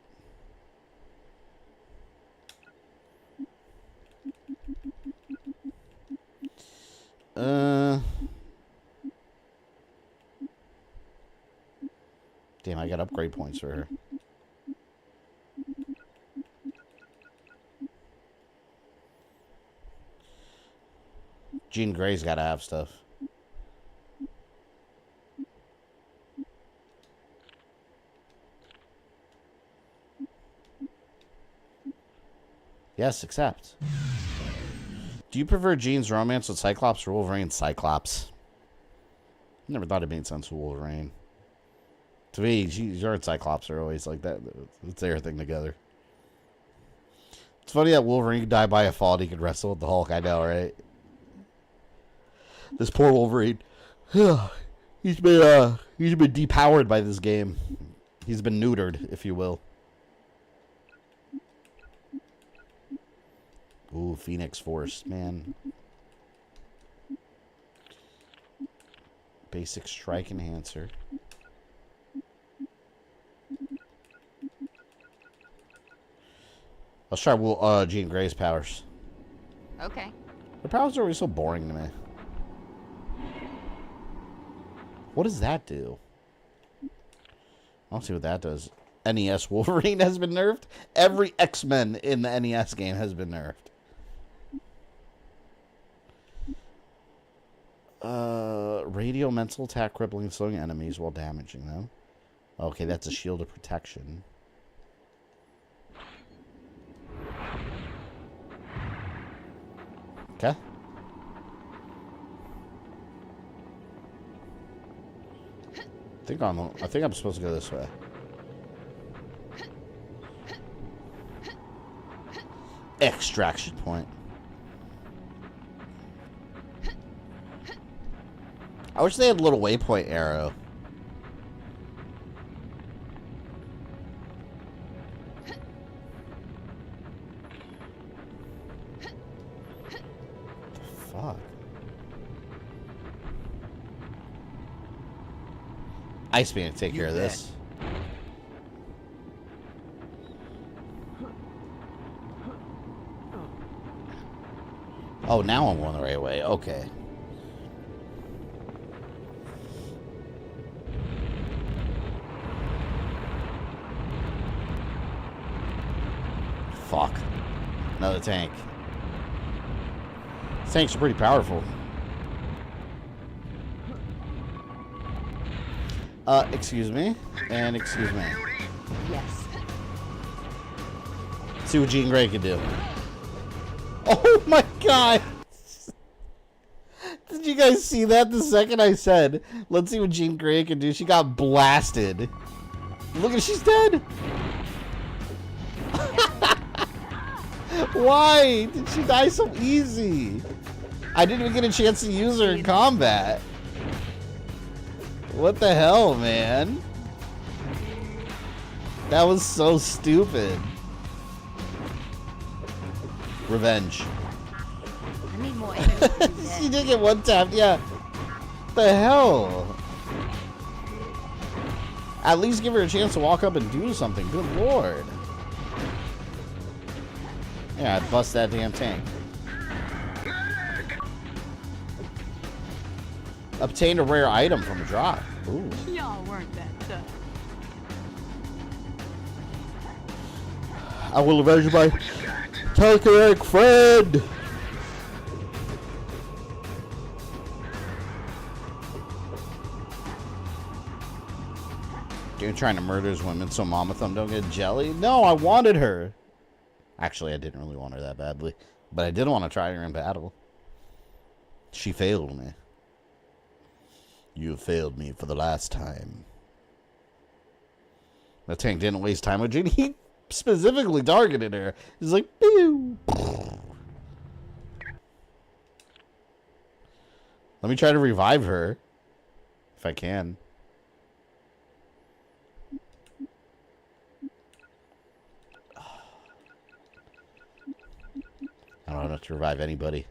Damn, I got upgrade points for her. Jean Grey's got to have stuff. Yes, accept. Do you prefer Jean's romance with Cyclops or Wolverine's Cyclops? Never thought it made sense with Wolverine. To me, her and Cyclops are always like that. It's their thing together. It's funny that Wolverine could die by a fall and he could wrestle with the Hulk. I know, right? This poor Wolverine. He's been depowered by this game. He's been neutered, if you will. Ooh, Phoenix Force, man. Basic strike enhancer. Let's try Jean Grey's powers. Okay. Her powers are always so boring to me. What does that do? I'll see what that does. NES Wolverine has been nerfed. Every X-Men in the NES game has been nerfed. Radio mental attack, crippling, slowing enemies while damaging them. Okay, that's a shield of protection. Okay. I think I'm supposed to go this way. Extraction point. I wish they had a little waypoint arrow. Fuck. Iceman, take care of this. Oh, now I'm going the right way. Okay. Fuck. Another tank. These tanks are pretty powerful. Excuse me. And excuse me. Yes. See what Jean Grey can do. Oh my god! Did you guys see that the second I said, let's see what Jean Grey can do? She got blasted. Look at, she's dead! Why did she die so easy? I didn't even get a chance to use her in combat. What the hell, man? That was so stupid. Revenge. I need more She did get one tapped, yeah. The hell? At least give her a chance to walk up and do something. Good lord. Yeah, I'd bust that damn tank. Obtained a rare item from a drop. Ooh. Y'all weren't that tough. I will avenge my telekinetic friend. Dude trying to murder his women so Mama Thumb don't get jelly? No, I wanted her. Actually, I didn't really want her that badly. But I did want to try her in battle. She failed me. You have failed me for the last time. The tank didn't waste time with Jean. He specifically targeted her. He's like, pew. Let me try to revive her. If I can. I don't have to revive anybody.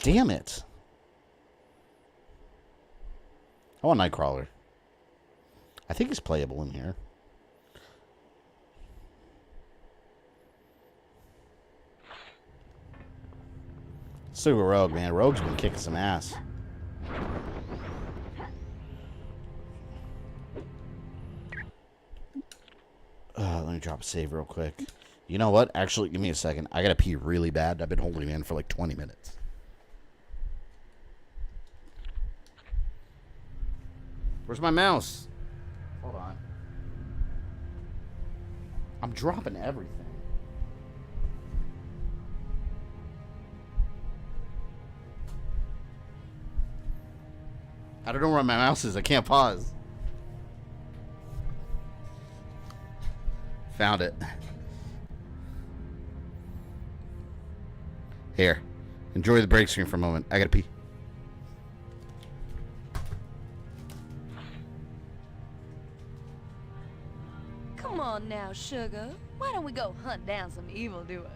Damn it. I want Nightcrawler. I think he's playable in here. Let's do a Rogue, man. Rogue's been kicking some ass. Let me drop a save real quick. You know what? Actually, give me a second. I gotta pee really bad. I've been holding it in for like 20 minutes. Where's my mouse? Hold on. I'm dropping everything. I don't know where my mouse is. I can't pause. Found it. Here. Enjoy the break screen for a moment. I gotta pee. Come on now, sugar. Why don't we go hunt down some evildoers?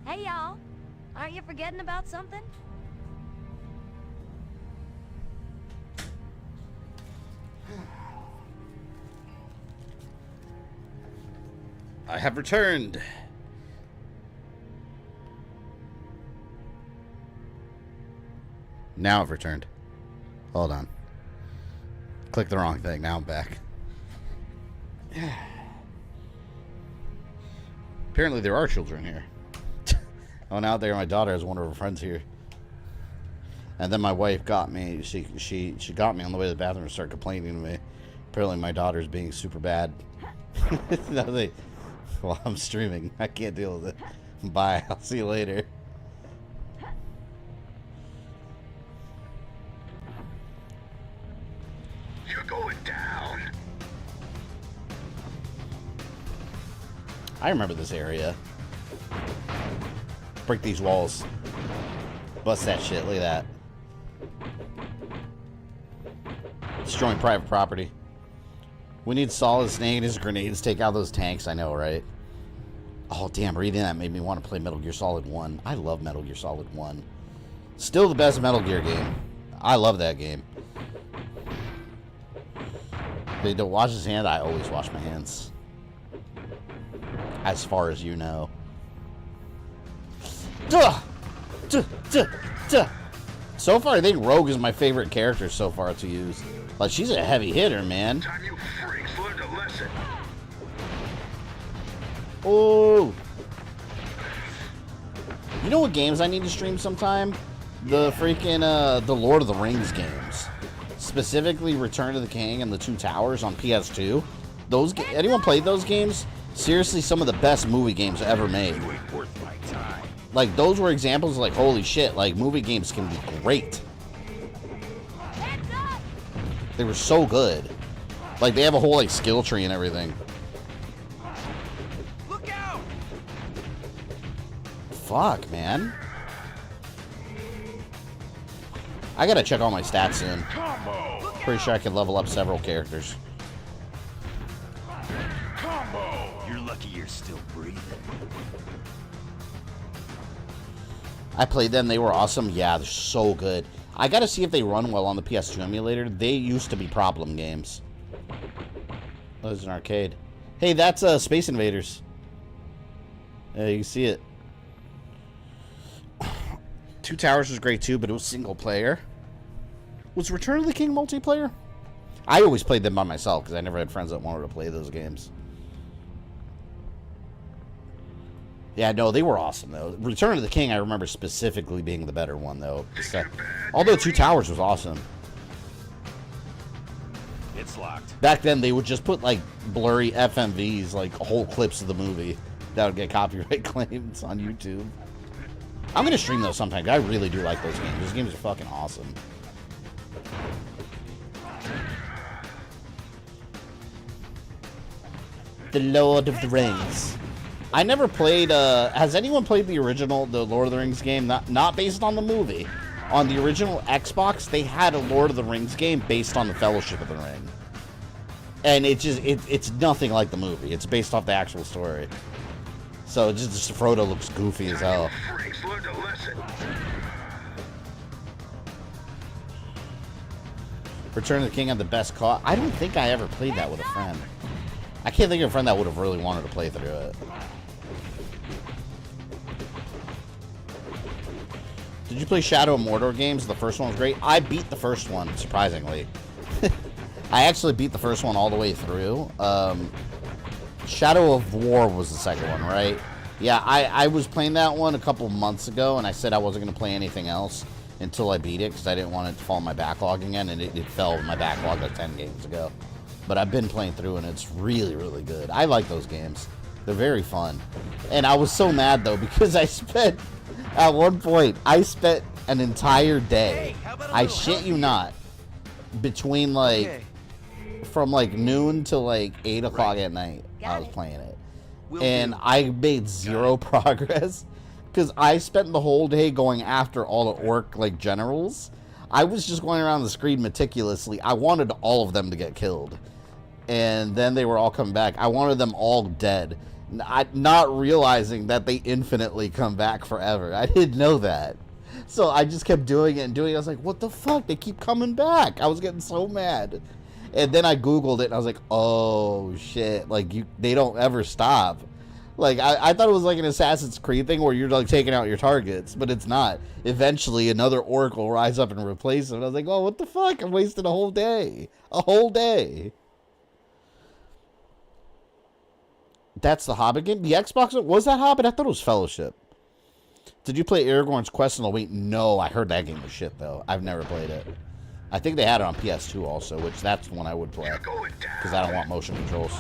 Hey, y'all. Aren't you forgetting about something? I have returned. Now I've returned. Hold on. Click the wrong thing. Now I'm back. Apparently there are children here. I went out there. My daughter has one of her friends here. And then my wife got me. She got me on the way to the bathroom and started complaining to me. Apparently my daughter's being super bad. Well, I'm streaming. I can't deal with it. Bye. I'll see you later. You're going down. I remember this area. Break these walls. Bust that shit. Look at that. Destroying private property. We need Solid Snake and his grenades. Take out those tanks. I know, right? Oh, damn. Reading that made me want to play Metal Gear Solid 1. I love Metal Gear Solid 1. Still the best Metal Gear game. I love that game. They don't wash his hand. I always wash my hands. As far as you know. Duh! Duh! Duh! Duh! So far, I think Rogue is my favorite character so far to use. Like, she's a heavy hitter, man. Time you freaks learned a lesson. Oh! You know what games I need to stream sometime? The freaking, the Lord of the Rings games. Specifically Return of the King and the Two Towers on PS2. Those, anyone played those games? Seriously, some of the best movie games ever made. Like, those were examples of, like, holy shit, like, movie games can be great. They were so good. Like, they have a whole, like, skill tree and everything. Look out! Fuck, man. I gotta check all my stats soon. Pretty sure I can level up several characters. Combo! You're lucky you're still breathing. I played them. They were awesome. Yeah, they're so good. I gotta see if they run well on the PS2 emulator. They used to be problem games. Oh, there's an arcade. Hey, that's Space Invaders. Yeah, you can see it. Two Towers was great too, but it was single player. Was Return of the King multiplayer? I always played them by myself because I never had friends that wanted to play those games. Yeah, no, they were awesome, though. Return of the King, I remember specifically being the better one, though. Although Two Towers was awesome. It's locked. Back then, they would just put, like, blurry FMVs, like, whole clips of the movie that would get copyright claims on YouTube. I'm going to stream those sometime. I really do like those games. Those games are fucking awesome. The Lord of the Rings. I never played, has anyone played the original, the Lord of the Rings game? Not based on the movie. On the original Xbox, they had a Lord of the Rings game based on the Fellowship of the Ring. And it's nothing like the movie. It's based off the actual story. So just Frodo looks goofy as hell. Return of the King had the best call. I don't think I ever played that with a friend. I can't think of a friend that would have really wanted to play through it. Did you play Shadow of Mordor games? The first one was great. I beat the first one, surprisingly. I actually beat the first one all the way through. Shadow of War was the second one, right? Yeah, I was playing that one a couple months ago, and I said I wasn't going to play anything else until I beat it, because I didn't want it to fall in my backlog again, and it fell in my backlog like 10 games ago. But I've been playing through, and it's really, really good. I like those games. They're very fun. And I was so mad, though, because I spent, at one point, I spent an entire day, I shit you not, between, like, from, like, noon to, like, 8 o'clock at night, I was playing it. And I made zero progress, because I spent the whole day going after all the orc, like, generals. I was just going around the screen meticulously. I wanted all of them to get killed. And then they were all coming back. I wanted them all dead. Not realizing that they infinitely come back forever. I didn't know that. So I just kept doing it and doing it. I was like, what the fuck? They keep coming back. I was getting so mad. And then I Googled it and I was like, oh shit. Like, they don't ever stop. Like, I thought it was like an Assassin's Creed thing where you're like taking out your targets, but it's not. Eventually another orc will rise up and replace them. And I was like, oh, what the fuck? I wasted a whole day. A whole day. That's the Hobbit game? The Xbox? Was that Hobbit? I thought it was Fellowship. Did you play Aragorn's Quest in the Wait? No, I heard that game was shit, though. I've never played it. I think they had it on PS2 also, which that's the one I would play. Because I don't want motion controls.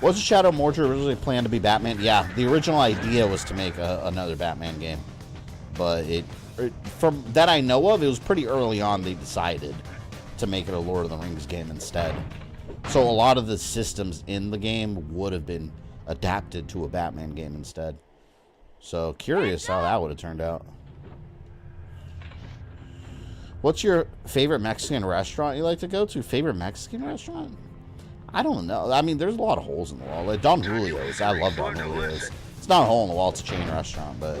Wasn't Shadow of Mordor originally planned to be Batman? Yeah, the original idea was to make another Batman game. But from that I know of, it was pretty early on they decided to make it a Lord of the Rings game instead. So a lot of the systems in the game would have been adapted to a Batman game instead. So curious how that would have turned out. What's your favorite Mexican restaurant you like to go to? Favorite Mexican restaurant? I don't know. I mean, there's a lot of holes in the wall. Like Don Julio's. I love Don Julio's. It's not a hole in the wall. It's a chain restaurant, but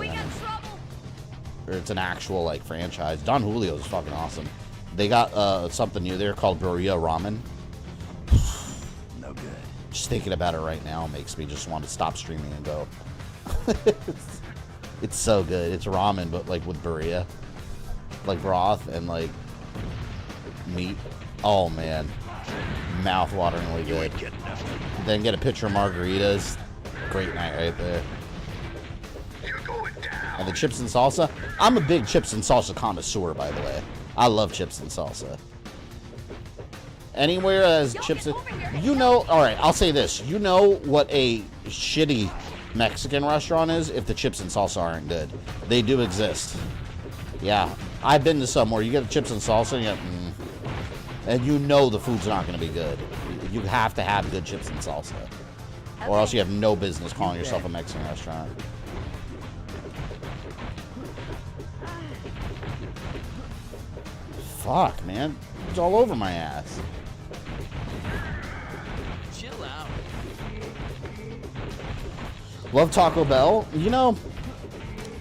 or it's an actual like franchise. Don Julio's is fucking awesome. They got something new there called Burrito Ramen. No good. Just thinking about it right now makes me just want to stop streaming and go. It's so good. It's ramen, but like with burrito, like broth and like meat. Oh man, mouth-wateringly good. Then get a pitcher of margaritas. Great night right there. And the chips and salsa, I'm a big chips and salsa connoisseur, by the way. I love chips and salsa. Anywhere as chips and... You know... Alright, I'll say this. You know what a shitty Mexican restaurant is if the chips and salsa aren't good. They do exist. Yeah. I've been to some where you get the chips and salsa and you get... and you know the food's not going to be good. You have to have good chips and salsa. Or else you have no business calling yourself a Mexican restaurant. Fuck, man. It's all over my ass. Chill out. Love Taco Bell. You know,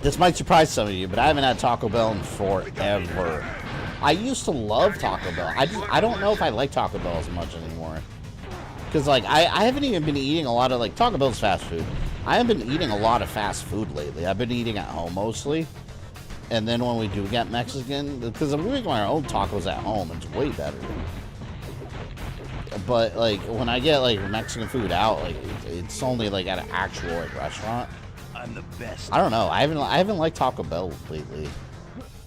this might surprise some of you, but I haven't had Taco Bell in forever. I used to love Taco Bell. I don't know if I like Taco Bell as much anymore. Because, like, I haven't even been eating a lot of, like, Taco Bell's fast food. I haven't been eating a lot of fast food lately. I've been eating at home mostly. And then when we do get Mexican, because we make our own tacos at home, it's way better. But, like, when I get, like, Mexican food out, like, it's only, like, at an actual, like, restaurant. I'm the best. I don't know. I haven't liked Taco Bell lately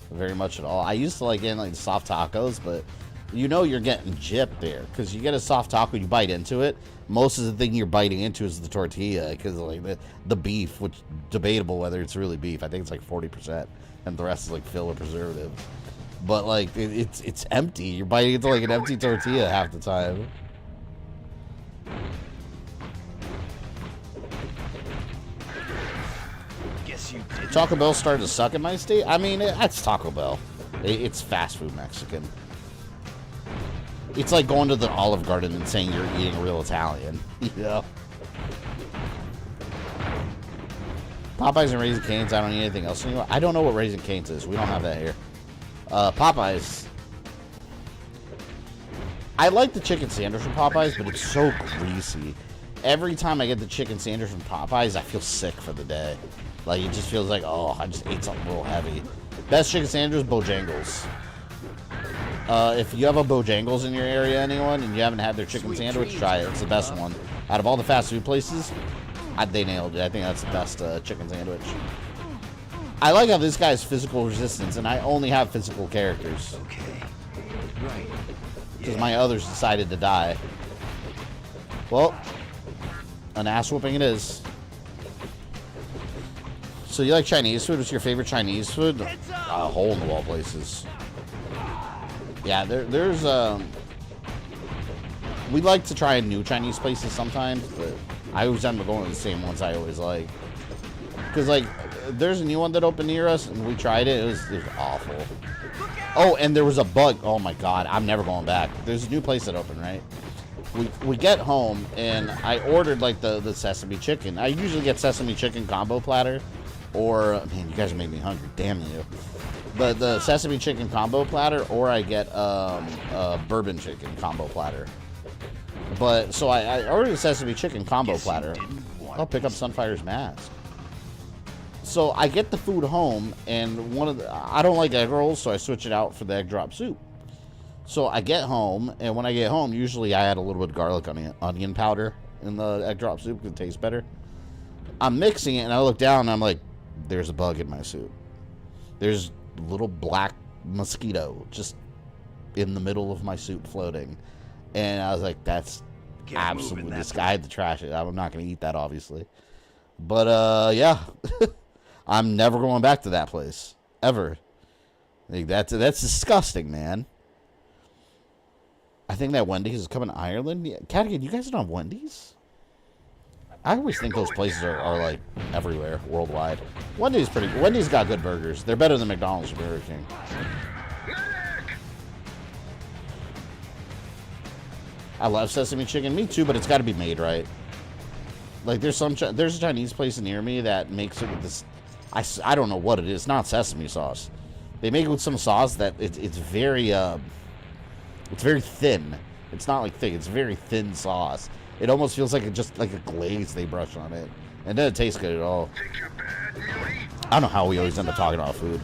very much at all. I used to like getting, like, soft tacos, but you know you're getting gypped there. Because you get a soft taco, you bite into it. Most of the thing you're biting into is the tortilla, because, like, the beef, which debatable whether it's really beef. I think it's, like, 40%. And the rest is, like, filler preservative. But, like, it's empty. You're biting into, like, an empty tortilla half the time. Guess you did. Taco Bell started to suck in my state. I mean, that's Taco Bell. It's fast food Mexican. It's like going to the Olive Garden and saying you're eating real Italian. You know? Popeyes and Raising Cane's, I don't need anything else anymore. I don't know what Raising Cane's is. We don't have that here. Popeyes. I like the chicken sandwich from Popeyes, but it's so greasy. Every time I get the chicken sandwich from Popeyes, I feel sick for the day. Like, it just feels like, oh, I just ate something real heavy. Best chicken sandwich, Bojangles. If you have a Bojangles in your area, anyone, and you haven't had their chicken sandwich, try it. It's the best one. Out of all the fast food places, they nailed it. I think that's the best chicken sandwich. I like how this guy has physical resistance, and I only have physical characters. Okay. Right. Because my others decided to die. Well, an ass whooping it is. So you like Chinese food? What's your favorite Chinese food? A hole in the wall places. Yeah, there's we like to try new Chinese places sometimes, but I always end up going to the same ones I always like. Because, like, there's a new one that opened near us, and we tried it. It was awful. Oh, and there was a bug. Oh, my God. I'm never going back. There's a new place that opened, right? We get home, and I ordered, like, the sesame chicken. I usually get sesame chicken combo platter. Or, man, you guys are making me hungry. Damn you. But the sesame chicken combo platter, or I get bourbon chicken combo platter. But, so I ordered a sesame chicken combo platter. I'll pick up Sunfire's mask. So I get the food home, and I don't like egg rolls, so I switch it out for the egg drop soup. So I get home, and when I get home, usually I add a little bit of garlic onion powder in the egg drop soup because it tastes better. I'm mixing it, and I look down, and I'm like, there's a bug in my soup. There's a little black mosquito just in the middle of my soup floating. And I was like, that's absolutely disgusting. I had to trash it. I'm not going to eat that, obviously. But, yeah. I'm never going back to that place. Ever. Like, that's disgusting, man. I think that Wendy's is coming to Ireland. Yeah. Cadigan, you guys don't have Wendy's? I always think those places are like, everywhere, worldwide. Wendy's got good burgers. They're better than McDonald's or Burger King. I love sesame chicken. Me too, but it's got to be made right. Like, there's a Chinese place near me that makes it with this... I don't know what it is. It's not sesame sauce. They make it with some sauce that it's very thin. It's not like thick. It's very thin sauce. It almost feels like just like a glaze they brush on it. And it doesn't taste good at all. I don't know how we always end up talking about food.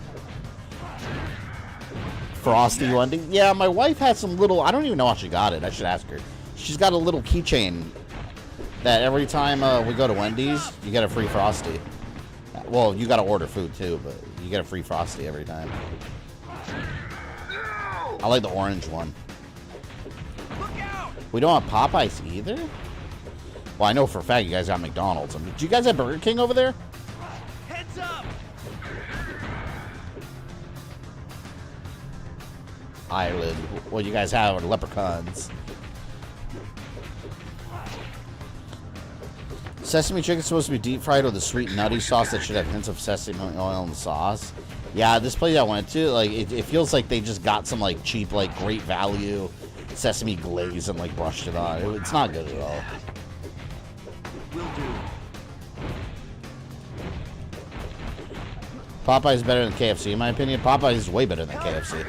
Frosty Wendy? Yeah, my wife has some little... I don't even know how she got it. I should ask her. She's got a little keychain that every time we go to Wendy's, you get a free Frosty. Well, you gotta order food too, but you get a free Frosty every time. I like the orange one. We don't have Popeyes either? Well, I know for a fact you guys got McDonald's. I mean, do you guys have Burger King over there? Heads up! Island. What you guys have are leprechauns. Sesame chicken's supposed to be deep fried with a sweet nutty sauce that should have hints of sesame oil in the sauce. Yeah, this place I went to, like, it feels like they just got some, like, cheap, like, great value sesame glaze and, like, brushed it on. It's not good at all. Will do. Popeye's better than KFC, in my opinion. Popeye's is way better than KFC.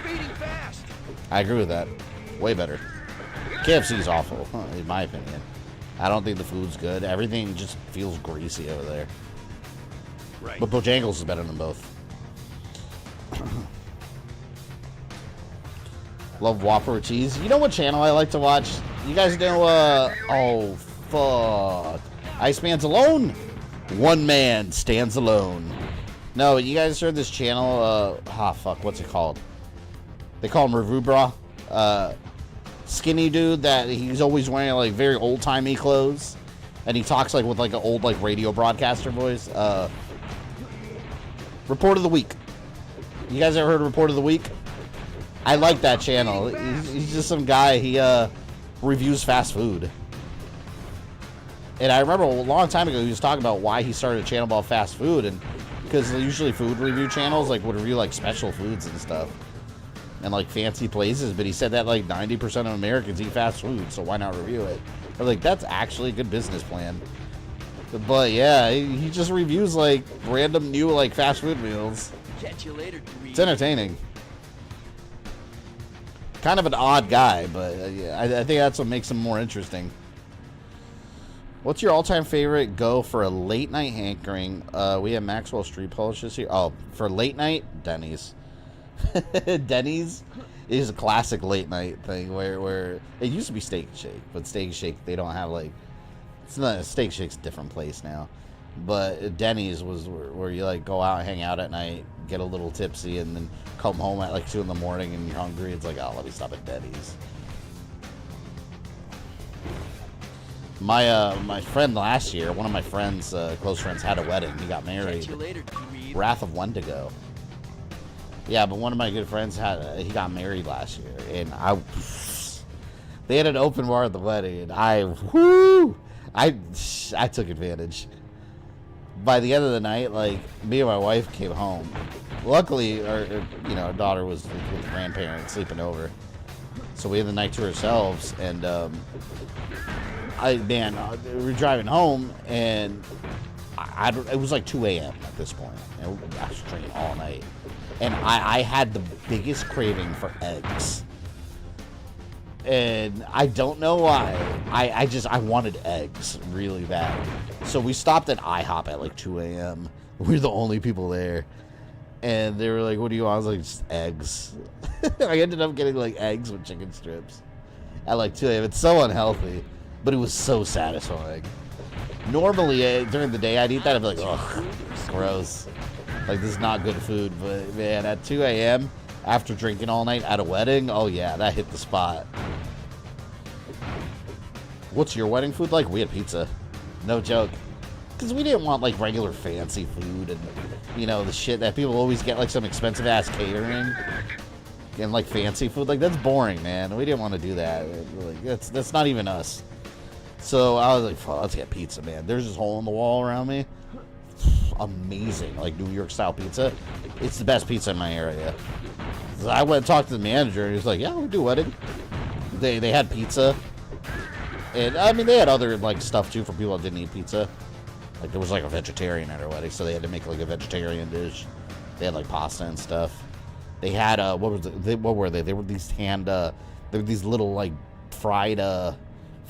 I agree with that. Way better. KFC's awful, in my opinion. I don't think the food's good. Everything just feels greasy over there. Right. But Bojangles is better than both. Love Whopper with cheese. You know what channel I like to watch? You guys know, oh, fuck. Iceman's Alone? One man stands alone. No, you guys heard this channel, fuck, what's it called? They call him Review Bra. Skinny dude that he's always wearing, like, very old-timey clothes. And he talks, like, with, like, an old, like, radio broadcaster voice. Report of the Week. You guys ever heard of Report of the Week? I like that channel. He's just some guy. He reviews fast food. And I remember a long time ago he was talking about why he started a channel about fast food, and because usually food review channels like would review like special foods and stuff and like fancy places, but he said that like 90% of Americans eat fast food, so why not review it? I was like, that's actually a good business plan. But yeah, he just reviews like random new like fast food meals. Catch you later, It's entertaining. Kind of an odd guy, but I think that's what makes him more interesting. What's your all-time favorite go for a late-night hankering? We have Maxwell Street Polish this year. Oh, for late night, Denny's. Denny's is a classic late-night thing where it used to be Steak and Shake, but Steak and Shake, they don't have, like... It's not, Steak and Shake's a different place now. But Denny's was where you, like, go out and hang out at night, get a little tipsy, and then come home at, like, 2 in the morning and you're hungry. It's like, oh, let me stop at Denny's. My friend last year, one of my friends, close friends, had a wedding. He got married. Wrath of Wendigo. Yeah, but one of my good friends he got married last year, and they had an open bar at the wedding, and I took advantage. By the end of the night, like, me and my wife came home. Luckily, our daughter was with the grandparents sleeping over, so we had the night to ourselves, and we were driving home, and it was like 2 a.m. at this point, and I was drinking all night, and I had the biggest craving for eggs, and I don't know why. I wanted eggs really bad, so we stopped at IHOP at like 2 a.m. We were the only people there, and they were like, "What do you want?" I was like, "Just eggs." I ended up getting like eggs with chicken strips at like 2 a.m. It's so unhealthy, but it was so satisfying. Normally, during the day, I'd eat that. I'd be like, ugh, gross. Like, this is not good food. But, man, at 2 a.m., after drinking all night at a wedding, oh, yeah, that hit the spot. What's your wedding food like? We had pizza. No joke. Because we didn't want, like, regular fancy food and, the shit that people always get, like, some expensive-ass catering and, like, fancy food. Like, that's boring, man. We didn't want to do that. Like, that's not even us. So I was like, fuck, let's get pizza, man. There's this hole in the wall around me. Amazing, like New York style pizza. It's the best pizza in my area. So I went and talked to the manager, and he was like, yeah, we do wedding. They had pizza. And I mean, they had other like stuff too for people that didn't eat pizza. Like there was like a vegetarian at our wedding, so they had to make like a vegetarian dish. They had like pasta and stuff. They had what were they? They were these they were these little like fried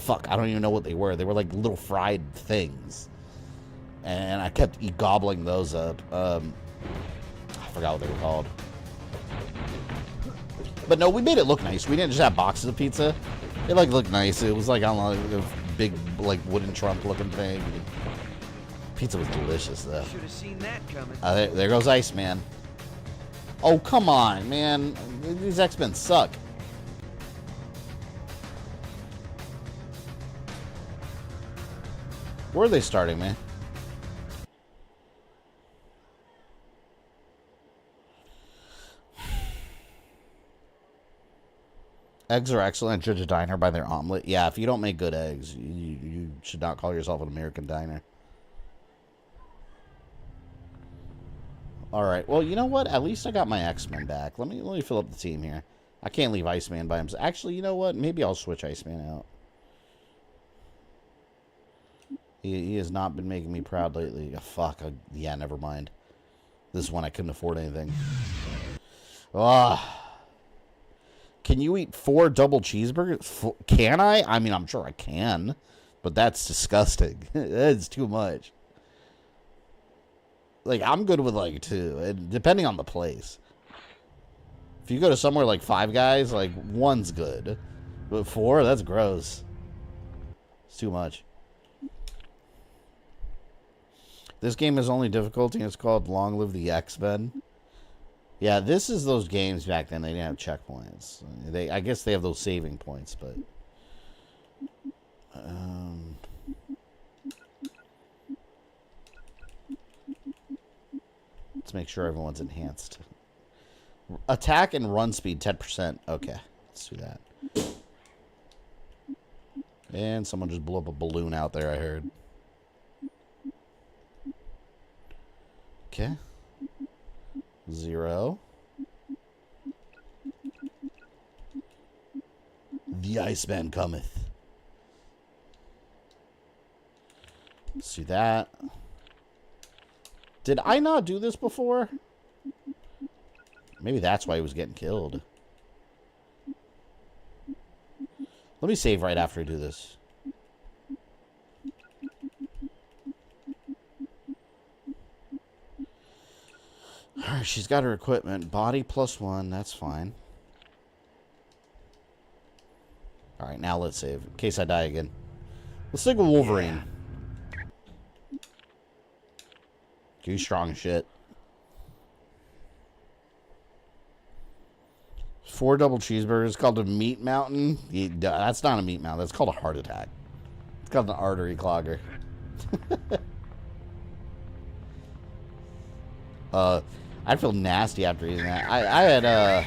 fuck, I don't even know what they were. They were like little fried things. And I kept gobbling those up. I forgot what they were called. But no, we made it look nice. We didn't just have boxes of pizza. It like looked nice. It was like on a big like wooden trunk looking thing. Pizza was delicious, though. Should have seen that coming. There goes Iceman. Oh, come on, man. These X-Men suck. Where are they starting, man? Eggs are excellent. Judge a diner by their omelet. Yeah, if you don't make good eggs, you should not call yourself an American diner. All right. Well, you know what? At least I got my X-Men back. Let me fill up the team here. I can't leave Iceman by himself. Actually, you know what? Maybe I'll switch Iceman out. He has not been making me proud lately. Oh, fuck. Yeah, never mind. This one I couldn't afford anything. Ah. Can you eat 4 double cheeseburgers? Can I? I mean, I'm sure I can. But that's disgusting. That's too much. Like, I'm good with, like, 2. And depending on the place. If you go to somewhere like Five Guys, like, 1's good. But 4? That's gross. It's too much. This game is only difficulty, and it's called Long Live the X-Men. Yeah, this is those games back then. They didn't have checkpoints. I guess they have those saving points, but... let's make sure everyone's enhanced. Attack and run speed, 10%. Okay, let's do that. And someone just blew up a balloon out there, I heard. Okay. 0. The Iceman cometh. Let's do that. Did I not do this before? Maybe that's why he was getting killed. Let me save right after I do this. Alright, she's got her equipment. Body +1, that's fine. Alright, now let's save. In case I die again. Let's stick with Wolverine. He's strong as shit. 4 double cheeseburgers called a meat mountain. That's not a meat mountain. That's called a heart attack. It's called an artery clogger. I'd feel nasty after eating that. I had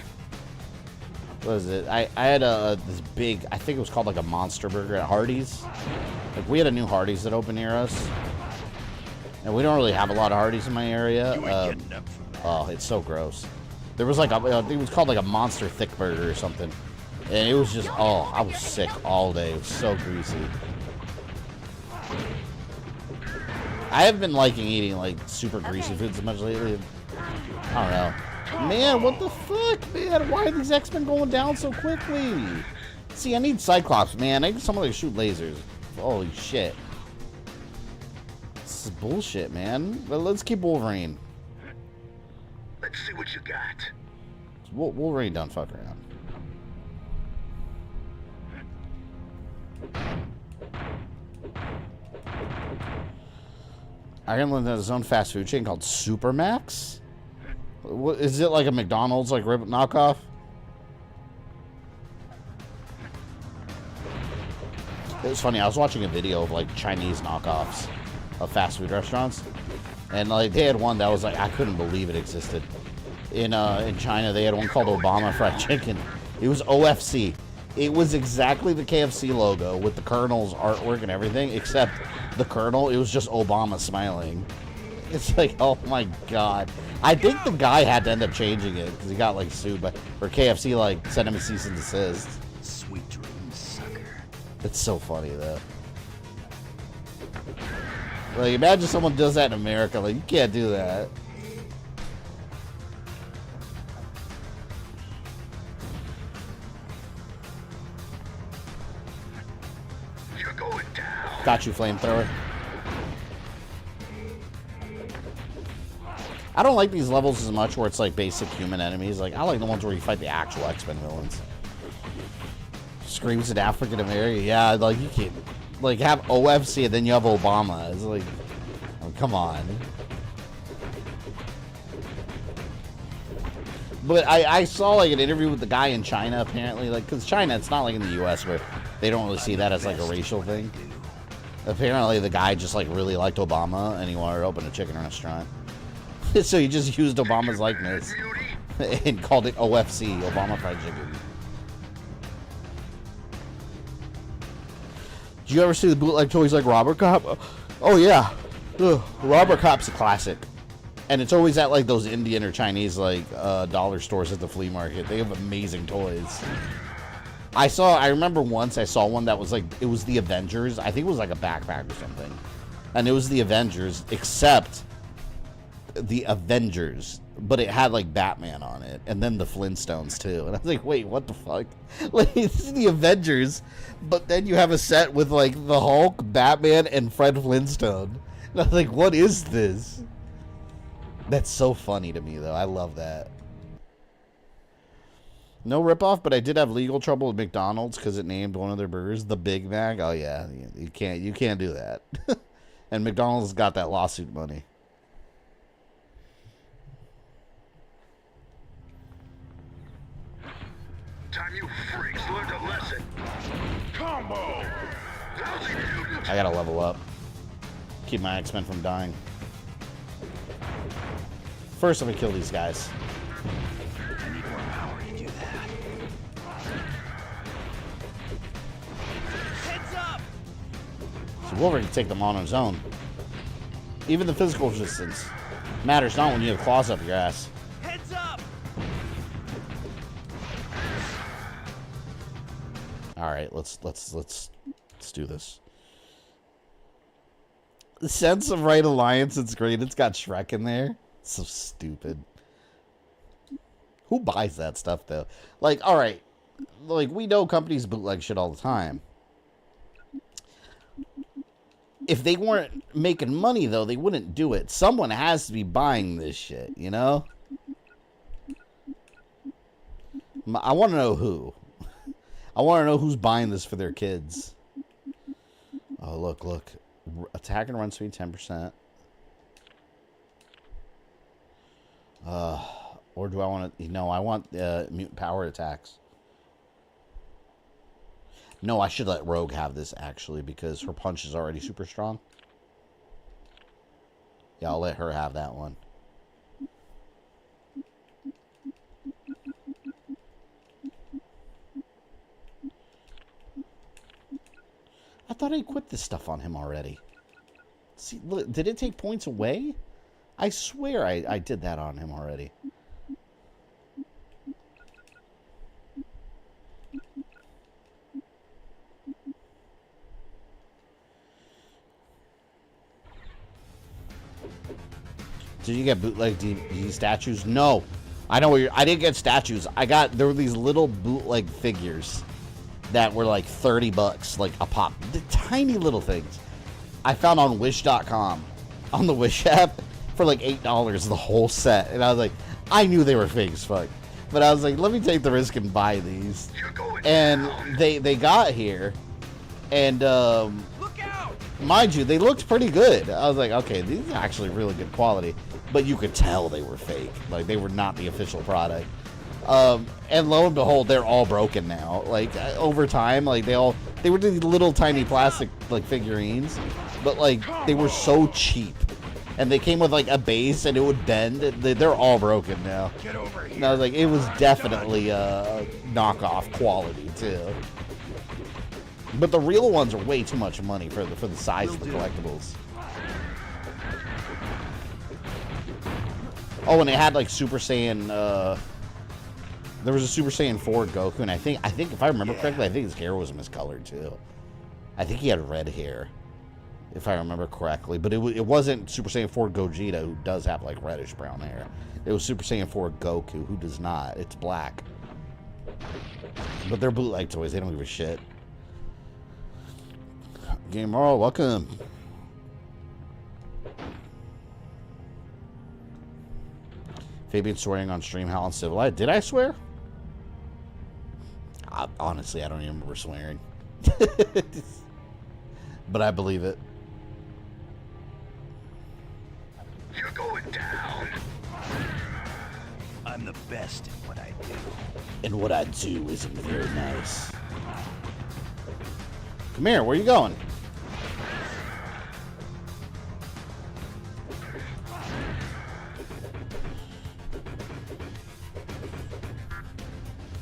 what was it? I had this big, I think it was called like a monster burger at Hardee's. Like, we had a new Hardee's that opened near us. And we don't really have a lot of Hardee's in my area. Oh, it's so gross. There was like a, it was called like a monster thick burger or something. And it was just, oh, I was sick all day. It was so greasy. I have been liking eating like super greasy foods as much lately. I don't know. Man, what the fuck, man? Why are these X-Men going down so quickly? See, I need Cyclops, man. I need someone to shoot lasers. Holy shit. This is bullshit, man. But let's keep Wolverine. Let's see what you got. Wolverine don't fuck around. Ireland has its own fast food chain called Supermax. What, is it like a McDonald's like knockoff? It was funny. I was watching a video of like Chinese knockoffs of fast food restaurants, and like they had one that was like, I couldn't believe it existed. In China, they had one called Obama Fried Chicken. It was OFC. It was exactly the KFC logo with the Colonel's artwork and everything, except the Colonel, it was just Obama smiling. It's like, oh my god. I think the guy had to end up changing it because he got like sued by, or KFC like sent him a cease and desist. Sweet dreams, sucker. It's so funny though. Like, imagine someone does that in America. Like, you can't do that. You're going down. Got you, flamethrower. I don't like these levels as much where it's like basic human enemies. Like, I like the ones where you fight the actual X-Men villains. Screams at African American. Yeah, like you can't like have OFC and then you have Obama. It's like, come on. But I saw like an interview with the guy in China, apparently, like, because China, it's not like in the U.S. where they don't really see that as like a racial thing. Apparently, the guy just like really liked Obama and he wanted to open a chicken restaurant. So he just used Obama's likeness and called it OFC, Obama Fried Chicken. Did you ever see the bootleg toys like Robert Cop? Oh yeah, ugh, Robert Cop's a classic. And it's always at like those Indian or Chinese like dollar stores at the flea market. They have amazing toys. I remember once I saw one that was like, it was the Avengers. I think it was like a backpack or something. And it was the Avengers, except the Avengers. But it had like Batman on it. And then the Flintstones too. And I was like, wait, what the fuck? Like, this is the Avengers. But then you have a set with like the Hulk, Batman, and Fred Flintstone. And I was like, what is this? That's so funny to me, though. I love that. No ripoff, but I did have legal trouble with McDonald's because it named one of their burgers the Big Mac. Oh yeah, you can't do that. And McDonald's got that lawsuit money. Time you freaks learned a lesson. Combo. I gotta level up. Keep my X-Men from dying. First, I'm gonna kill these guys. I need more power to do that. Heads up! So Wolverine can take them on his own. Even the physical resistance matters not when you have claws up your ass. Heads up! All right, let's do this. The sense of right alliance, it's great. It's got Shrek in there. So stupid. Who buys that stuff though? Like, all right, like we know companies bootleg shit all the time. If they weren't making money though, they wouldn't do it. Someone has to be buying this shit, you know? I want to know who. I want to know who's buying this for their kids. Oh, look. Attack and run speed 10%. Or do I want to... No, I want mutant power attacks. No, I should let Rogue have this, actually, because her punch is already super strong. Yeah, I'll let her have that one. I thought I equipped this stuff on him already. See, look, did it take points away? I swear I did that on him already. Did you get bootleg DV statues? No. I know where you're... I didn't get statues. There were these little bootleg figures that were like $30, like a pop. The tiny little things. I found on Wish.com, on the Wish app, for like $8 the whole set. And I was like, I knew they were fake as fuck. But I was like, let me take the risk and buy these. And they got here. And mind you, they looked pretty good. I was like, okay, these are actually really good quality. But you could tell they were fake. Like, they were not the official product. And lo and behold, they're all broken now. Like, over time, like, they were these little tiny plastic, like, figurines. But, like, they were so cheap. And they came with, like, a base, and it would bend. They're all broken now. Get over here. And I was like, it was definitely knockoff quality, too. But the real ones are way too much money for the size of the collectibles. Oh, and it had, like, Super Saiyan, there was a Super Saiyan 4 Goku, and I think if I remember correctly, I think his hair was miscolored, too. I think he had red hair, if I remember correctly. But it wasn't Super Saiyan 4 Gogeta, who does have, like, reddish brown hair. It was Super Saiyan 4 Goku, who does not. It's black. But they're bootleg toys. They don't give a shit. Gamer, welcome. Fabian swearing on stream how uncivilized. Did I swear? Honestly, I don't even remember swearing. But I believe it. And what I do isn't very nice. Come here, where you going?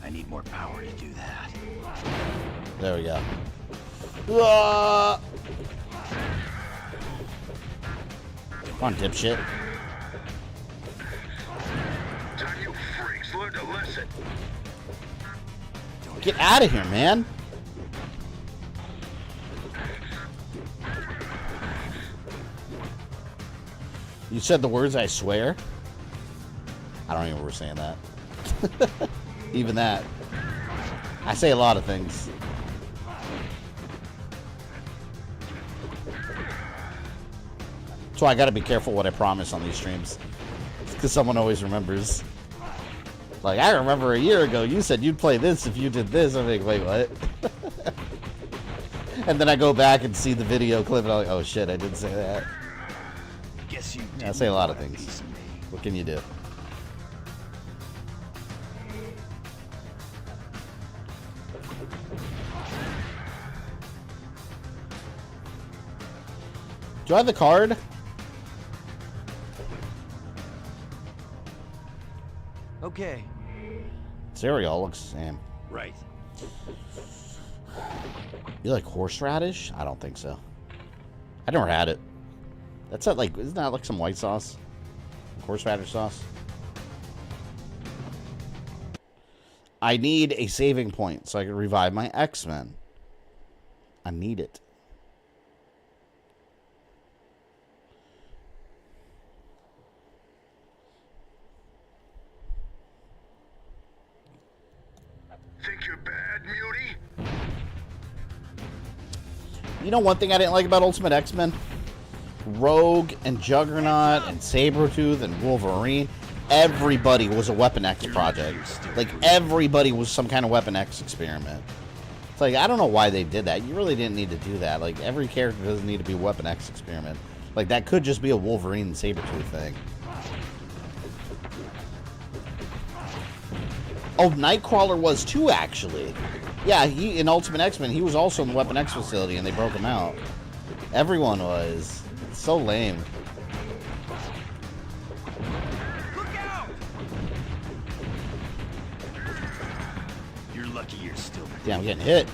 I need more power to do that. There we go. Come on, dipshit. Time you freaks learned a lesson. Get out of here, man. You said the words, I swear? I don't even remember saying that. Even that. I say a lot of things. So I gotta be careful what I promise on these streams. Because someone always remembers. Like, I remember a year ago you said you'd play this if you did this. I'm like, wait, what? And then I go back and see the video clip and I'm like, oh shit, I didn't say that. Guess you I say a lot of things. What can you do? Do I have the card? Okay. Cereal looks the same. Right. You like horseradish? I don't think so. I never had it. That's not like, isn't that like some white sauce? Horseradish sauce? I need a saving point so I can revive my X-Men. I need it. Think you're bad, Mutie? You know one thing I didn't like about Ultimate X-Men? Rogue and Juggernaut and Sabretooth and Wolverine, everybody was a Weapon X project. Like, everybody was some kind of Weapon X experiment. It's like, I don't know why they did that. You really didn't need to do that. Like, every character doesn't need to be a Weapon X experiment. Like, that could just be a Wolverine and Sabretooth thing. Oh, Nightcrawler was too, actually. Yeah, he in Ultimate X-Men, he was also in the Weapon X facility, and they broke him out. Everyone was. It's so lame. Look out! You're lucky you're still. Damn, I'm getting hit.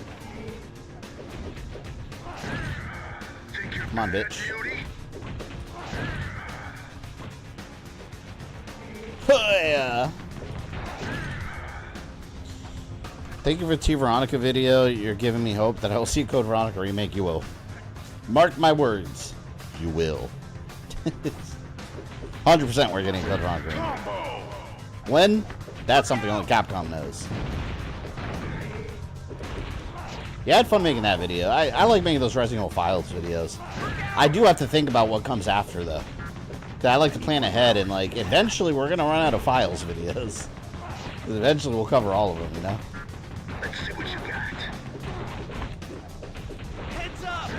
Come on, bitch. Yeah. Thank you for the T Veronica video. You're giving me hope that I will see Code Veronica remake. You will. Mark my words. You will. 100% we're getting Code Veronica remake. When? That's something only Capcom knows. Yeah, I had fun making that video. I like making those Resident Evil Files videos. I do have to think about what comes after, though. I like to plan ahead, and like eventually we're going to run out of Files videos. Eventually we'll cover all of them, you know? Let's see what you got. Heads up!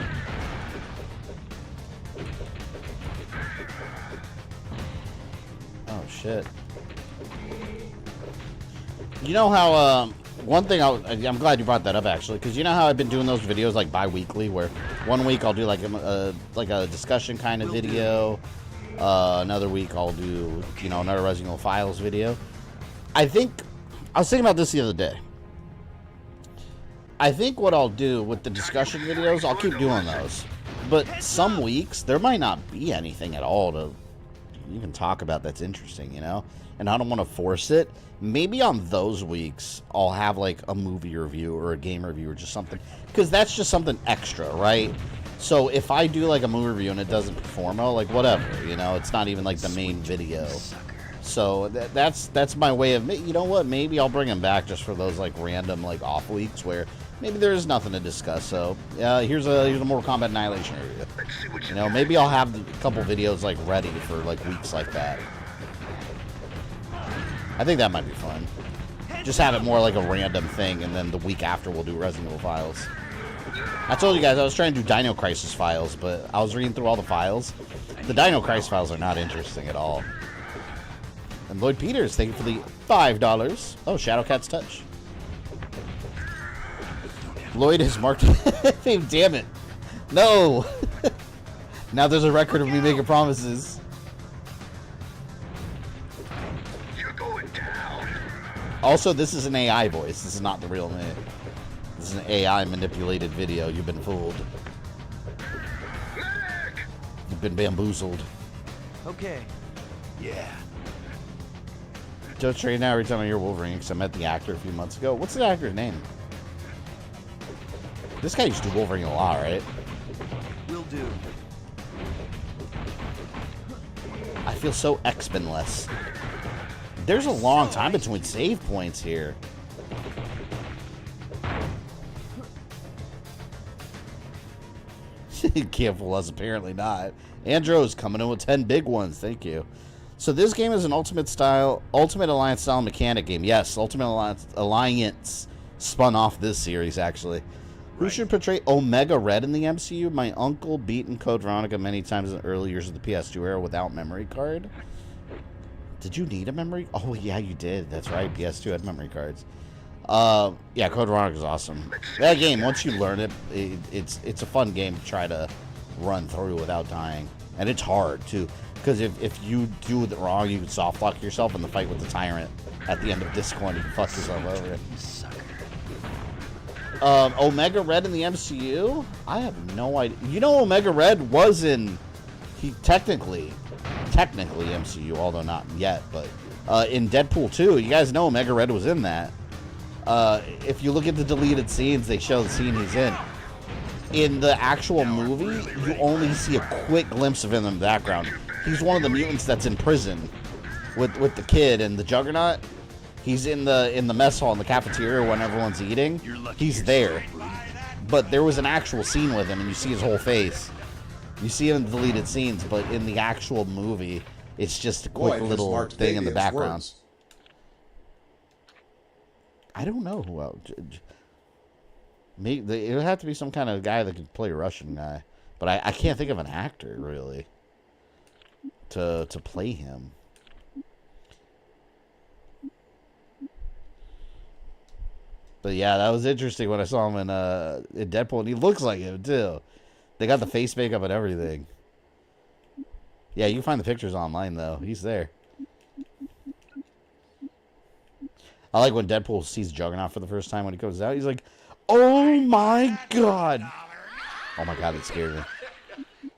Oh shit! You know how one thing I'm glad you brought that up actually, because you know how I've been doing those videos like bi-weekly, where one week I'll do like a discussion kind of video, another week I'll do another Resident Evil Files video. I was thinking about this the other day. I think what I'll do with the discussion videos, I'll keep doing those. But some weeks, there might not be anything at all to even talk about that's interesting, you know? And I don't want to force it. Maybe on those weeks, I'll have like a movie review or a game review or just something. Because that's just something extra, right? So if I do like a movie review and it doesn't perform well, like whatever, you know? It's not even like the main video. So that's my way of, you know what? Maybe I'll bring him back just for those like random like off weeks where maybe there is nothing to discuss. So here's a Mortal Kombat Annihilation review. You know, maybe I'll have a couple videos like ready for like weeks like that. I think that might be fun. Just have it more like a random thing, and then the week after we'll do Resident Evil Files. I told you guys I was trying to do Dino Crisis Files, but I was reading through all the files. The Dino Crisis Files are not interesting at all. And Lloyd Peters, thank you for the $5. Oh, Shadowcat's Touch. Lloyd has marked... Damn it. No. Now there's a record of me making promises. You're going down. Also, this is an AI voice. This is not the real me. This is an AI manipulated video. You've been fooled. You've been bamboozled. Okay. Yeah. Just trade now every time I hear Wolverine because I met the actor a few months ago. What's the actor's name? This guy used to do Wolverine a lot, right? Will do. I feel so X-Men-less. There's a long time between save points here. Can't fool us, apparently not. Andro's coming in with 10 big ones. Thank you. So this game is an Ultimate Alliance style mechanic game. Yes, Ultimate Alliance spun off this series, actually. Who should portray Omega Red in the MCU? My uncle beaten Code Veronica many times in the early years of the PS2 era without memory card. Did you need a memory? Oh, yeah, you did. That's right. PS2 had memory cards. Yeah, Code Veronica is awesome. That game, once you learn it, it's a fun game to try to run through without dying. And it's hard, too. Because if you do it wrong, you can soft lock yourself in the fight with the Tyrant at the end of disc one. You can fuck yourself over it. Omega Red in the MCU? I have no idea. You know, Omega Red was in... Technically MCU, although not yet, but in Deadpool 2, you guys know Omega Red was in that. If you look at the deleted scenes, they show the scene he's in. In the actual movie, you only see a quick glimpse of him in the background. He's one of the mutants that's in prison with the kid and the Juggernaut. He's in the mess hall in the cafeteria when everyone's eating. He's there. But there was an actual scene with him, and you see his whole face. You see him in the deleted scenes, but in the actual movie, it's just a quick little thing in the background. I don't know who else. It would have to be some kind of guy that could play a Russian guy. But I can't think of an actor, really, to play him. But yeah, that was interesting when I saw him in Deadpool, and he looks like him, too. They got the face makeup and everything. Yeah, you can find the pictures online, though. He's there. I like when Deadpool sees Juggernaut for the first time when he comes out. He's like, oh my god. Oh my god, it scared me.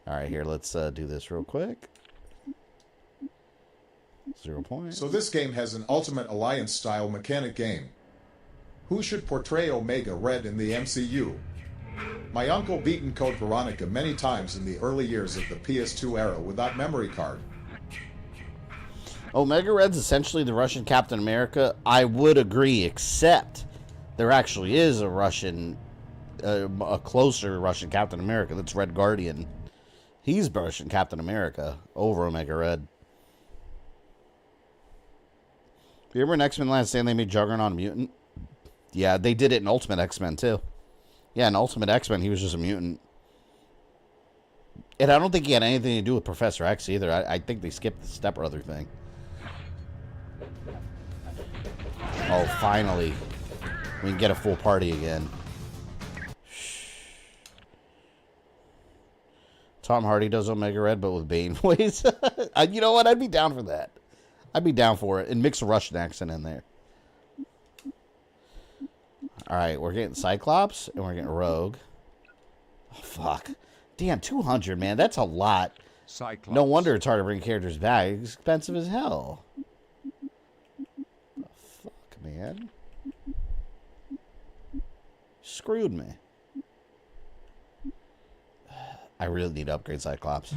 Alright, here, let's do this real quick. 0 points. So this game has an Ultimate Alliance style mechanic game. Who should portray Omega Red in the MCU? My uncle beaten Code Veronica many times in the early years of the PS2 era without memory card. Omega Red's essentially the Russian Captain America. I would agree, except there actually is a Russian, a closer Russian Captain America. That's Red Guardian. He's Russian Captain America over Omega Red. You remember in X-Men Last Stand they made Juggernaut a mutant? Yeah, they did it in Ultimate X-Men too. Yeah, in Ultimate X-Men, he was just a mutant. And I don't think he had anything to do with Professor X either. I think they skipped the stepbrother thing. Oh, finally. We can get a full party again. Tom Hardy does Omega Red, but with Bane voice. You know what? I'd be down for that. I'd be down for it. And mix a Russian accent in there. Alright, we're getting Cyclops, and we're getting Rogue. Oh, fuck. Damn, 200, man. That's a lot. Cyclops. No wonder it's hard to bring characters back. It's expensive as hell. Oh, fuck, man. Screwed me. I really need to upgrade Cyclops.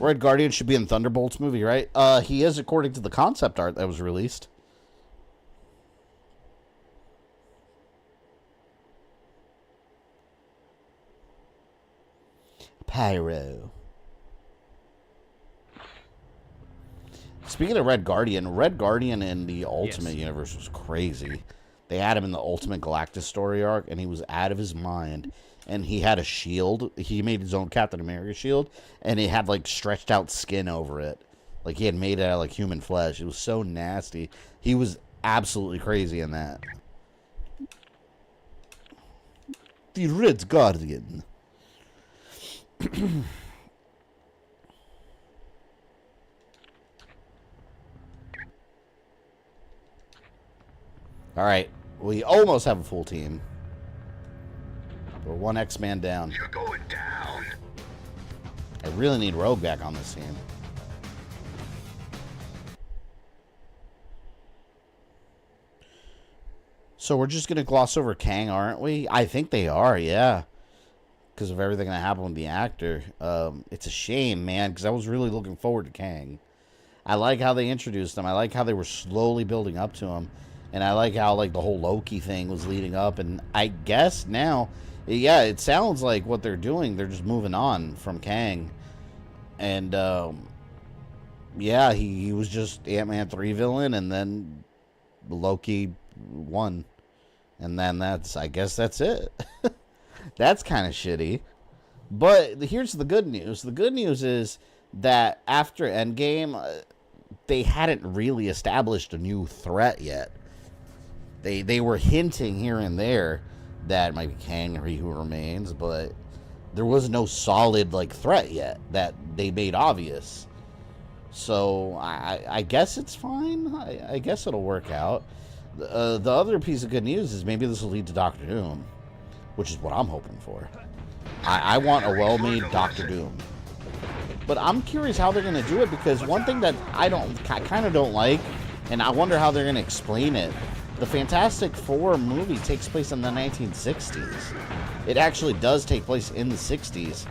Red Guardian should be in Thunderbolts movie, right? He is, according to the concept art that was released. Pyro. Speaking of Red Guardian in the Ultimate Universe was crazy. They had him in the Ultimate Galactus story arc, and he was out of his mind. And he had a shield. He made his own Captain America shield, and it had, like, stretched out skin over it. Like he had made it out of like human flesh. It was so nasty. He was absolutely crazy in that. The Red Guardian. Alright, we almost have a full team. We're one X-Man down. You're going down. I really need Rogue back on this team. So we're just going to gloss over Kang, aren't we? I think they are, yeah. Because of everything that happened with the actor. It's a shame, man, because I was really looking forward to Kang. I like how they introduced him. I like how they were slowly building up to him. And I like how, like, the whole Loki thing was leading up. And I guess now, yeah, it sounds like what they're doing, they're just moving on from Kang. And, yeah, he was just Ant-Man 3 villain, and then Loki won. And then I guess that's it. That's kind of shitty. But here's the good news. The good news is that after Endgame, they hadn't really established a new threat yet. They were hinting here and there that it might be Kang or He Who Remains, but there was no solid like threat yet that they made obvious. So I guess it's fine. I guess it'll work out. The other piece of good news is maybe this will lead to Doctor Doom, which is what I'm hoping for. I want a well-made Doctor Doom. But I'm curious how they're going to do it, because one thing that I kind of don't like, and I wonder how they're going to explain it, the Fantastic Four movie takes place in the 1960s. It actually does take place in the 60s,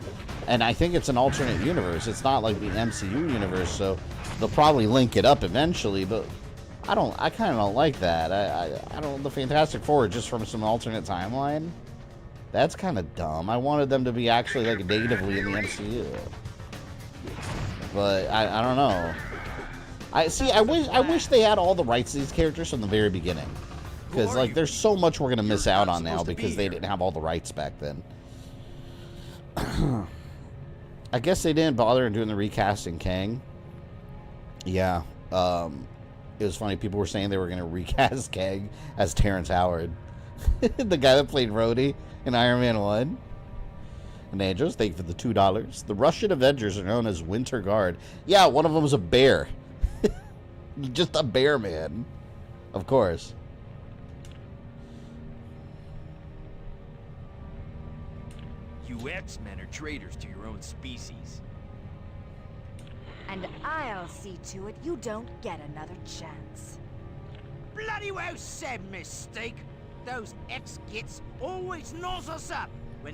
and I think it's an alternate universe. It's not like the MCU universe, so they'll probably link it up eventually, but I kind of don't like that. I don't, the Fantastic Four are just from some alternate timeline. That's kind of dumb. I wanted them to be actually like natively in the MCU. But I don't know. I wish they had all the rights to these characters from the very beginning. Because like there's so much we're gonna miss out on now because they didn't have all the rights back then. I guess they didn't bother in doing the recasting Kang. Yeah. It was funny, people were saying they were gonna recast Kang as Terrence Howard. The guy that played Rhodey in Iron Man 1. And Andros, thank you for the $2. The Russian Avengers are known as Winter Guard. Yeah, one of them is a bear. Just a bear man. Of course. You X-Men are traitors to your own species. And I'll see to it you don't get another chance. Bloody well said, Mystique. Those X-gits always nose us up.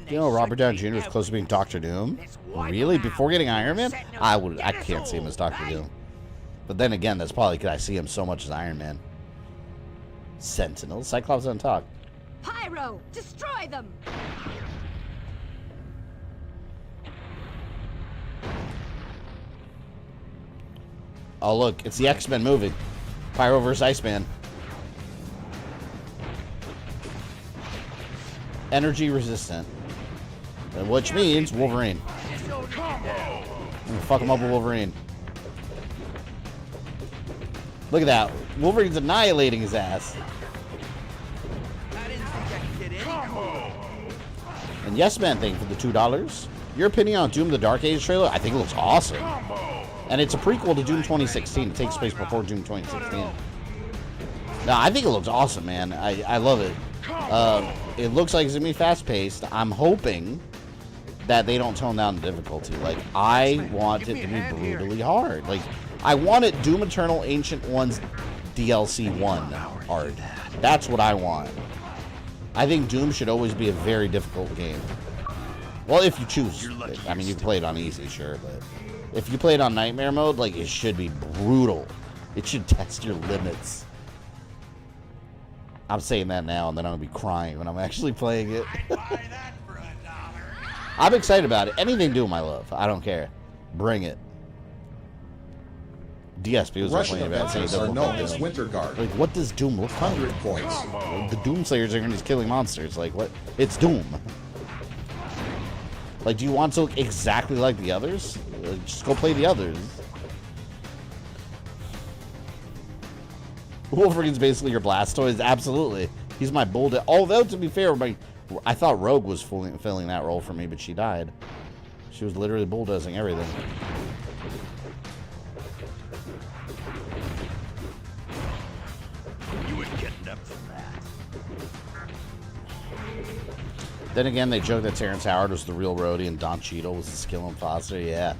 You know, Robert Downey Jr. was close to being Doctor Doom. Really? Before getting Iron Man? I can't see him as Doctor Doom. But then again, that's probably because I see him so much as Iron Man. Sentinel. Cyclops doesn't talk. Pyro, destroy them! Oh look, it's the X-Men movie. Pyro vs. Iceman. Energy resistant. Which means Wolverine. I'm gonna fuck him up with Wolverine. Look at that. Wolverine's annihilating his ass. And Yes Man, thank you for the $2. Your opinion on Doom the Dark Age trailer? I think it looks awesome. And it's a prequel to Doom 2016. It takes place before Doom 2016. No, I think it looks awesome, man. I love it. It looks like it's gonna be fast-paced. I'm hoping that they don't tone down the difficulty. Like, I want it to be brutally hard. Like, I want it Doom Eternal Ancient Ones DLC 1 hard. That's what I want. I think Doom should always be a very difficult game. Well, if you choose. I mean, you can play it on easy, sure, but if you play it on Nightmare mode, like, it should be brutal. It should test your limits. I'm saying that now, and then I'm gonna be crying when I'm actually playing it. I'm excited about it. Anything Doom I love. I don't care. Bring it. DSP was Russian complaining about saying Avengers are known as Winter Guard. Like, what does Doom look like? 100 points. The Doomslayers are going to be killing monsters. Like, what? It's Doom. Like, do you want to look exactly like the others? Just go play the others. Wolverine's basically your Blastoise. Absolutely. He's my bulldog. Although, to be fair, I thought Rogue was filling that role for me, but she died. She was literally bulldozing everything. You were getting up from that. Then again, they joked that Terrence Howard was the real Rhodey and Don Cheadle was the skill imposter. Yeah.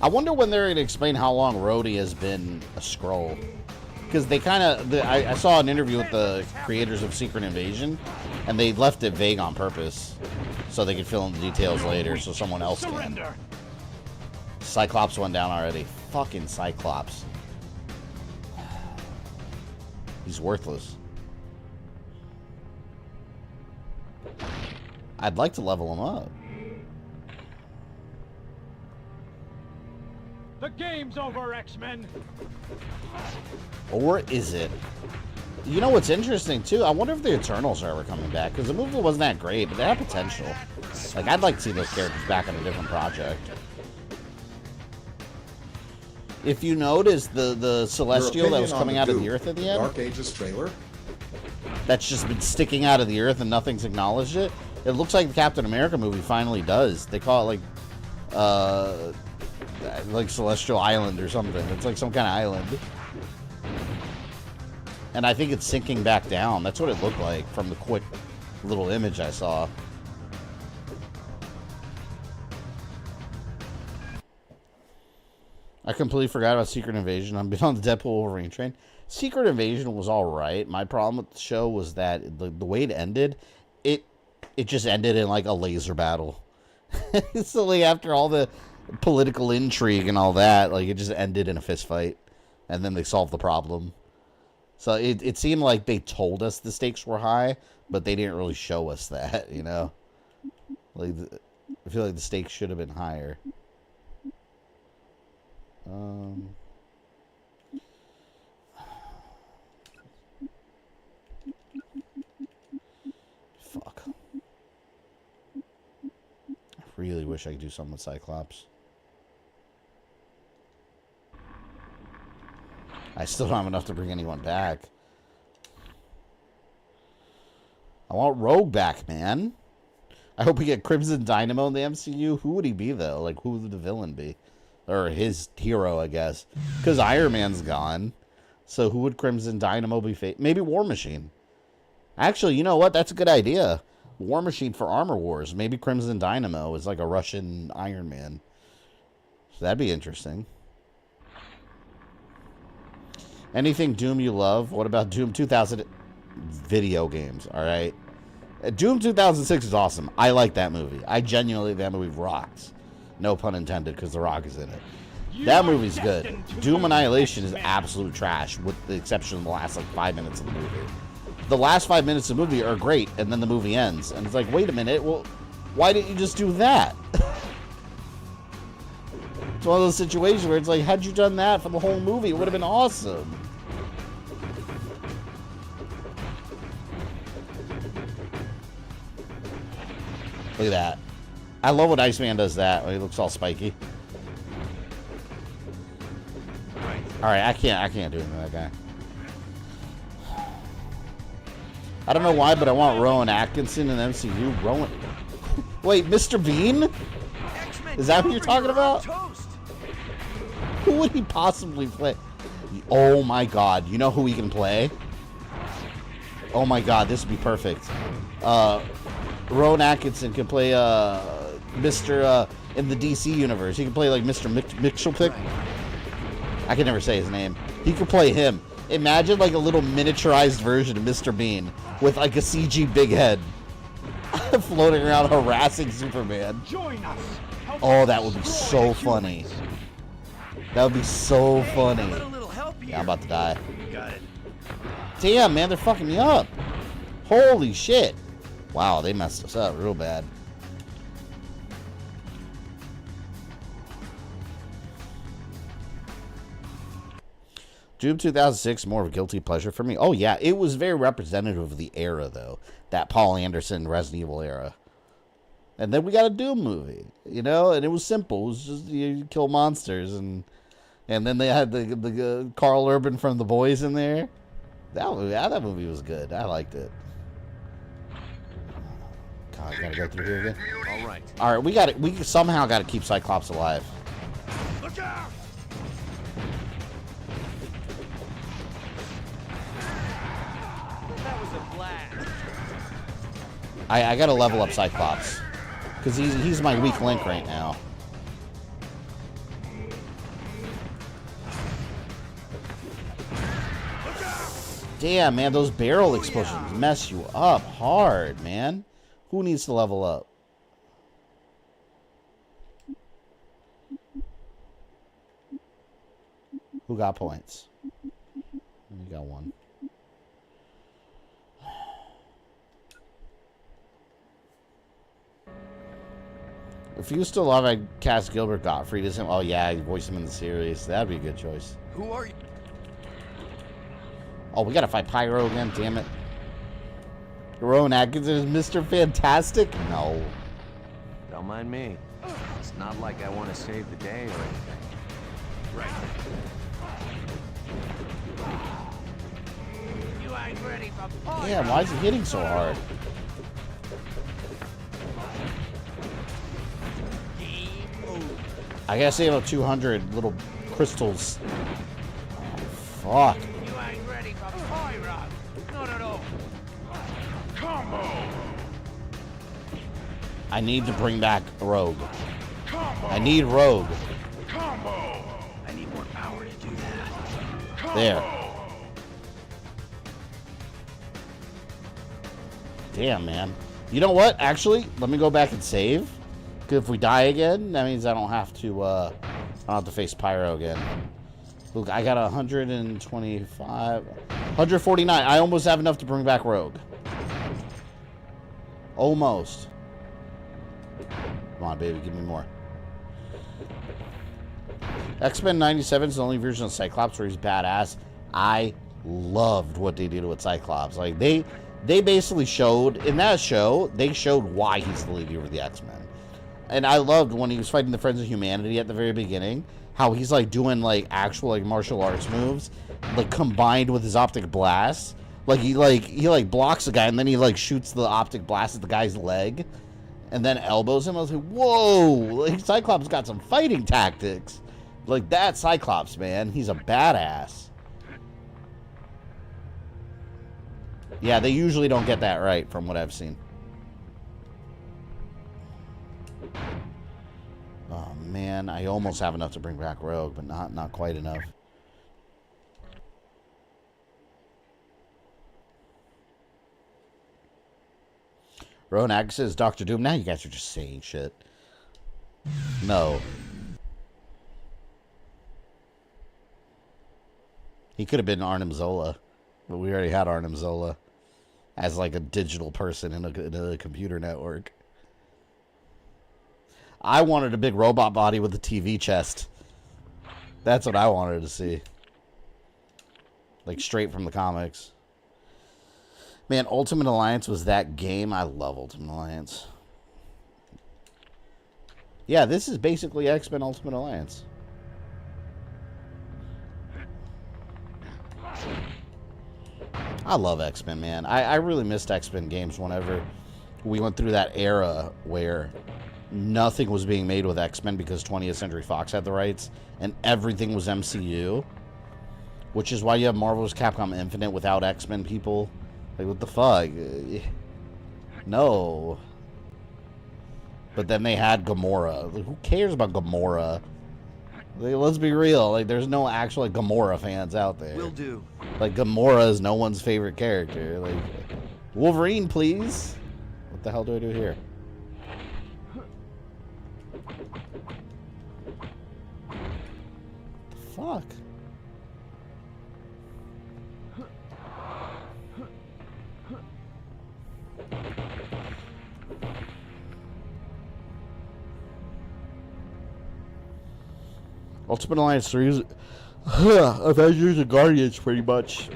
I wonder when they're going to explain how long Rhodey has been a Skrull. Because they kind of... I saw an interview with the creators of Secret Invasion, and they left it vague on purpose. So they could fill in the details later, so someone else can. Cyclops went down already. Fucking Cyclops. He's worthless. I'd like to level him up. The game's over, X-Men. Or is it? You know what's interesting, too? I wonder if the Eternals are ever coming back. Because the movie wasn't that great, but they have potential. Like, I'd like to see those characters back on a different project. If you notice, the Celestial that was coming out of the Earth at the end... Dark Ages trailer? That's just been sticking out of the Earth and nothing's acknowledged it. It looks like the Captain America movie finally does. They call it, like Celestial Island or something. It's like some kind of island. And I think it's sinking back down. That's what it looked like from the quick little image I saw. I completely forgot about Secret Invasion. I've been on the Deadpool Wolverine train. Secret Invasion was alright. My problem with the show was that the way it ended, it just ended in like a laser battle. So like after all the political intrigue and all that, like it just ended in a fist fight. And then they solved the problem. So it seemed like they told us the stakes were high, but they didn't really show us that, you know? Like, I feel like the stakes should have been higher. Fuck. I really wish I could do something with Cyclops. I still don't have enough to bring anyone back. I want Rogue back, man. I hope we get Crimson Dynamo in the MCU. Who would he be, though? Like, who would the villain be? Or his hero, I guess. Because Iron Man's gone. So who would Crimson Dynamo be? Maybe War Machine. Actually, you know what? That's a good idea. War Machine for Armor Wars. Maybe Crimson Dynamo is like a Russian Iron Man. So that'd be interesting. Anything Doom you love? What about Doom 2000 video games? All right. Doom 2006 is awesome. I like that movie. I genuinely think that movie rocks. No pun intended, because The Rock is in it. That movie's good. Doom Annihilation is absolute trash, with the exception of the last, like, 5 minutes of the movie. The last 5 minutes of the movie are great, and then the movie ends. And it's like, wait a minute, well, why didn't you just do that? It's one of those situations where it's like, had you done that for the whole movie, it would have been awesome. Look at that. I love when Iceman does that, when he looks all spiky. Alright, I can't do anything with that guy. I don't know why, but I want Rowan Atkinson in the MCU. Rowan... Wait, Mr. Bean? Is that what you're talking about? Who would he possibly play? Oh my god, you know who he can play? Oh my god, this would be perfect. Rowan Atkinson can play Mr. In the DC universe. He can play like Mr. Mixelpick. I can never say his name. He could play him. Imagine like a little miniaturized version of Mr. Bean with like a CG big head floating around harassing Superman. Oh, that would be so funny. That would be so funny. Yeah, I'm about to die. Damn, man, they're fucking me up. Holy shit. Wow, they messed us up real bad. Doom 2006, more of a guilty pleasure for me. Oh, yeah, it was very representative of the era, though. That Paul Anderson Resident Evil era. And then we got a Doom movie, you know? And it was simple. It was just you kill monsters. And then they had the Carl Urban from The Boys in there. That movie was good. I liked it. God, I gotta go through here again. All right, we somehow gotta keep Cyclops alive. Look out! That was a blast. I gotta level up Cyclops because he's my weak link right now. Damn, man, those barrel explosions mess you up hard, man. Who needs to level up? Who got points? We got one. If you still love, I'd cast Gilbert Gottfried as him. Oh yeah, I'd voice him in the series. That'd be a good choice. Who are you? Oh, we gotta fight Pyro again, damn it. Rowan Atkinson is Mr. Fantastic? No. Don't mind me. It's not like I want to save the day or anything. Right. You ain't ready for Pyro. Damn, why is he hitting so hard? I gotta save up 200 little crystals. Oh, fuck. You ain't ready for Pyro. Not at all. Combo! I need to bring back Rogue. Combo! I need Rogue. Combo! I need more power to do that. Combo! There. Damn, man. You know what? Actually, let me go back and save. Because if we die again, that means I don't have to face Pyro again. Look, I got 125, 149. I almost have enough to bring back Rogue. Almost. Come on, baby, give me more. X-Men 97 is the only version of Cyclops where he's badass. I loved what they did with Cyclops. Like, they basically showed, in that show, they showed why he's the leader of the X-Men. And I loved when he was fighting the Friends of Humanity at the very beginning, how he's like doing like actual like martial arts moves, like combined with his optic blast. Like he blocks a guy and then he like shoots the optic blast at the guy's leg, and then elbows him. I was like, whoa! Like Cyclops got some fighting tactics. Like that Cyclops, man, he's a badass. Yeah, they usually don't get that right from what I've seen. Oh man, I almost have enough to bring back Rogue, but not quite enough. Rowan Atkinson is Dr. Doom. Now you guys are just saying shit. No. He could have been Arnim Zola, but we already had Arnim Zola as like a digital person in a computer network. I wanted a big robot body with a TV chest. That's what I wanted to see. Like straight from the comics. Man, Ultimate Alliance was that game. I love Ultimate Alliance. Yeah, this is basically X-Men Ultimate Alliance. I love X-Men, man. I really missed X-Men games whenever we went through that era where nothing was being made with X-Men because 20th Century Fox had the rights, and everything was MCU. Which is why you have Marvel's Capcom Infinite without X-Men people. Like, what the fuck? No. But then they had Gamora. Like, who cares about Gamora? Like, let's be real. Like, there's no actual like, Gamora fans out there. Will do. Like, Gamora is no one's favorite character. Like, Wolverine, please. What the hell do I do here? Fuck. Ultimate Alliance 3 is Avengers and Guardians pretty much.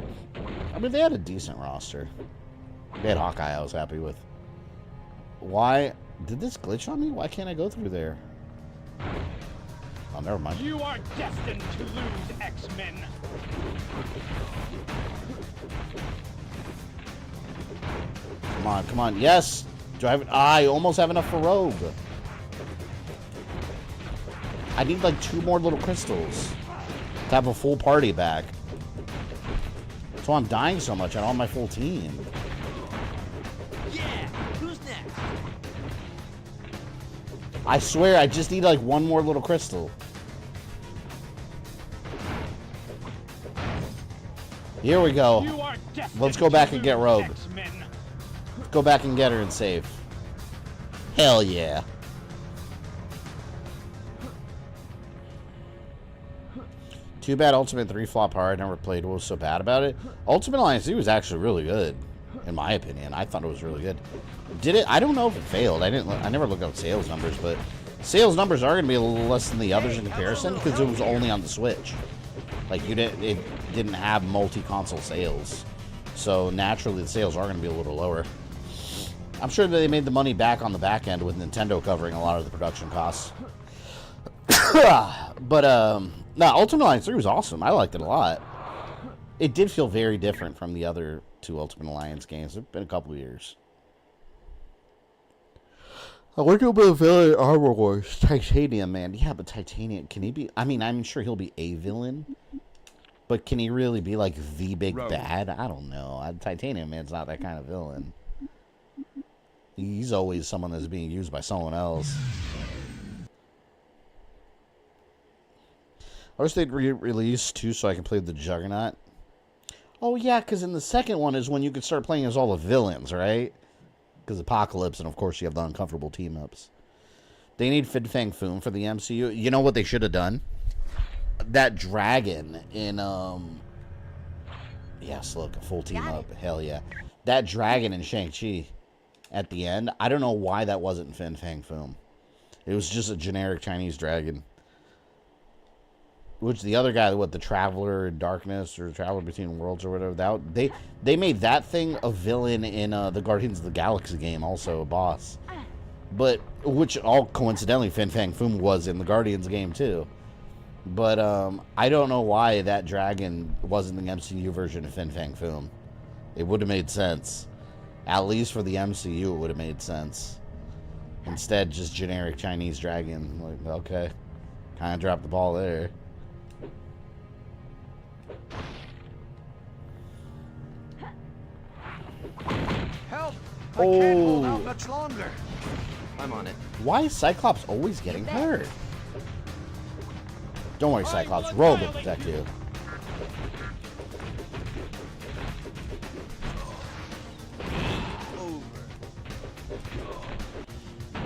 I mean, they had a decent roster. They had Hawkeye I was happy with. Why? Did this glitch on me? Why can't I go through there? Oh, never mind. You are destined to lose, X-Men. Come on, come on. Yes! Drive it. I almost have enough for Rogue. I need like 2 more little crystals to have a full party back. That's why I'm dying so much on all my full team. Yeah, who's next? I swear, I just need like 1 more little crystal. Here we go. Let's go back and get Rogue. Let's go back and get her and save. Hell yeah. Too bad Ultimate 3 flop hard. I never played. What was so bad about it? Ultimate Alliance 3 was actually really good, in my opinion. I thought it was really good. Did it? I don't know if it failed. I never looked up sales numbers, but sales numbers are going to be a little less than the others in comparison because it was only on the Switch. Like it didn't have multi-console sales, so naturally the sales are going to be a little lower. I'm sure that they made the money back on the back end with Nintendo covering a lot of the production costs. But no, Ultimate Alliance 3 was awesome. I liked it a lot. It did feel very different from the other 2 Ultimate Alliance games. It's been a couple of years. I wonder about the villain Armor Wars. Titanium, man. Yeah, but Titanium, can he be... I mean, I'm sure he'll be a villain. But can he really be, like, the big bad? I don't know. Titanium Man's not that kind of villain. He's always someone that's being used by someone else. I wish they'd re-release 2 so I can play the Juggernaut. Oh, yeah, because in the second one is when you can start playing as all the villains, right? Because Apocalypse, and of course you have the uncomfortable team-ups. They need Fin Fang Foom for the MCU. You know what they should have done? That dragon in, yes, look, a full team-up. Hell yeah. That dragon in Shang-Chi at the end, I don't know why that wasn't Fin Fang Foom. It was just a generic Chinese dragon. Which the other guy, what, the Traveler in Darkness or Traveler Between Worlds or whatever, that they made that thing a villain in the Guardians of the Galaxy game, also a boss. But which all coincidentally Fin Fang Foom was in the Guardians game too. But I don't know why that dragon wasn't the MCU version of Fin Fang Foom. It would have made sense. At least for the MCU it would have made sense. Instead just generic Chinese dragon. Like, okay. Kinda dropped the ball there. Help! I can't hold out much longer. I'm on it. Why is Cyclops always getting hurt? Don't worry, Cyclops. Rogue will protect you.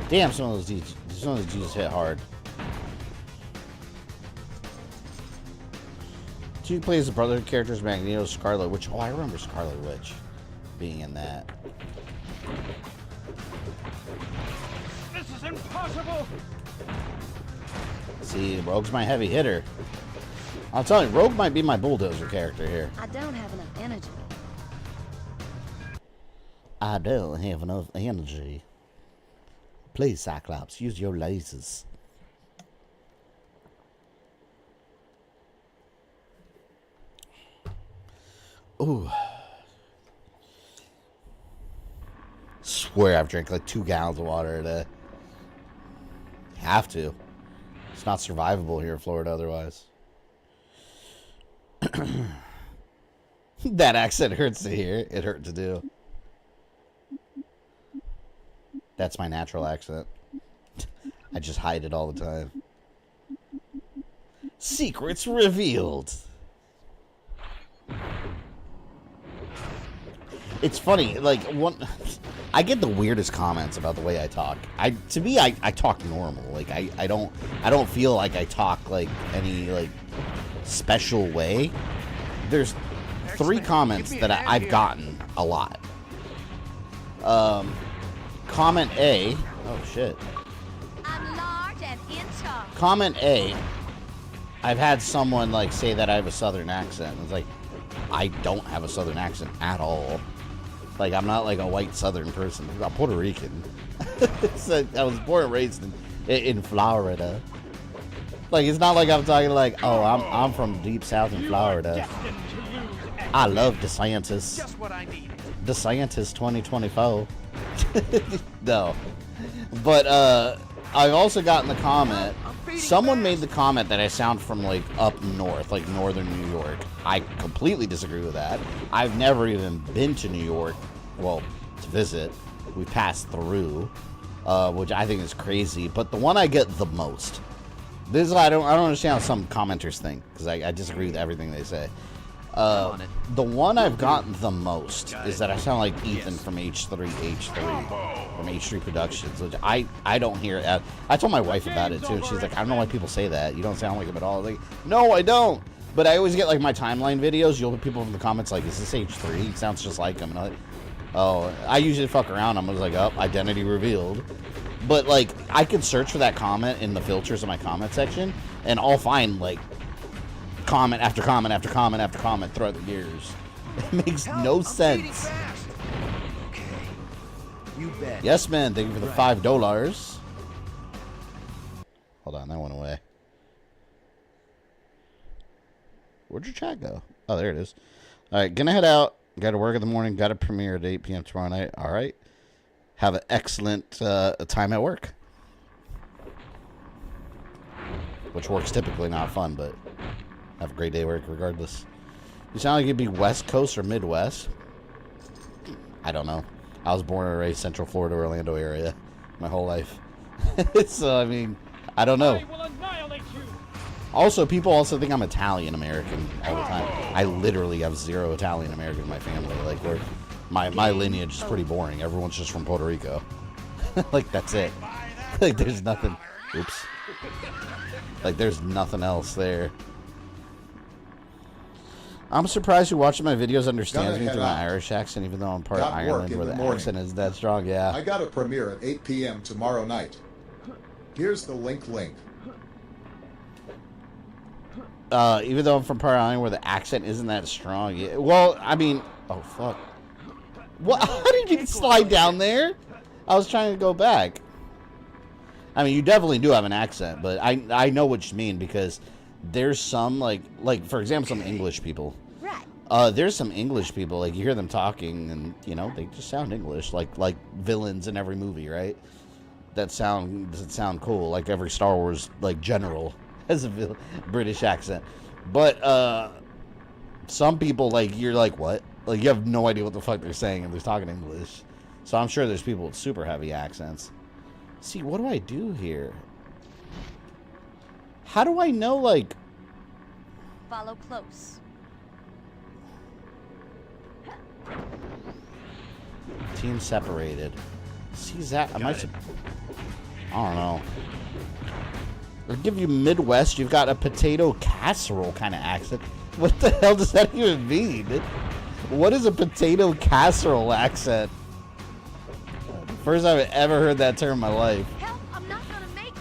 Damn, some of those dudes hit hard. 2 plays the Brotherhood characters, Magneto, Scarlet Witch. Oh, I remember Scarlet Witch being in that. This is impossible. See, Rogue's my heavy hitter. I'll tell you, Rogue might be my bulldozer character here. I don't have enough energy. I don't have enough energy. Please, Cyclops, use your lasers. Ooh. Swear I've drank like 2 gallons of water today. Have to. It's not survivable here in Florida otherwise. That accent hurts to hear. It hurt to do. That's my natural accent. I just hide it all the time. Secrets revealed. It's funny, like, I get the weirdest comments about the way I talk. To me, I talk normal. Like, I don't feel like I talk like any like special way. There's 3 comments that I've gotten a lot. Comment A. Oh shit. I'm large and in charge. Comment A. I've had someone like say that I have a southern accent. It's like, I don't have a southern accent at all. Like, I'm not like a white southern person. I'm Puerto Rican. So I was born and raised in Florida. Like, it's not like I'm talking like, oh, I'm from deep south in Florida. I love the scientists. Just what I needed. The scientist 2024. No. But I've also gotten the comment. Someone made the comment that I sound from like up north, like northern New York. I completely disagree with that. I've never even been to New York, well, to visit. We passed through, which I think is crazy. But the one I get the most. This is I don't understand how some commenters think, because I disagree with everything they say. The one I've gotten the most is that I sound like Ethan from H3 from H3 Productions, which I don't hear it. I told my wife about it too, and she's like, I don't know why people say that. You don't sound like him at all. I was like, no, I don't. But I always get like my timeline videos. You'll get people from the comments like, is this H3? He sounds just like him. And I'm like, oh, I usually fuck around. I'm just like, oh, identity revealed. But like, I could search for that comment in the filters of my comment section, and I'll find like comment after comment after comment after comment throughout the years. It makes no sense. Okay. You bet. Yes, man. Thank you for the $5. Hold on, that went away. Where'd your chat go? Oh, there it is. All right, gonna head out. Got to work in the morning. Got to premiere at 8 p.m. tomorrow night. All right. Have an excellent time at work. Which work's typically not fun, but have a great day at work regardless. You sound like you'd be West Coast or Midwest. I don't know. I was born and raised Central Florida, Orlando area my whole life. So, I mean, I don't know. Also, people also think I'm Italian American all the time. I literally have 0 Italian American in my family. Like, my lineage is pretty boring. Everyone's just from Puerto Rico. Like, that's it. Like, there's nothing. Oops. Like, there's nothing else there. I'm surprised who watching my videos understands me through my Irish accent, even though I'm part of Ireland, where the accent is that strong. Yeah. I got a premiere at 8 p.m. tomorrow night. Here's the link. Even though I'm from part of Ireland, where the accent isn't that strong. Yeah. Well, I mean, oh fuck. What? How did you slide down there? I was trying to go back. I mean, you definitely do have an accent, but I know what you mean, because there's some like for example, some English people. Right. There's some English people, like you hear them talking, and you know they just sound English, like villains in every movie, right? That sound cool, like every Star Wars like general has a British accent. But some people, like, you're like, what? Like, you have no idea what the fuck they're saying, and they're talking English. So I'm sure there's people with super heavy accents. See, what do I do here? How do I know, like... Follow close. Team separated. See, Zach, I don't know. I'll give you Midwest. You've got a potato casserole kind of accent. What the hell does that even mean? What is a potato casserole accent? First time I've ever heard that term in my life. Help, I'm not gonna make it.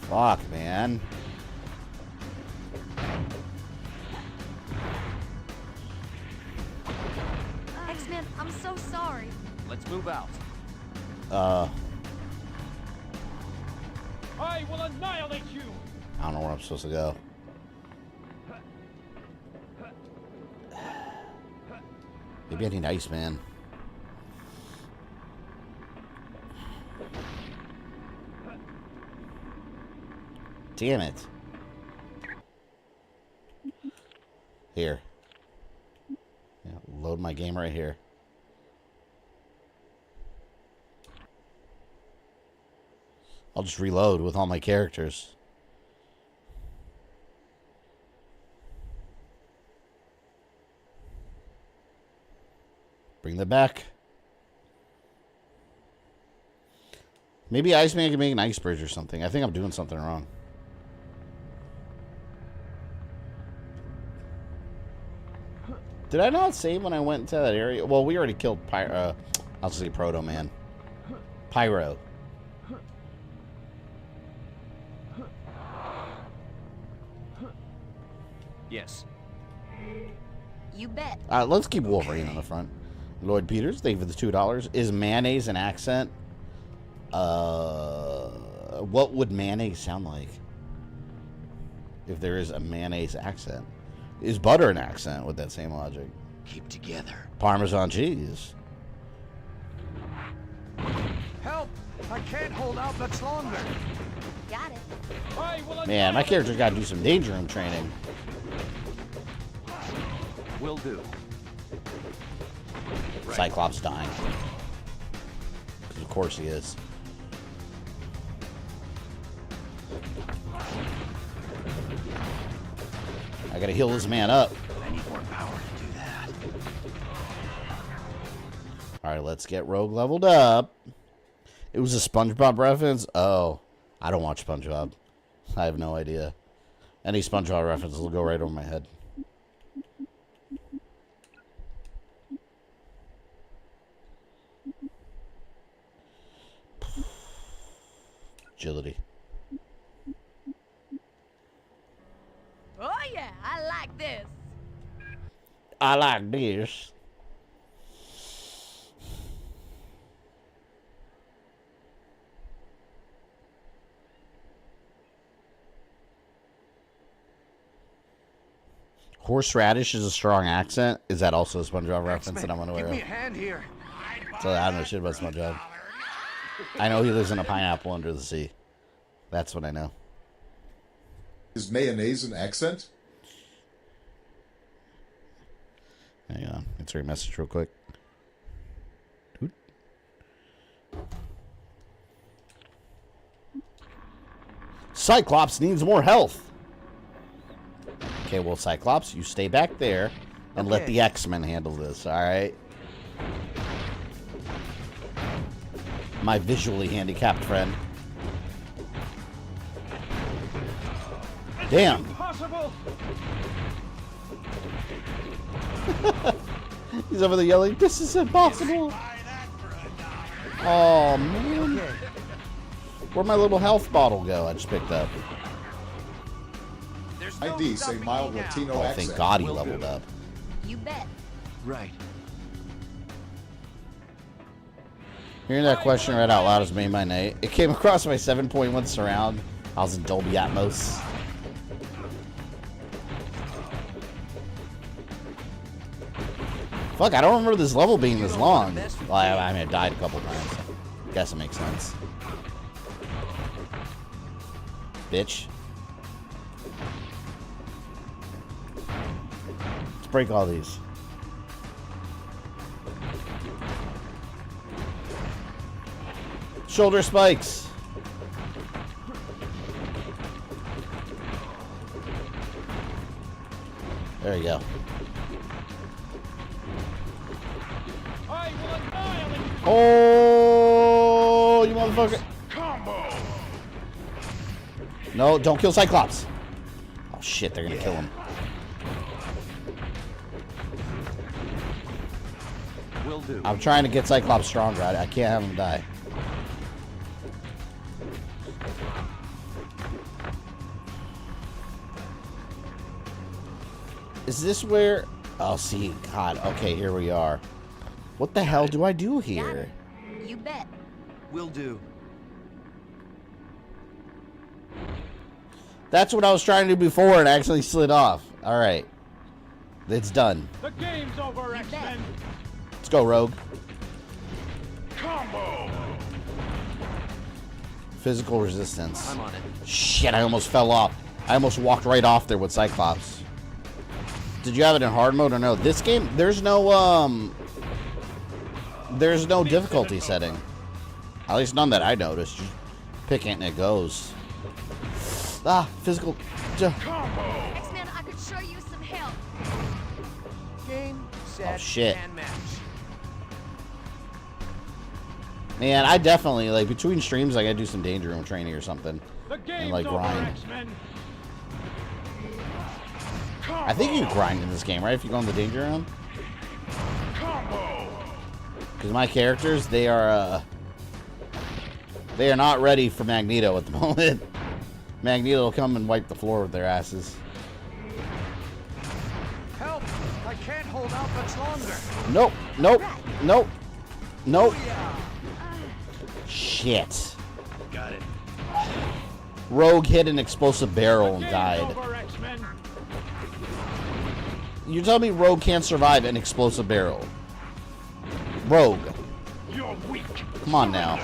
Fuck, man. X-Men, I'm so sorry. Let's move out. I will annihilate you. I don't know where I'm supposed to go. Maybe I need Iceman. Damn it. Here. Yeah, load my game right here. I'll just reload with all my characters. Bring them back. Maybe Iceman can make an ice bridge or something. I think I'm doing something wrong. Did I not save when I went into that area? Well, we already killed Pyro. I'll say Proto Man. Pyro. Yes. You bet. Let's keep Wolverine on the front. Lloyd Peters, thank you for the $2. Is mayonnaise an accent? What would mayonnaise sound like? if there is a mayonnaise accent. Is butter an accent with that same logic? Keep together. Parmesan cheese. Help! I can't hold out much longer. Got it. Man, my character's got to do some danger room training. Will do. Cyclops dying. Of course he is. I gotta heal this man up. I need more power to do that. Alright, let's get Rogue leveled up. It was a SpongeBob reference? Oh, I don't watch SpongeBob. I have no idea. Any SpongeBob references will go right over my head. Agility. Oh yeah, I like this. I like this. Horseradish is a strong accent. Is that also a SpongeBob reference that I'm unaware Give of? me a hand here. So I don't know shit about SpongeBob. I know he lives in a pineapple under the sea. That's what I know. Is mayonnaise an accent? Hang on. Let's read a message real quick. Dude. Cyclops needs more health. Okay, well, Cyclops, you stay back there and let the X-Men handle this, alright? My visually handicapped friend. Damn. Impossible. He's over there yelling, "This is impossible!" Oh, man. Where'd my little health bottle go I just picked up? ID say mild Latino Oh, accent. thank God he leveled up. You bet. Right. Hearing that question read out loud has made my night. It came across my 7.1 surround. I was in Dolby Atmos. Fuck, I don't remember this level being this long. Well, I mean, I died a couple times. Guess it makes sense. Bitch. Let's break all these. Shoulder spikes. There you go. Oh, you motherfucker. Combo. No, don't kill Cyclops. Oh shit, they're gonna kill him. Will do. I'm trying to get Cyclops stronger. I can't have him die. Is this where... Oh, see, God. Okay, here we are. What the hell do I do here? You bet. Will do. That's what I was trying to do before and actually slid off. All right. It's done. The game's over, X-Men. Let's go, Rogue. Combo. Physical resistance. I'm on it. Shit, I almost fell off. I almost walked right off there with Cyclops. Did you have it in hard mode or no? This game, there's no difficulty setting. At least none that I noticed. Just pick it and it goes. Ah, physical. X-Men, I could show you some help. Game, set, Oh, shit. and match. Man, I definitely, like, between streams, I gotta do some danger room training or something. The game's And, like, over, grind. X-Men. I think you can grind in this game, right? If you go in the danger room. Because my characters, they are not ready for Magneto at the moment. Magneto will come and wipe the floor with their asses. Help! I can't hold out much longer. Nope, nope, nope, nope. Shit. Got it. Rogue hit an explosive barrel and died. You tell me Rogue can't survive an explosive barrel? Rogue. Come on now.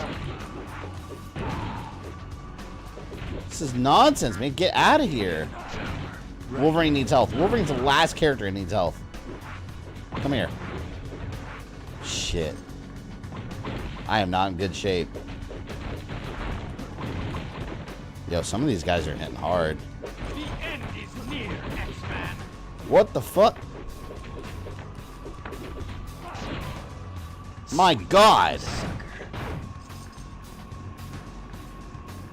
This is nonsense, man. Get out of here. Wolverine needs health. Wolverine's the last character that needs health. Come here. Shit. I am not in good shape. Yo, some of these guys are hitting hard. The end is near, X-Man. What the fuck? My God.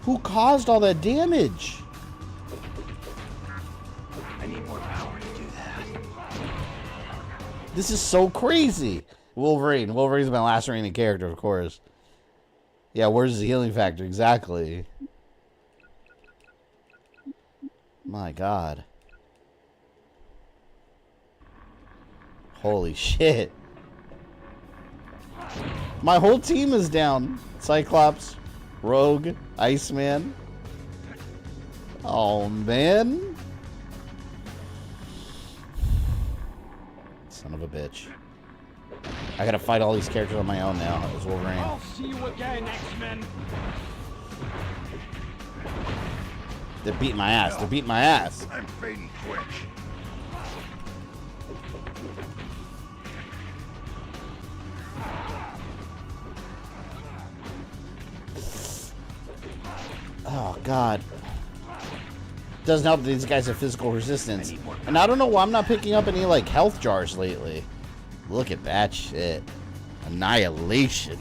Who caused all that damage? I need more power to do that. This is so crazy. Wolverine. Wolverine's my last remaining character, of course. Yeah, where's the healing factor? Exactly. My God. Holy shit. My whole team is down. Cyclops, Rogue, Iceman. Oh, man. Son of a bitch. I gotta fight all these characters on my own now as Wolverine. I'll see you again, X-Men. They're beating my ass. They're beating my ass. I'm fading quick. Oh, God. Doesn't help that these guys have physical resistance. And I don't know why I'm not picking up any, like, health jars lately. Look at that shit. Annihilation.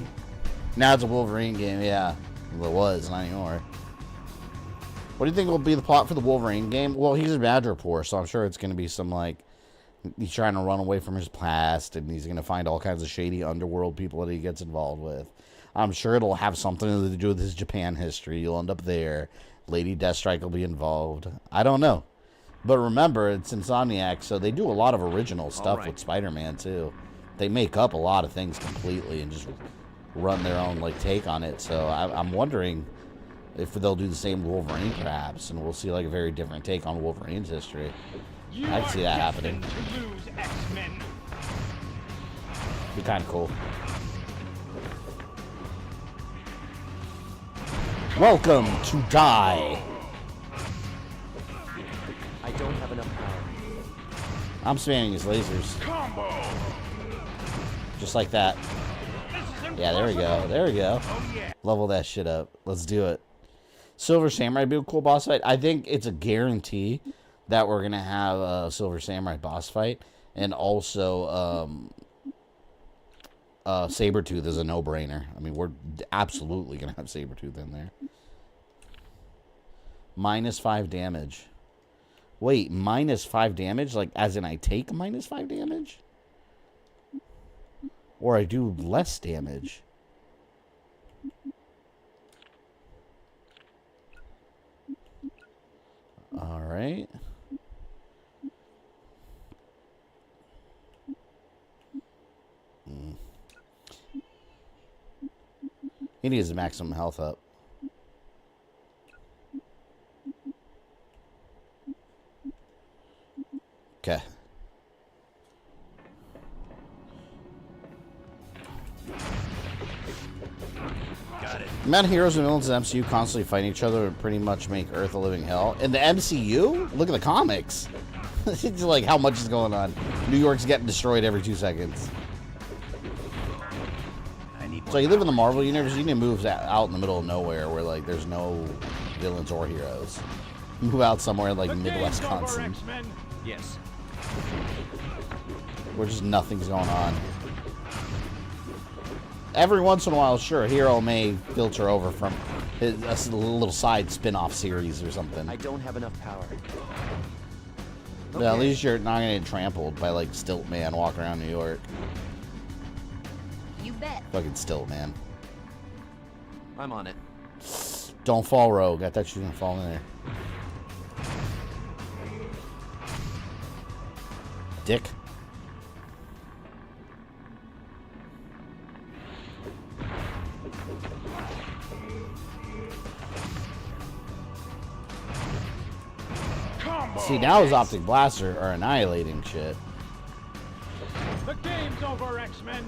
Now it's a Wolverine game, yeah. Well, it was, not anymore. What do you think will be the plot for the Wolverine game? Well, he's a bad reporter, so I'm sure it's going to be some, like, he's trying to run away from his past, and he's going to find all kinds of shady underworld people that he gets involved with. I'm sure it'll have something to do with his Japan history. You'll end up there. Lady Deathstrike will be involved. I don't know. But remember, it's Insomniac, so they do a lot of original stuff with Spider-Man, too. They make up a lot of things completely and just run their own, like, take on it. So I'm wondering if they'll do the same with Wolverine, perhaps, and we'll see, like, a very different take on Wolverine's history. I can see that happening. Be kind of cool. Welcome to Die. I don't have enough power. I'm spamming his lasers. Combo. Just like that. Yeah, there we go. There we go. Level that shit up. Let's do it. Silver Samurai be a cool boss fight. I think it's a guarantee that we're going to have a Silver Samurai boss fight. And also, Sabretooth is a no-brainer. I mean, we're absolutely going to have Sabretooth in there. -5 damage. Wait, -5 damage? Like, as in I take -5 damage? Or I do less damage? Alright. He needs the maximum health up. Okay. Got it. The amount of heroes and villains in the MCU constantly fighting each other would pretty much make Earth a living hell. In the MCU? Look at the comics. It's like how much is going on. New York's getting destroyed every 2 seconds. So you live in the Marvel universe, you need to move out in the middle of nowhere where like there's no villains or heroes. Move out somewhere like Midwest Wisconsin. Yes. Where just nothing's going on. Every once in a while, sure, a hero may filter over from a little side spin-off series or something. I don't have enough power. Okay. Yeah, at least you're not gonna get trampled by like Stilt Man walking around New York. You bet. Fucking Stilt Man. I'm on it. Don't fall, Rogue. I thought you were gonna fall in there. Dick. See, now his optic blasts are annihilating shit. The game's over, X-Men.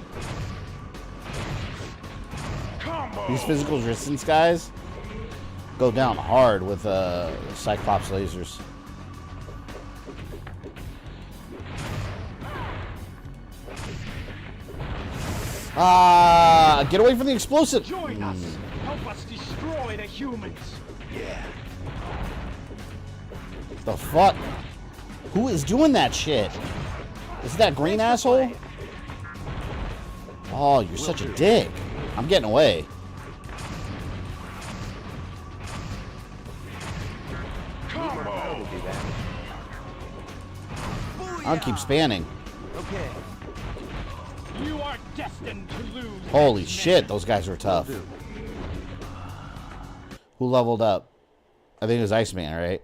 These physical resistance guys go down hard with Cyclops lasers. Get away from the explosive! Join us. Help us destroy the humans. Yeah. The fuck? Who is doing that shit? Is that green asshole? Oh, you're such a dick. I'm getting away. Combo. I'll keep spanning. Okay. You are destined to lose. Holy shit, those guys were tough. Who leveled up? I think it was Iceman, right?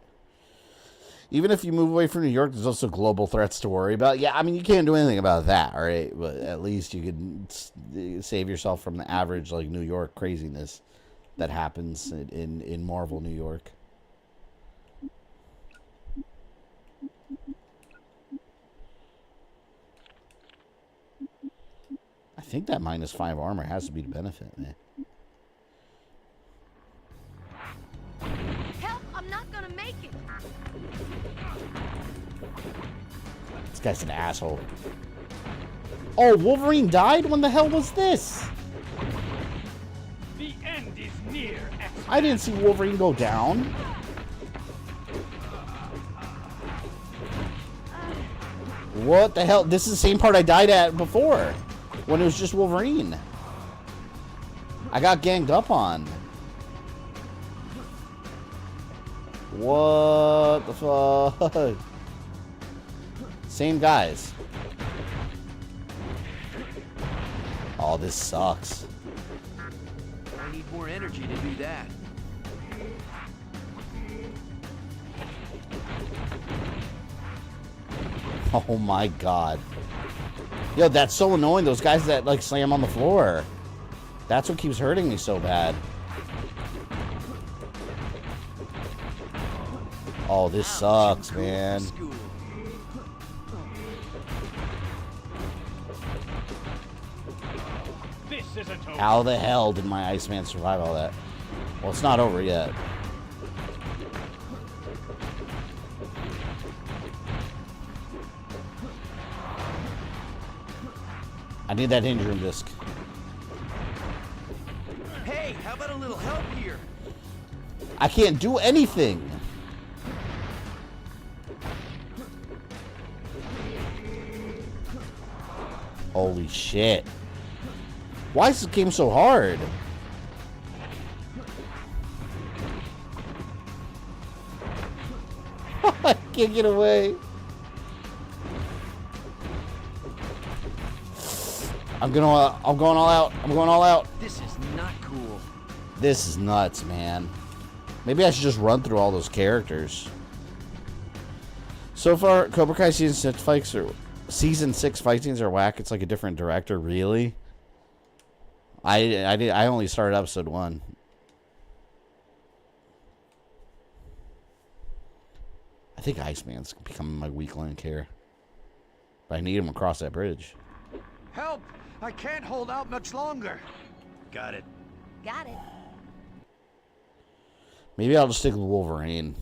Even if you move away from New York, there's also global threats to worry about. Yeah, I mean, you can't do anything about that, right? But at least you could save yourself from the average, like, New York craziness that happens in Marvel, New York. I think that -5 armor has to be to benefit me. Help! I'm not gonna make it. This guy's an asshole. Oh, Wolverine died? When the hell was this? The end is near. I didn't see Wolverine go down. What the hell? This is the same part I died at before. When it was just Wolverine. I got ganged up on. What the fuck? Same guys. Oh, this sucks. I need more energy to do that. Oh my god. Yo, that's so annoying. Those guys that, like, slam on the floor. That's what keeps hurting me so bad. Oh, this sucks, man. How the hell did my Iceman survive all that? Well, it's not over yet. I need that hinge room disc. Hey, how about a little help here? I can't do anything. Holy shit. Why is this game so hard? I can't get away. I'm going all out. I'm going all out. This is not cool. This is nuts, man. Maybe I should just run through all those characters. So far, Cobra Kai season 6 fight scenes are whack. It's like a different director, really. I only started episode 1. I think Iceman's becoming my weak link here. But I need him across that bridge. Help! I can't hold out much longer. Got it. Got it. Maybe I'll just stick with Wolverine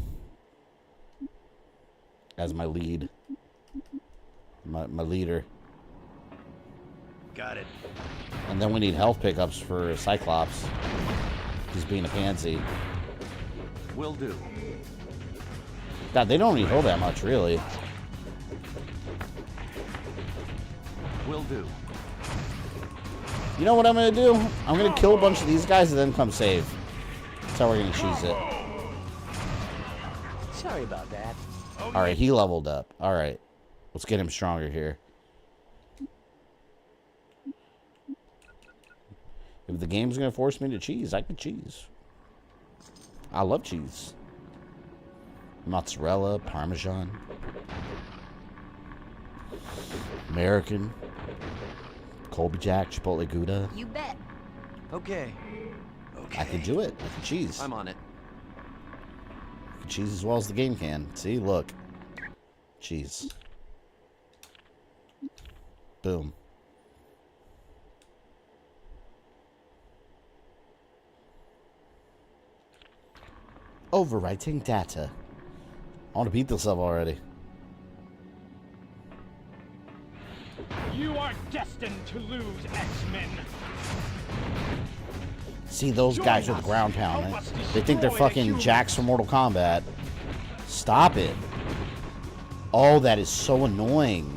as my lead. My leader. Got it. And then we need health pickups for Cyclops. He's being a pansy. Will do. God, they don't need heal that much, really. Will do. You know what I'm going to do? I'm going to kill a bunch of these guys and then come save. That's how we're going to choose it. Sorry about that. Alright, he leveled up. Alright. Let's get him stronger here. If the game's going to force me to cheese, I can cheese. I love cheese. Mozzarella, Parmesan. American. Colby Jack, Chipotle Gouda. You bet. Okay. I can do it. I can cheese. I'm on it. I can cheese as well as the game can. See, look. Jeez. Boom. Overwriting data. I want to beat this level already. You are destined to lose, X-Men. See those guys with the ground pound. They think they're fucking Jax from Mortal Kombat. Stop it. Oh, that is so annoying.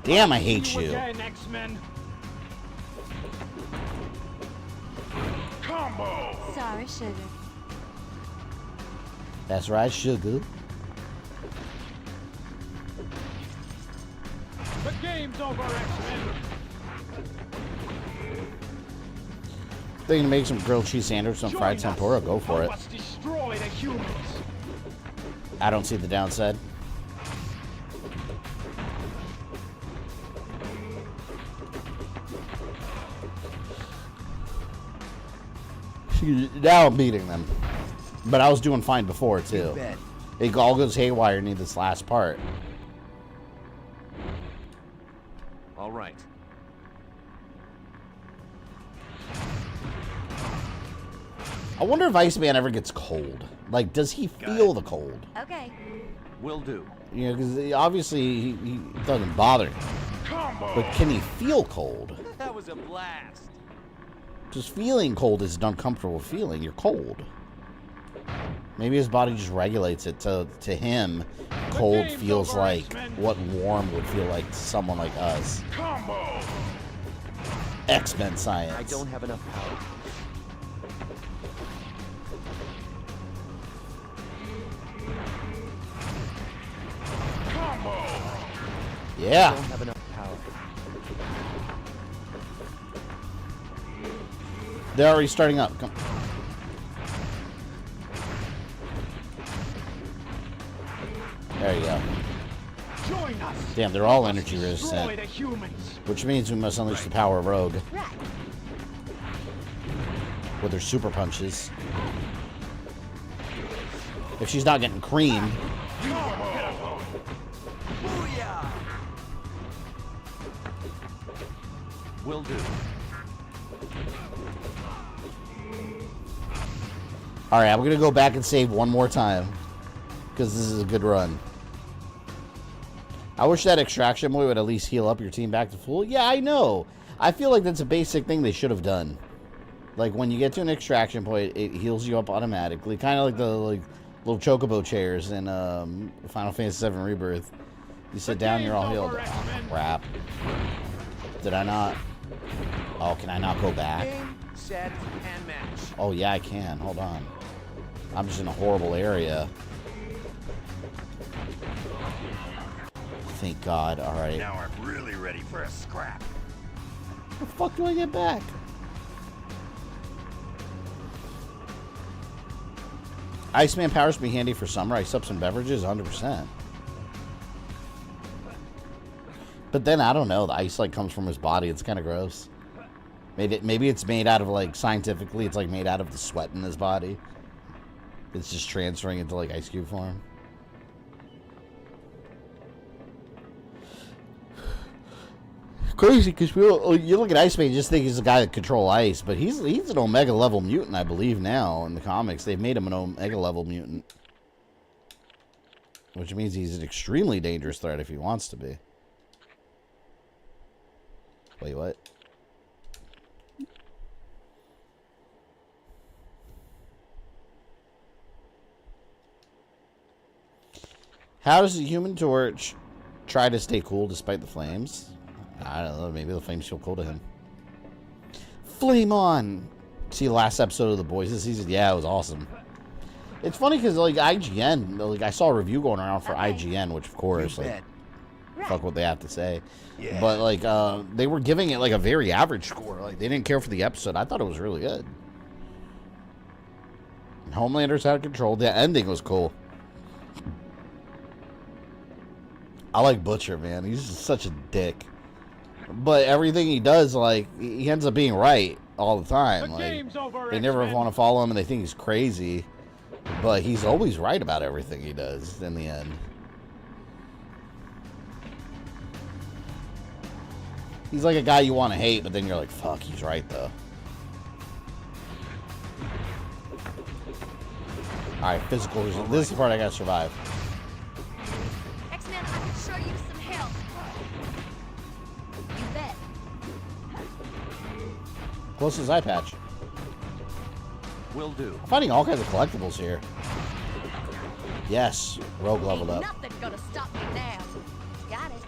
Damn, I hate you. Again, X-Men. Combo. Sorry, sugar. That's right, sugar. The game's over, X-Men. They're gonna make some grilled cheese sandwich, some fried tempura. Go for it. Let's destroy the humans. I don't see the downside. Now I'm beating them. But I was doing fine before, too. It all goes haywire near this last part. All right. I wonder if Iceman ever gets cold. Like, does he feel the cold? Okay. Will do. You know, because obviously he doesn't bother him. But can he feel cold? That was a blast. Because feeling cold is an uncomfortable feeling. You're cold. Maybe his body just regulates it. To him, cold feels like what warm would feel like to someone like us. Combo. X-Men science. I don't have enough power. Combo. Yeah. I don't have enough power. They're already starting up. Come. There you go. Join us. Damn, they're all energy resistant. Destroy the humans. Which means we must unleash the power of Rogue. With her super punches. If she's not getting creamed. Booyah! Will do. Alright, I'm gonna go back and save one more time. Because this is a good run. I wish that extraction boy would at least heal up your team back to full. Yeah, I know. I feel like that's a basic thing they should have done. Like, when you get to an extraction point, it heals you up automatically. Kind of like the little chocobo chairs in Final Fantasy VII Rebirth. You sit down, you're all healed. Oh, crap. Did I not? Oh, can I not go back? Game, set, and match. Oh, yeah, I can. Hold on. I'm just in a horrible area. Thank God. All right. Now I'm really ready for a scrap. How the fuck do I get back? Iceman powers be handy for summer. Ice ups and beverages, 100%. But then, I don't know. The ice, like, comes from his body. It's kind of gross. Maybe it's made out of, like, scientifically, it's, like, made out of the sweat in his body. It's just transferring into, like, ice cube form. Crazy, because you look at Iceman, you just think he's the guy that controls ice, but he's an Omega level mutant, I believe now in the comics. They've made him an Omega level mutant, which means he's an extremely dangerous threat if he wants to be. Wait, what? How does the Human Torch try to stay cool despite the flames? I don't know. Maybe the flames feel cool to him. Flame on! See the last episode of The Boys this season? Yeah, it was awesome. It's funny because, like, IGN, like, I saw a review going around for IGN, which, of course, like, fuck what they have to say. Yeah. But, like, they were giving it, like, a very average score. Like, they didn't care for the episode. I thought it was really good. Homelander's out of control. The ending was cool. I like Butcher, man. He's just such a dick. But everything he does, like, he ends up being right all the time. Like, they never want to follow him and they think he's crazy. But he's always right about everything he does in the end. He's like a guy you want to hate, but then you're like, fuck, he's right, though. Alright, physical. This is the part I gotta survive. X-Men, I can sure use some help. You bet. Closest eye patch. Will do. I'm finding all kinds of collectibles here. Yes, Rogue leveled up. Nothing gonna stop me now. Got it.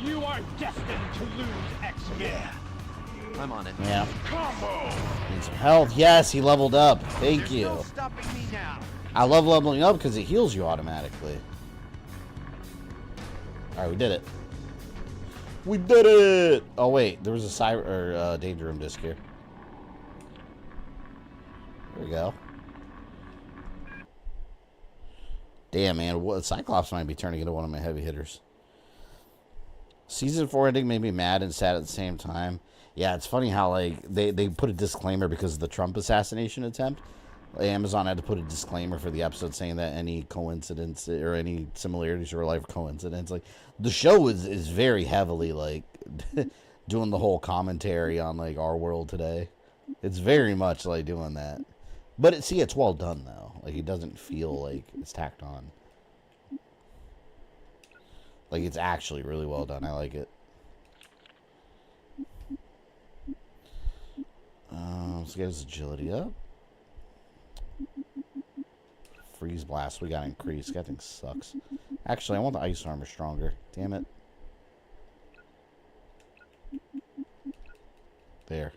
You are destined to lose, X-Men. Yeah. I'm on it. Yeah. Combo. Need some health. Yes, he leveled up. Thank you. No stopping me now. I love leveling up because it heals you automatically. Alright, we did it. We did it! Oh wait, there was a cyber or danger room disc here. There we go. Damn, man, what Cyclops might be turning into one of my heavy hitters. Season 4 ending made me mad and sad at the same time. Yeah, it's funny how like they put a disclaimer because of the Trump assassination attempt. Amazon had to put a disclaimer for the episode saying that any coincidence or any similarities to real life coincidence. Like the show is very heavily like doing the whole commentary on like our world today. It's very much like doing that. But it's well done though. Like it doesn't feel like it's tacked on. Like it's actually really well done. I like it. Let's get his agility up. Freeze blast, we got increased. That thing sucks. Actually, I want the ice armor stronger. Damn it. There.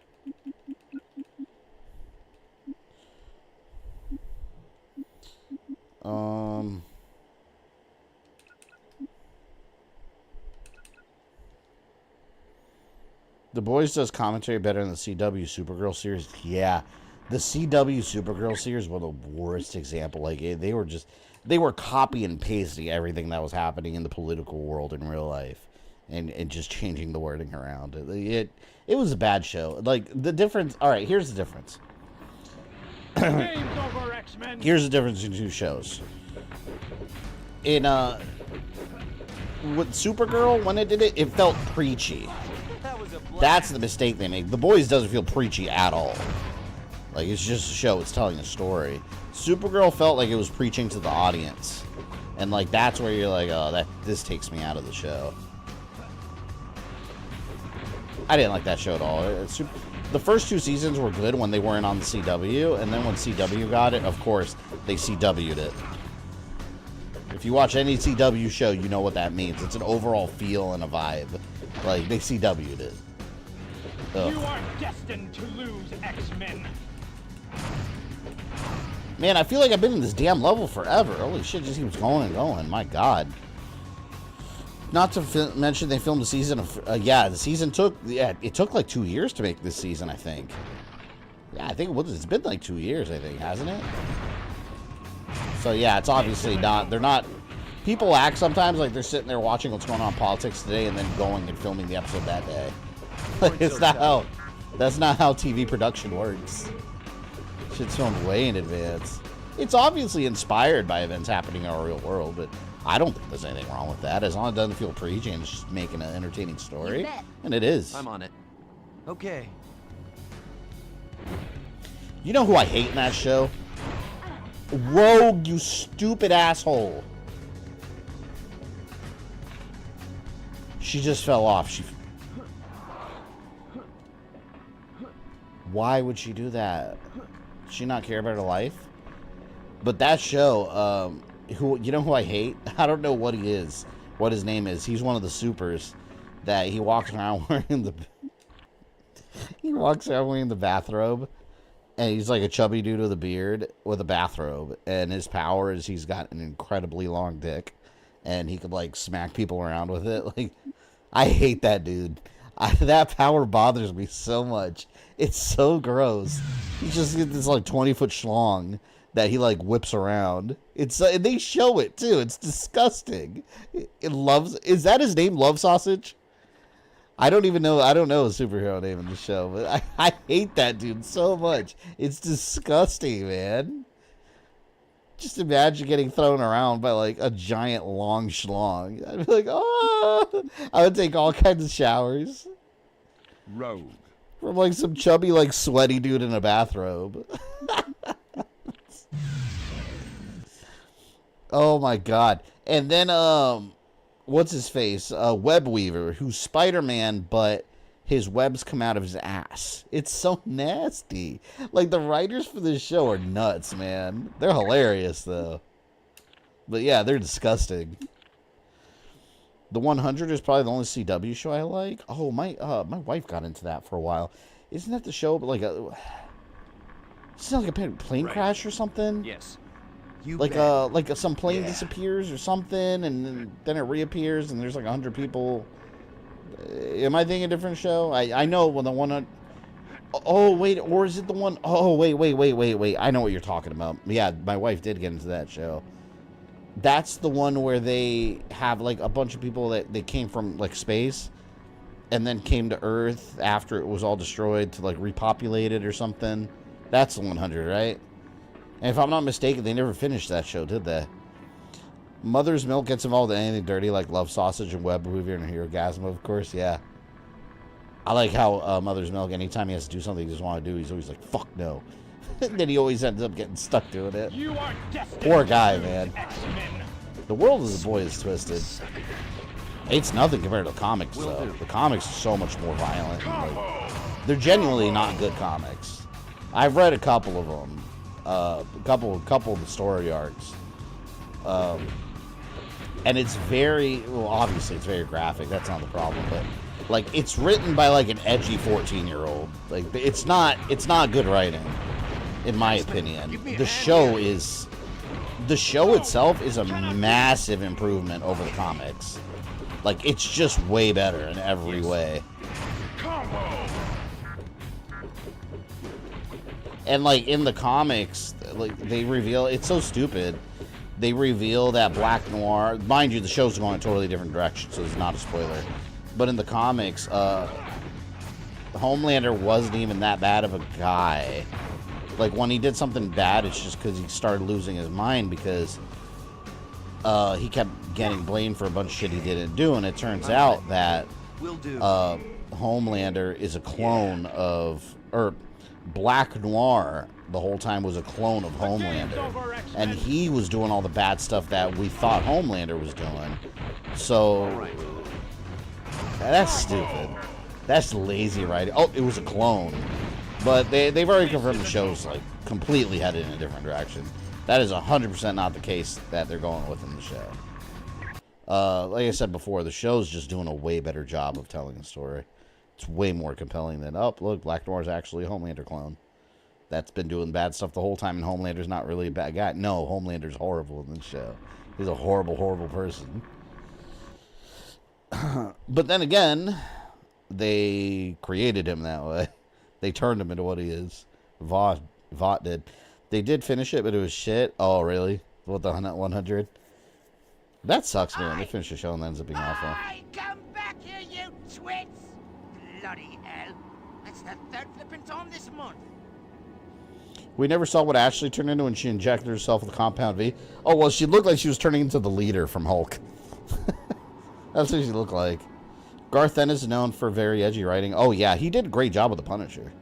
The Boys does commentary better than the CW Supergirl series. Yeah. The CW Supergirl series was the worst example. Like they were copy and pasting everything that was happening in the political world in real life, and just changing the wording around. It was a bad show. Like the difference. All right, here's the difference. Game's over, X-Men. Here's the difference in two shows. In with Supergirl, when it did it, it felt preachy. That's the mistake they make. The Boys doesn't feel preachy at all. Like, it's just a show. It's telling a story. Supergirl felt like it was preaching to the audience. And, like, that's where you're like, oh, this takes me out of the show. I didn't like that show at all. The first two seasons were good when they weren't on the CW. And then when CW got it, of course, they CW'd it. If you watch any CW show, you know what that means. It's an overall feel and a vibe. Like, they CW'd it. Ugh. You are destined to lose, X-Men. Man, I feel like I've been in this damn level forever. Holy shit, it just keeps going and going. My God. Not to mention they filmed the season of... the season took... Yeah, it took like 2 years to make this season, I think. Yeah, I think it's been like 2 years, I think, hasn't it? So, yeah, it's obviously not... They're not... People act sometimes like they're sitting there watching what's going on in politics today and then going and filming the episode that day. It's not how... That's not how TV production works. Shit's filmed way in advance. It's obviously inspired by events happening in our real world, but I don't think there's anything wrong with that. As long as it doesn't feel preachy and it's just making an entertaining story. And it is. I'm on it. Okay. You know who I hate in that show? Rogue, you stupid asshole. She just fell off. Why would she do that? Does she not care about her life? But that show, you know who I hate? I don't know what he is, what his name is. He's one of the supers that he walks around wearing the... He walks around wearing the bathrobe, and he's like a chubby dude with a beard with a bathrobe, and his power is he's got an incredibly long dick, and he could like smack people around with it. Like, I hate that dude. That power bothers me so much. It's so gross. He just gets this like 20-foot schlong that he like whips around. It's and they show it too. It's disgusting. Is that his name, Love Sausage? I don't even know. I don't know a superhero name in the show, but I hate that dude so much. It's disgusting, man. Just imagine getting thrown around by like a giant long schlong. I'd be like, oh, I would take all kinds of showers. Rogue. From like some chubby, like sweaty dude in a bathrobe. Oh my god. And then what's his face? Web Weaver, who's Spider-Man, but his webs come out of his ass. It's so nasty. Like, the writers for this show are nuts, man. They're hilarious, though. But yeah, they're disgusting. The 100 is probably the only CW show I like. Oh, my wife got into that for a while. Isn't that the show, but like a... Isn't it like a plane crash or something? Yes. Like some plane disappears or something, and then it reappears, and there's like 100 people. Am I thinking a different show? I know when the one. Oh wait, or is it the one? Oh wait. I know what you're talking about. Yeah, my wife did get into that show. That's the one where they have like a bunch of people that they came from like space, and then came to Earth after it was all destroyed to like repopulate it or something. That's the 100, right? And if I'm not mistaken, they never finished that show, did they? Mother's Milk gets involved in anything dirty, like Love Sausage and Web Weaver and Herogasm, of course, yeah. I like how Mother's Milk, anytime he has to do something he doesn't want to do, he's always like, fuck no. And then he always ends up getting stuck doing it. Poor guy, man. The world of the boy is twisted. It's nothing compared to the comics, though. The comics are so much more violent. Like, they're genuinely not good comics. I've read a couple of them. A couple of the story arcs, and it's very well. Obviously, it's very graphic. That's not the problem, but like it's written by like an edgy 14-year-old. Like it's not good writing, in my opinion. The show itself is a massive improvement over the comics. Like it's just way better in every way. And like in the comics, like they reveal, it's so stupid. They reveal that Black Noir, mind you, the show's going a totally different direction, so it's not a spoiler. But in the comics, Homelander wasn't even that bad of a guy. Like when he did something bad, it's just because he started losing his mind because he kept getting blamed for a bunch of shit he didn't do, and it turns out that Homelander is a clone of, or Black Noir the whole time was a clone of Homelander, and he was doing all the bad stuff that we thought Homelander was doing. So that's stupid. That's lazy writing. Oh, it was a clone, but they've already confirmed the show's like completely headed in a different direction. That is 100% not the case that they're going with in the show. Like I said before, the show's just doing a way better job of telling a story. It's way more compelling than, oh, look, Black Noir's actually a Homelander clone. That's been doing bad stuff the whole time, and Homelander's not really a bad guy. No, Homelander's horrible in this show. He's a horrible, horrible person. But then again, they created him that way. They turned him into what he is. Vought did. They did finish it, but it was shit. Oh, really? What, the 100? That sucks, man. They finish the show and it ends up being awful. Come back here, you twits! Bloody hell. That's the third flipping time this month. We never saw what Ashley turned into when she injected herself with Compound V. Oh, well, she looked like she was turning into the leader from Hulk. That's what she looked like. Garth Ennis is known for very edgy writing. Oh, yeah, he did a great job with The Punisher.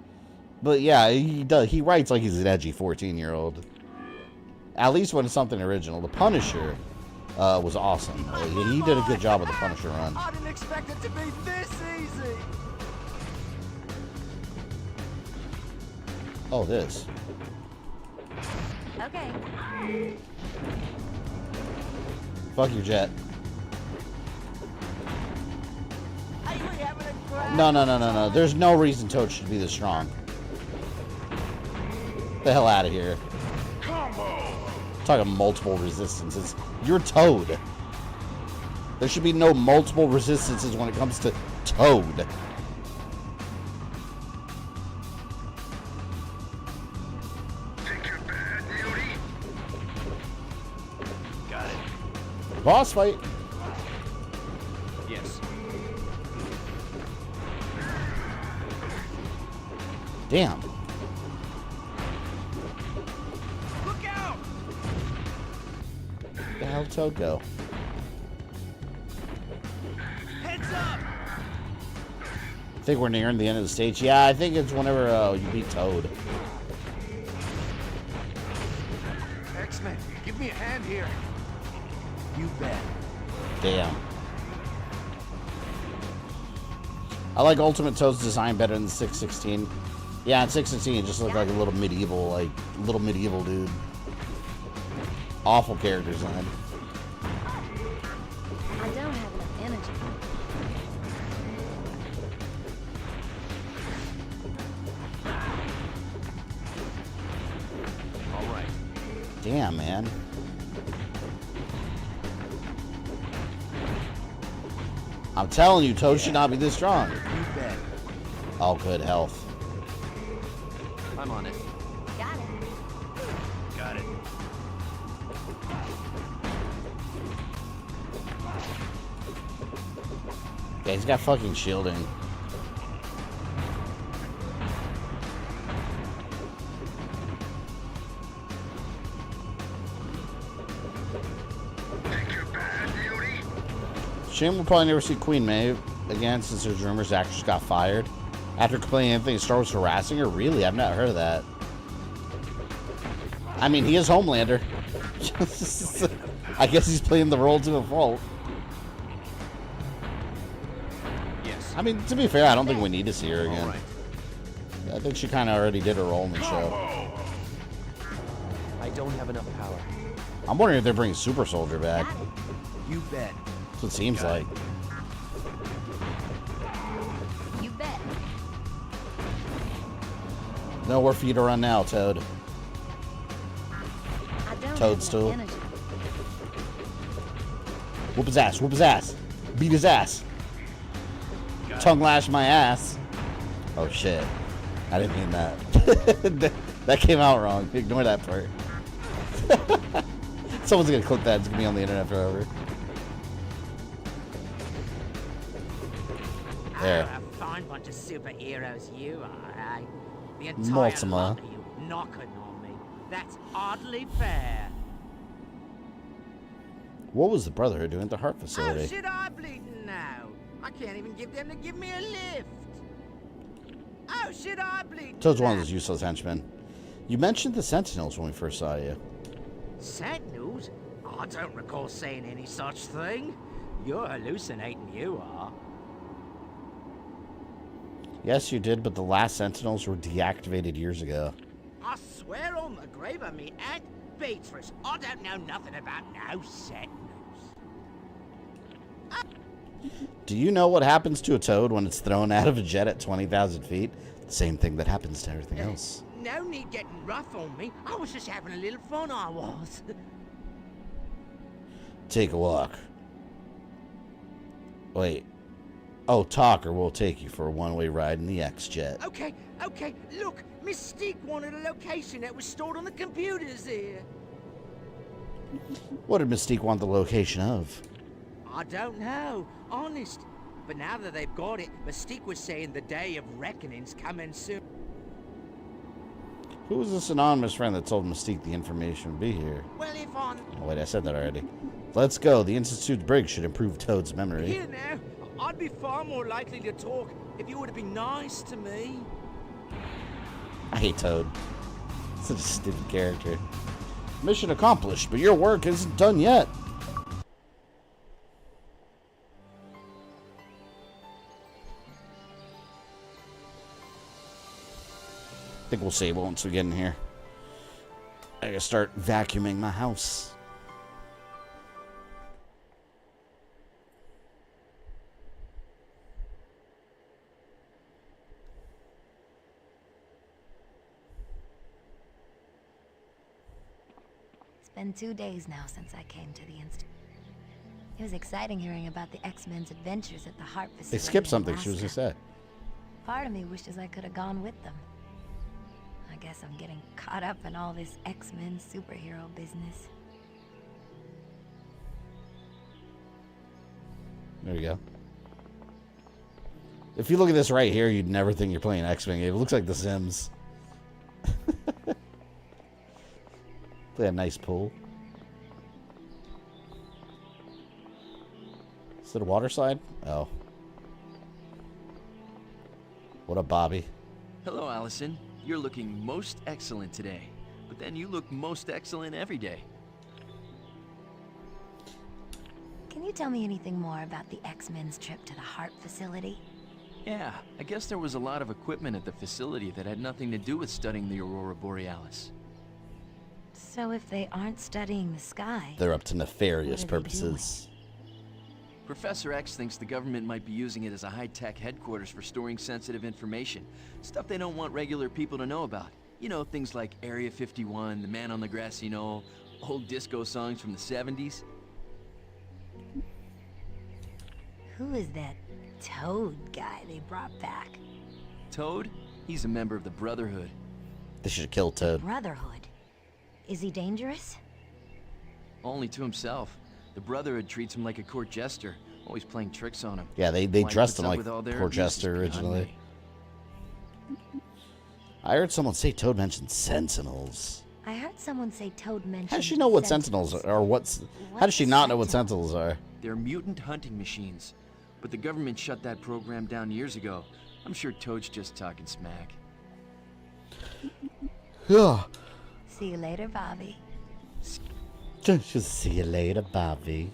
But, yeah, he does. He writes like he's an edgy 14-year-old. At least when it's something original. The Punisher was awesome. He did a good job with The Punisher run. I didn't expect it to be this easy. Oh, this. Okay. Fuck your jet. Hey, we having a crash? No. There's no reason Toad should be this strong. Get the hell out of here. Talking multiple resistances. You're Toad. There should be no multiple resistances when it comes to Toad. Boss fight. Yes. Damn. Look out! Where the hell did Toad go? Heads up! I think we're nearing the end of the stage. Yeah, I think it's whenever you beat Toad. X-Men, give me a hand here. You bet. Damn. I like Ultimate Toad's design better than 616. Yeah, in 616 it just looked like a little medieval dude. Awful character design. I don't have enough energy. All right. Damn, man. I'm telling you, Toad should not be this strong. You bet. Oh, good health. I'm on it. Got it. Got it. Yeah, he's got fucking shielding. Shame we'll probably never see Queen May again since there's rumors the actress got fired after complaining anything Star Wars harassing her. Really? I've not heard of that. I mean, he is Homelander. I guess he's playing the role to a fault. Yes. I mean, to be fair, I don't think we need to see her again. All right. I think she kind of already did her role in the show. I don't have enough power. I'm wondering if they're bringing Super Soldier back. You bet. That's what it seems like. You bet. Nowhere for you to run now, Toad. I don't Toadstool. have enough energy. Whoop his ass, whoop his ass. Beat his ass. Tongue lash my ass. Oh shit. I didn't mean that. That came out wrong. Ignore that part. Someone's gonna clip that. It's gonna be on the internet forever. There. Oh, a fine bunch of superheroes you are, eh? The entire Multima. lot of you knocking on me. That's oddly fair. What was the Brotherhood doing at the HAARP Oh, facility? should I bleeding now? I can't even get them to give me a lift. Oh, should I bleeding Toad's one of now? those useless henchmen. You mentioned the Sentinels when we first saw you. Sentinels? I don't recall saying any such thing. You're hallucinating, you are. Yes, you did, but the last Sentinels were deactivated years ago. I swear on the grave of me Aunt Beatrice, I don't know nothing about no Sentinels. Do you know what happens to a Toad when it's thrown out of a jet at 20,000 feet? The same thing that happens to everything else. No need getting rough on me. I was just having a little fun, I was. Take a walk. Wait. Oh, talk or we'll take you for a one-way ride in the X-Jet. Okay, look, Mystique wanted a location that was stored on the computers here. What did Mystique want the location of? I don't know, honest. But now that they've got it, Mystique was saying the day of reckoning's coming soon. Who was this anonymous friend that told Mystique the information would be here? Well, if on... Oh, wait, I said that already. Let's go. The Institute's brig should improve Toad's memory. Here now, I'd be far more likely to talk if you would have been nice to me. I hate Toad. Such a stupid character. Mission accomplished, but your work isn't done yet. I think we'll save once we get in here. I gotta start vacuuming my house. It's been 2 days now since I came to the Institute. It was exciting hearing about the X-Men's adventures at the HAARP Facility. They skipped in something she was Alaska. gonna say. Part of me wishes I could have gone with them. I guess I'm getting caught up in all this X-Men superhero business. There you go. If you look at this right here, you'd never think you're playing an X-Men game. It looks like The Sims. Play a nice pool. Is it a water slide? Oh. What up, Bobby? Hello, Allison. You're looking most excellent today. But then you look most excellent every day. Can you tell me anything more about the X-Men's trip to the HAARP facility? Yeah, I guess there was a lot of equipment at the facility that had nothing to do with studying the Aurora Borealis. So if they aren't studying the sky... They're up to nefarious what are they purposes. Professor X thinks the government might be using it as a high-tech headquarters for storing sensitive information. Stuff they don't want regular people to know about. You know, things like Area 51, the man on the grassy knoll, old disco songs from the 70s. Who is that Toad guy they brought back? Toad? He's a member of the Brotherhood. They should have killed Toad. Brotherhood? Is he dangerous? Only to himself. The Brotherhood treats him like a court jester, always playing tricks on him. Yeah, they Why he dressed puts him up like with all their poor abuses jester beyond originally. me. I heard someone say Toad mentioned Sentinels. I heard someone say Toad mentioned... How does she know what Sentinels are? Or what's... How does she not know what Sentinels are? They're mutant hunting machines. But the government shut that program down years ago. I'm sure Toad's just talking smack. Yeah. See you later, Bobby. Just see you later, Bobby.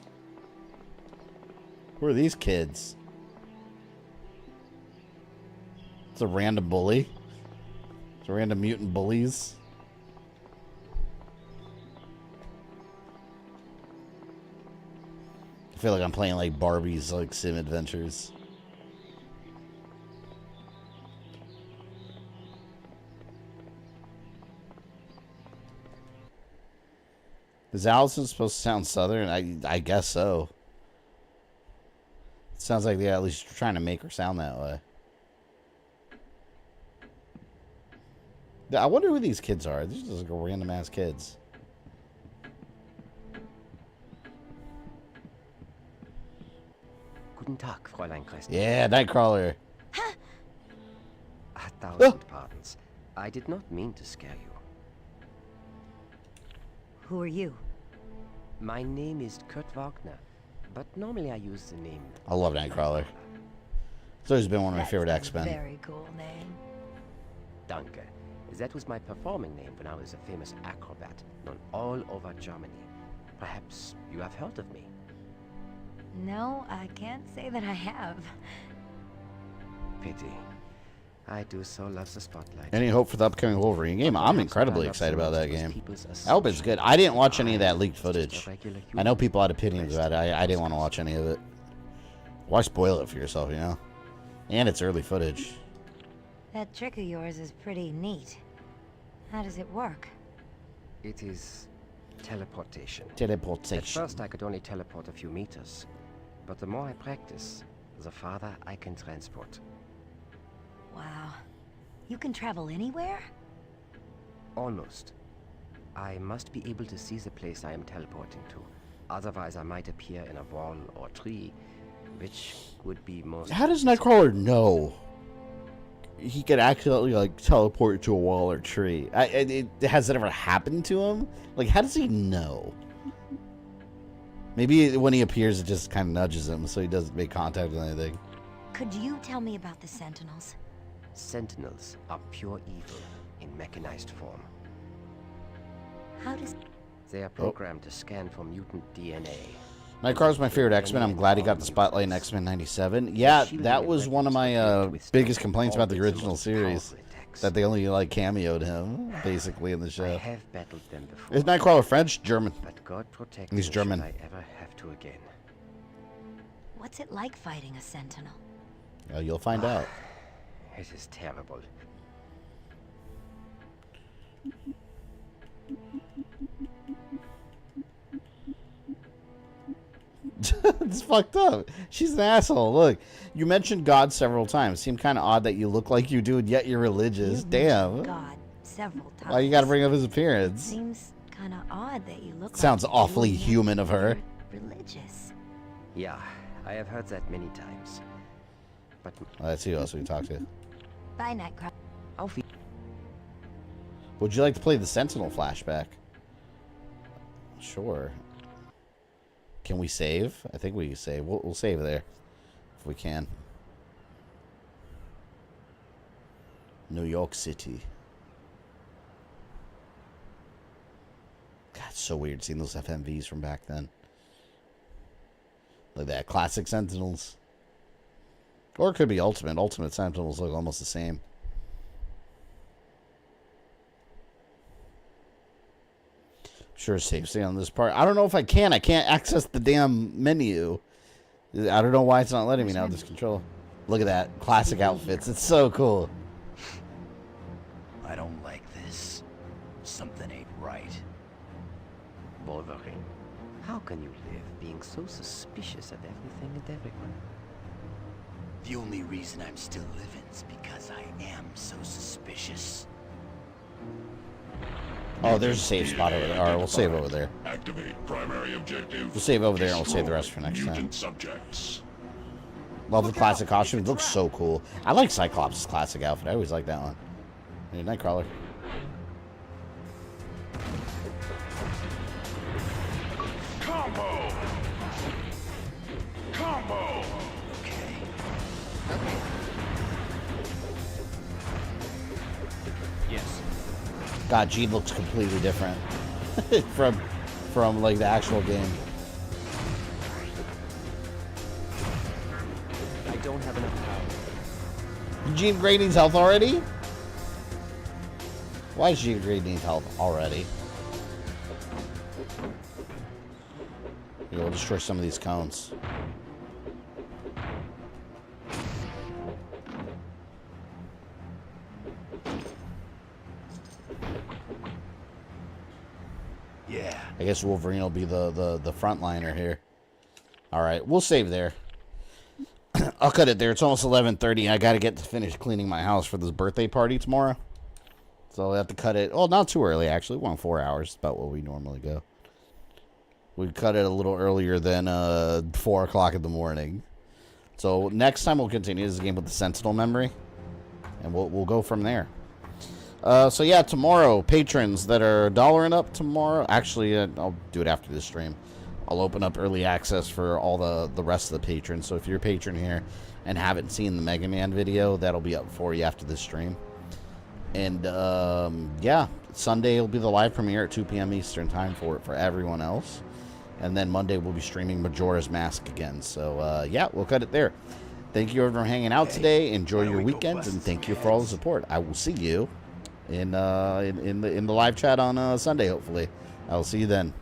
Who are these kids? It's a random bully. It's a random mutant bullies. I feel like I'm playing like Barbie's like sim adventures. Is Allison supposed to sound southern? I guess so. It sounds like they're at least trying to make her sound that way. I wonder who these kids are. These are just like random ass kids. Guten Tag, Fräulein Crest. Yeah, Nightcrawler. 1,000 pardons. I did not mean to scare you. Who are you? My name is Kurt Wagner, but normally I use the name... I love Nightcrawler. It's always been one of my favorite X-Men. Very cool name. Danke. That was my performing name when I was a famous acrobat, known all over Germany. Perhaps you have heard of me. No, I can't say that I have. Pity. I do so love the spotlight. Any hope for the upcoming Wolverine game? I'm incredibly excited about that game. I hope it's good. I didn't watch any of that leaked footage. I know people had opinions about it. I didn't want to watch any of it. Why spoil it for yourself, you know? And it's early footage. That trick of yours is pretty neat. How does it work? It is teleportation. Teleportation. At first I could only teleport a few meters, but the more I practice, the farther I can transport. Wow. You can travel anywhere? Almost. I must be able to see the place I am teleporting to. Otherwise I might appear in a wall or tree, which would be most... How does Nightcrawler know he could accidentally like teleport to a wall or tree? Has that ever happened to him? Like, how does he know? Maybe when he appears, it just kind of nudges him, so he doesn't make contact with anything. Could you tell me about the Sentinels? Sentinels are pure evil in mechanized form. How does... They are programmed to scan for mutant DNA. Nightcrawler's my favorite X-Men. I'm glad he got the spotlight in X-Men 97. Yeah, that was one of my biggest complaints about the original series. That they only like cameoed him, basically, in the show. I have battled them before. Is Nightcrawler French? German. But God protect He's German. should I ever have to again. What's it like fighting a Sentinel? You'll find out. It is terrible. It's fucked up. She's an asshole. Look, you mentioned God several times. Seemed kind of odd that you look like you do, and yet you're religious. You've Damn. God several times. Why you gotta bring up his appearance? Seems kind of odd that you look Sounds like awfully you, human of her. Religious. Yeah, I have heard that many times. But Let's see who else we can talk to. Bye, Nightcrawler. Auf Wiedersehen. Would you like to play the Sentinel Flashback? Sure. Can we save? I think we can save. We'll save there if we can. New York City. God, it's so weird seeing those FMVs from back then. Like that, classic Sentinels. Or it could be Ultimate. Ultimate Sentinels look almost the same. Sure, save state on this part. I don't know if I can. I can't access the damn menu. I don't know why it's not letting me now. This control. Look at that. Classic outfits. It's so cool. I don't like this. Something ain't right. Wolverine, how can you live being so suspicious of everything and everyone? The only reason I'm still living is because I am so suspicious. Oh, there's a save spot over there. Alright, we'll save over there. Activate primary objective. We'll save over there and we'll save the rest for next time. Mutant subjects. Love the classic costume. It looks so cool. I like Cyclops' classic outfit. I always like that one. Hey, Nightcrawler. Combo! Combo! Yes. God, Gene looks completely different from like the actual game. I don't have enough power. Gene Grey needs health already? Why does Gene Grey need health already? Here, we'll destroy some of these cones. Yeah. I guess Wolverine will be the frontliner here. Alright, we'll save there. I'll cut it there. It's almost 11:30. I gotta get to finish cleaning my house for this birthday party tomorrow. So I'll have to cut it. Well, not too early, actually. 4 hours. About what we normally go. We cut it a little earlier than 4 o'clock in the morning. So next time we'll continue this game with the Sentinel memory. And we'll go from there. So yeah, tomorrow, patrons that are $1 and up tomorrow. Actually, I'll do it after this stream. I'll open up early access for all the rest of the patrons. So if you're a patron here and haven't seen the Mega Man video, that'll be up for you after this stream. And yeah, Sunday will be the live premiere at 2 p.m. Eastern time for everyone else. And then Monday we'll be streaming Majora's Mask again. So yeah, we'll cut it there. Thank you everyone for hanging out today. Enjoy your weekends, and thank you for all the support. I will see you in the live chat on Sunday. Hopefully, I will see you then.